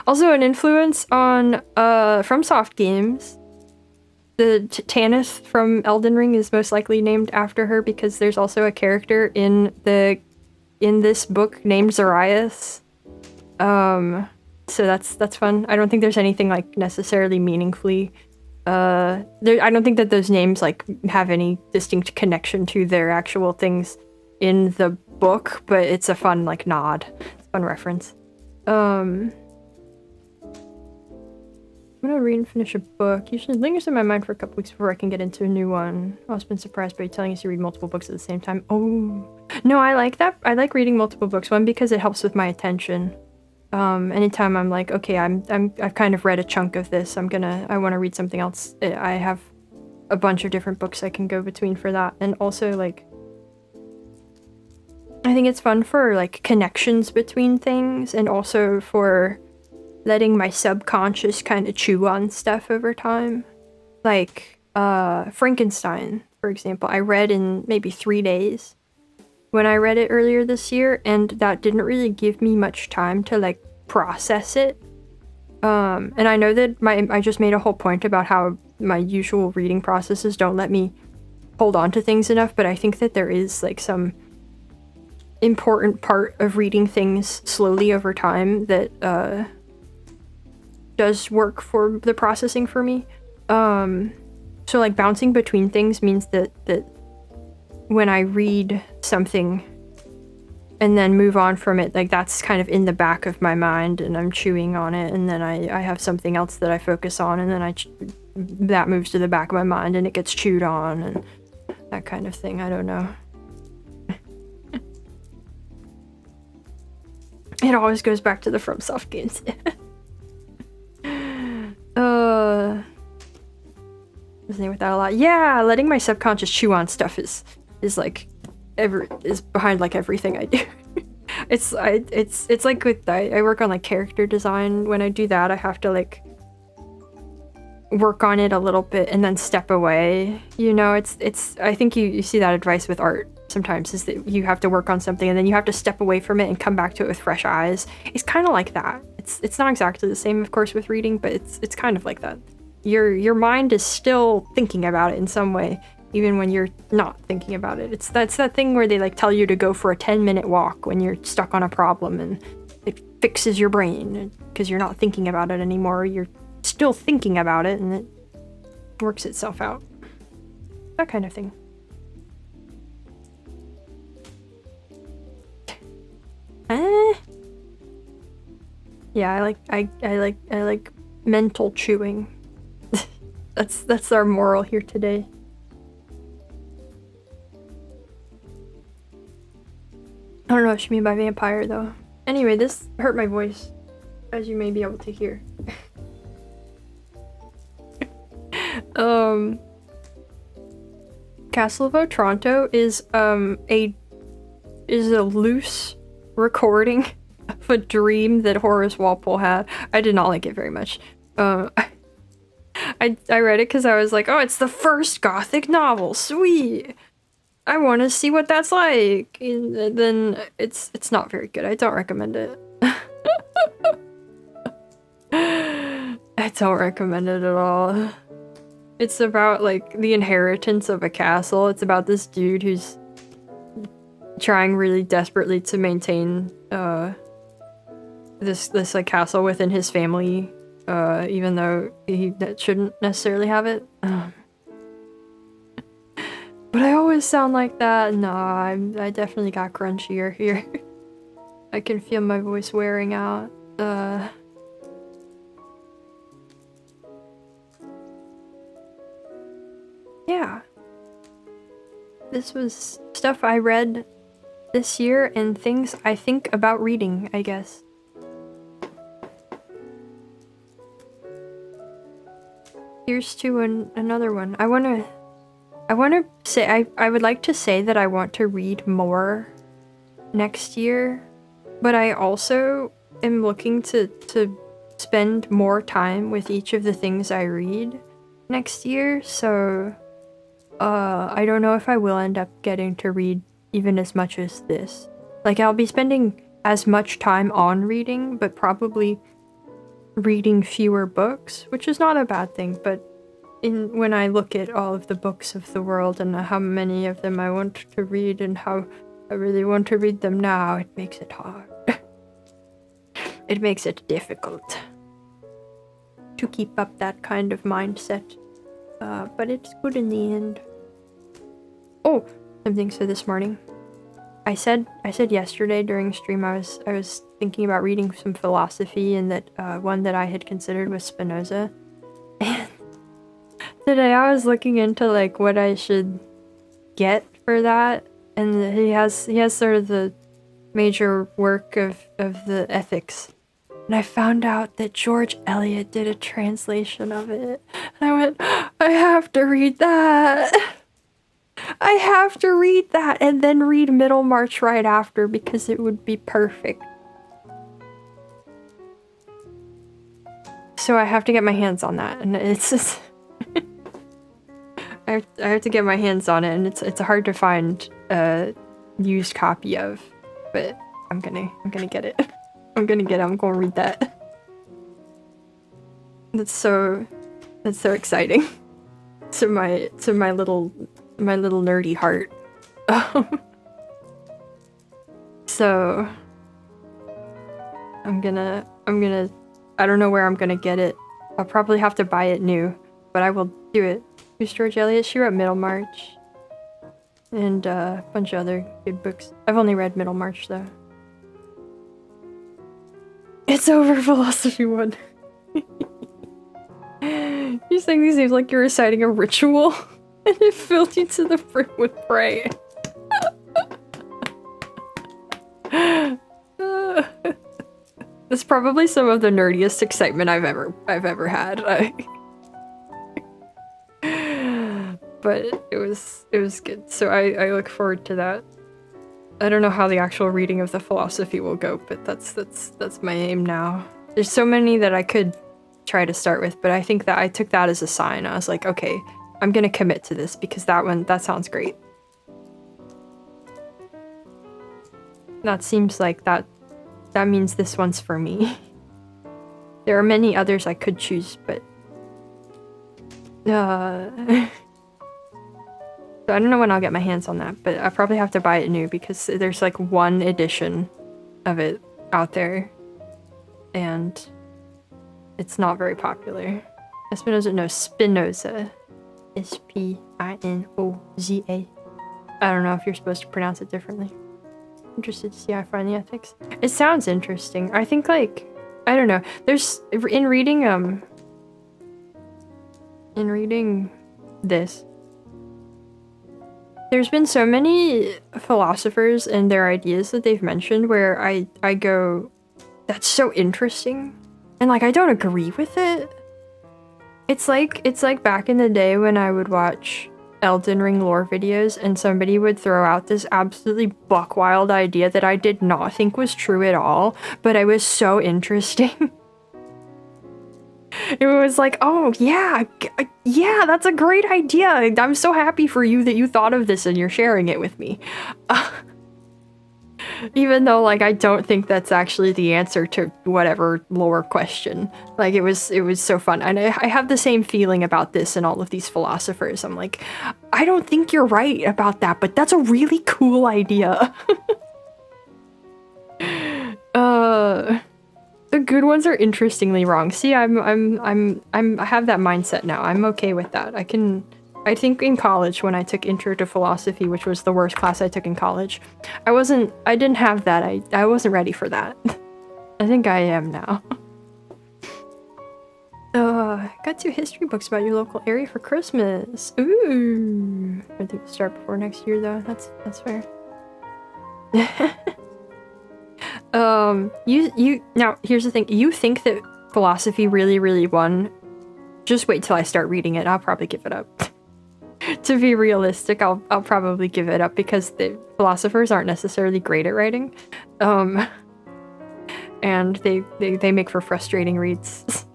Also an influence on from Soft Games. The Tanith from Elden Ring is most likely named after her because there's also a character in this book named Zarias. So that's fun. I don't think there's anything like necessarily meaningfully I don't think that those names like have any distinct connection to their actual things in the book, but it's a fun like nod. It's a fun reference. I'm gonna read and finish a book. Usually lingers in my mind for a couple weeks before I can get into a new one. I've also been surprised by you telling us you read multiple books at the same time. Oh, no, I like that. I like reading multiple books. One, because it helps with my attention. Anytime I'm like, okay, I've kind of read a chunk of this, I want to read something else. I have a bunch of different books I can go between for that. And also like, I think it's fun for like connections between things, and also for letting my subconscious kind of chew on stuff over time. Like, Frankenstein, for example, I read in maybe 3 days when I read it earlier this year, and that didn't really give me much time to like process it. And I know that I just made a whole point about how my usual reading processes don't let me hold on to things enough, but I think that there is like some important part of reading things slowly over time that does work for the processing for me. So like bouncing between things means that when I read something and then move on from it, like that's kind of in the back of my mind and I'm chewing on it, and then I have something else that I focus on, and then that moves to the back of my mind and it gets chewed on and that kind of thing. I don't know. It always goes back to the FromSoft games. Resonate with that a lot. Yeah, letting my subconscious chew on stuff is like is behind like everything I do. It's like with I work on like character design. When I do that, I have to like work on it a little bit and then step away. You know, it's I think you see that advice with art sometimes, is that you have to work on something and then you have to step away from it and come back to it with fresh eyes. It's kind of like that. It's not exactly the same, of course, with reading, but it's kind of like that. Your mind is still thinking about it in some way, even when you're not thinking about it. That's that thing where they like tell you to go for a 10-minute walk when you're stuck on a problem, and it fixes your brain because you're not thinking about it anymore. You're still thinking about it and it works itself out. That kind of thing. Yeah, I like mental chewing. That's our moral here today. I don't know what you mean by vampire though. Anyway, this hurt my voice, as you may be able to hear. Castle of Otranto is a loose recording of a dream that Horace Walpole had. I did not like it very much. I read it because I was like, oh, it's the first Gothic novel, sweet. I want to see what that's like. And then it's not very good. I don't recommend it. I don't recommend it at all. It's about like the inheritance of a castle. It's about this dude who's trying really desperately to maintain this like castle within his family, even though he shouldn't necessarily have it. But I always sound like that. Nah, I definitely got crunchier here. I can feel my voice wearing out. Yeah. This was stuff I read this year and things I think about reading, I guess. Here's to another one. I wanna say I would like to say that I want to read more next year, but I also am looking to spend more time with each of the things I read next year, so I don't know if I will end up getting to read even as much as this. Like, I'll be spending as much time on reading, but probably reading fewer books, which is not a bad thing, but when I look at all of the books of the world and how many of them I want to read and how I really want to read them now, it makes it hard. It makes it difficult to keep up that kind of mindset, but it's good in the end. Oh, something. So this morning, I said yesterday during stream I was thinking about reading some philosophy, and that one that I had considered was Spinoza. And today I was looking into like what I should get for that, and he has sort of the major work of the ethics. And I found out that George Eliot did a translation of it. And I went, I have to read that. I have to read that and then read Middlemarch right after, because it would be perfect. So I have to get my hands on that, and it's just I have to get my hands on it, and it's hard to find a used copy of, but I'm gonna get it. I'm gonna read that. That's so exciting. To my little nerdy heart. So I'm gonna I don't know where I'm gonna get it. I'll probably have to buy it new, but I will do it. Who's George Eliot? She wrote Middlemarch and a bunch of other good books. I've only read Middlemarch though. It's over, Philosophy 1. You're saying these names like you're reciting a ritual, and it filled you to the brim with prey. That's probably some of the nerdiest excitement I've ever had. But it was good. So I look forward to that. I don't know how the actual reading of the philosophy will go, but that's my aim now. There's so many that I could try to start with, but I think that I took that as a sign. I was like, okay, I'm gonna commit to this because that sounds great. That seems like that means this one's for me. There are many others I could choose, but so I don't know when I'll get my hands on that, but I probably have to buy it new because there's like one edition of it out there, and it's not very popular. Spinoza. S-P-I-N-O-Z-A. I don't know if you're supposed to pronounce it differently. Interested to see how I find the ethics. It sounds interesting. I think, like, I don't know. There's in reading this, there's been so many philosophers and their ideas that they've mentioned where I go, that's so interesting, and like I don't agree with it. It's like back in the day when I would watch Elden Ring lore videos and somebody would throw out this absolutely buck wild idea that I did not think was true at all, but it was so interesting. It was like, oh yeah, that's a great idea. I'm so happy for you that you thought of this and you're sharing it with me. Even though, like, I don't think that's actually the answer to whatever lore question. Like, it was so fun. And I have the same feeling about this and all of these philosophers. I'm like, I don't think you're right about that, but that's a really cool idea. The good ones are interestingly wrong. See, I have that mindset now. I'm okay with that. I think in college when I took Intro to Philosophy, which was the worst class I took in college, I didn't have that. I wasn't ready for that. I think I am now. Got 2 history books about your local area for Christmas. Ooh. I think we'll start before next year though. That's fair. Now, here's the thing. You think that philosophy really won? Just wait till I start reading it. I'll probably give it up. To be realistic, I'll probably give it up because the philosophers aren't necessarily great at writing. And they make for frustrating reads.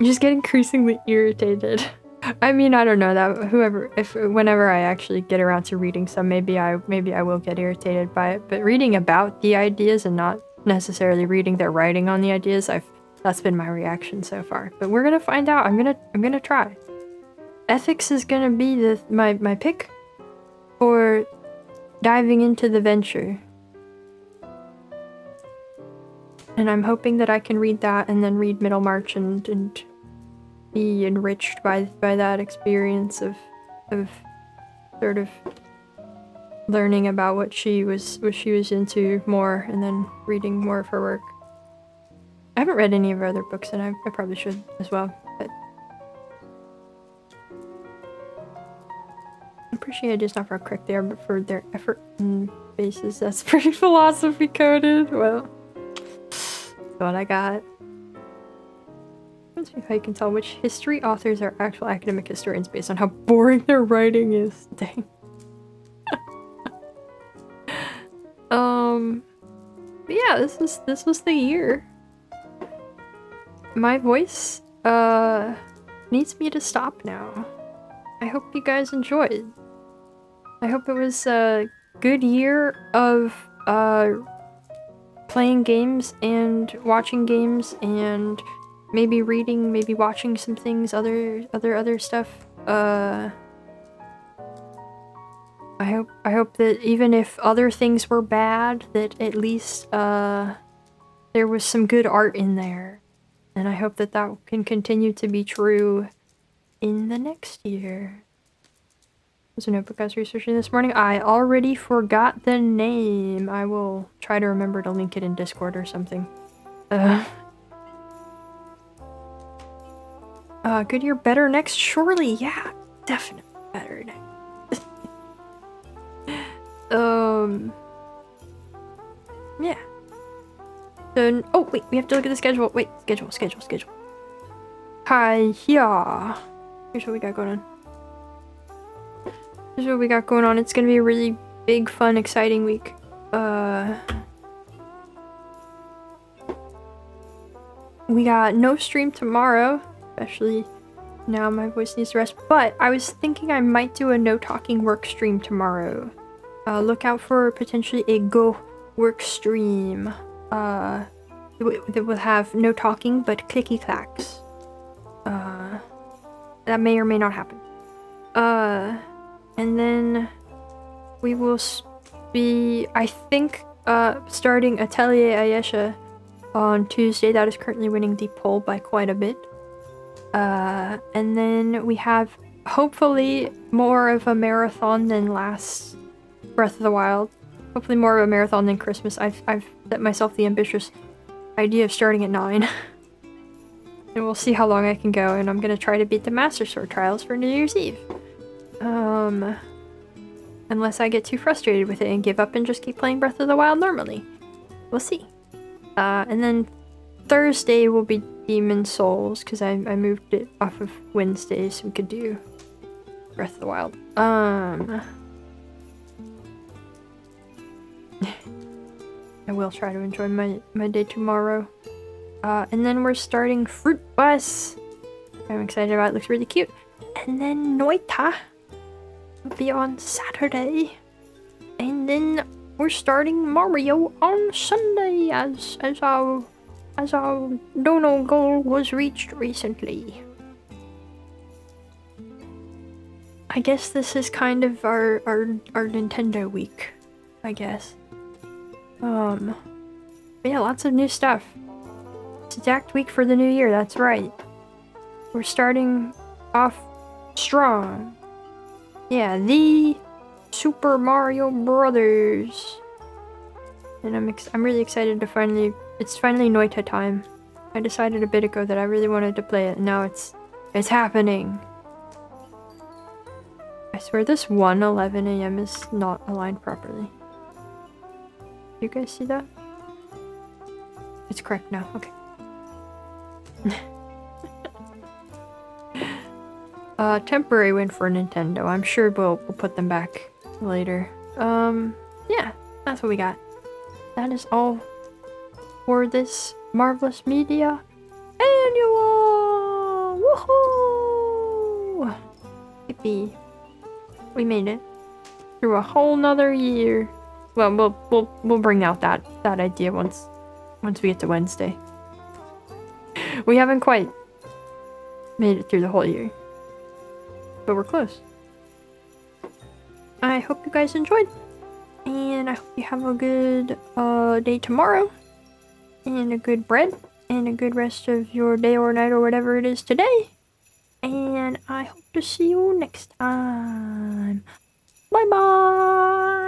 You just get increasingly irritated. I mean, I don't know that whenever I actually get around to reading some, maybe I will get irritated by it. But reading about the ideas and not necessarily reading their writing on the ideas, that's been my reaction so far. But we're gonna find out. I'm gonna try. Ethics is gonna be my pick for diving into the venture. And I'm hoping that I can read that and then read Middlemarch and be enriched by that experience of sort of learning about what she was into more and then reading more of her work. I haven't read any of her other books and I probably should as well, but I appreciate it. It's not for correct there, but for their effort and basis. That's pretty philosophy coded. Well, that's what I got. Let's see how you can tell which history authors are actual academic historians based on how boring their writing is. Dang. But yeah, this was the year. My voice needs me to stop now. I hope you guys enjoyed. I hope it was a good year of playing games and watching games and maybe reading, maybe watching some things, other stuff. I hope that even if other things were bad, that at least there was some good art in there. And I hope that can continue to be true in the next year. There's a notebook I was researching this morning. I already forgot the name. I will try to remember to link it in Discord or something. Good year, better next? Surely, yeah. Definitely better next. Yeah. Then, oh, wait, we have to look at the schedule. Wait, schedule. Hi, yeah. Here's what we got going on. It's gonna be a really big, fun, exciting week. We got no stream tomorrow, especially now my voice needs to rest, but I was thinking I might do a no talking work stream tomorrow. Look out for potentially a Go work stream. That will have no talking but clicky clacks. That may or may not happen. And then we will be, I think, starting Atelier Ayesha on Tuesday. That is currently winning the poll by quite a bit. And then we have hopefully more of a marathon than last Breath of the Wild. Hopefully more of a marathon than Christmas. I've set myself the ambitious idea of starting at 9. And we'll see how long I can go, and I'm gonna try to beat the Master Sword Trials for New Year's Eve. Unless I get too frustrated with it and give up and just keep playing Breath of the Wild normally. We'll see. And then Thursday will be Demon Souls, because I moved it off of Wednesday so we could do Breath of the Wild. I will try to enjoy my day tomorrow. And then we're starting Fruit Bus. I'm excited about it. It looks really cute. And then Noita will be on Saturday. And then we're starting Mario on Sunday as our dono goal was reached recently. I guess this is kind of our Nintendo week, I guess. But yeah, lots of new stuff. It's a jacked week for the new year, that's right. We're starting off strong. Yeah, the Super Mario Brothers. And I'm really excited to it's finally Noita time. I decided a bit ago that I really wanted to play it, and now it's happening. I swear this 11 a.m. is not aligned properly. You guys see that? It's correct now. Okay. Temporary win for Nintendo. I'm sure we'll put them back later. Yeah, that's what we got. That is all for this Marvellous Media Annual! Woohoo! Yippee. We made it. Through a whole nother year. Well, we'll bring out that idea once we get to Wednesday. We haven't quite made it through the whole year. But we're close. I hope you guys enjoyed. And I hope you have a good day tomorrow. And a good bread. And a good rest of your day or night or whatever it is today. And I hope to see you next time. Bye bye!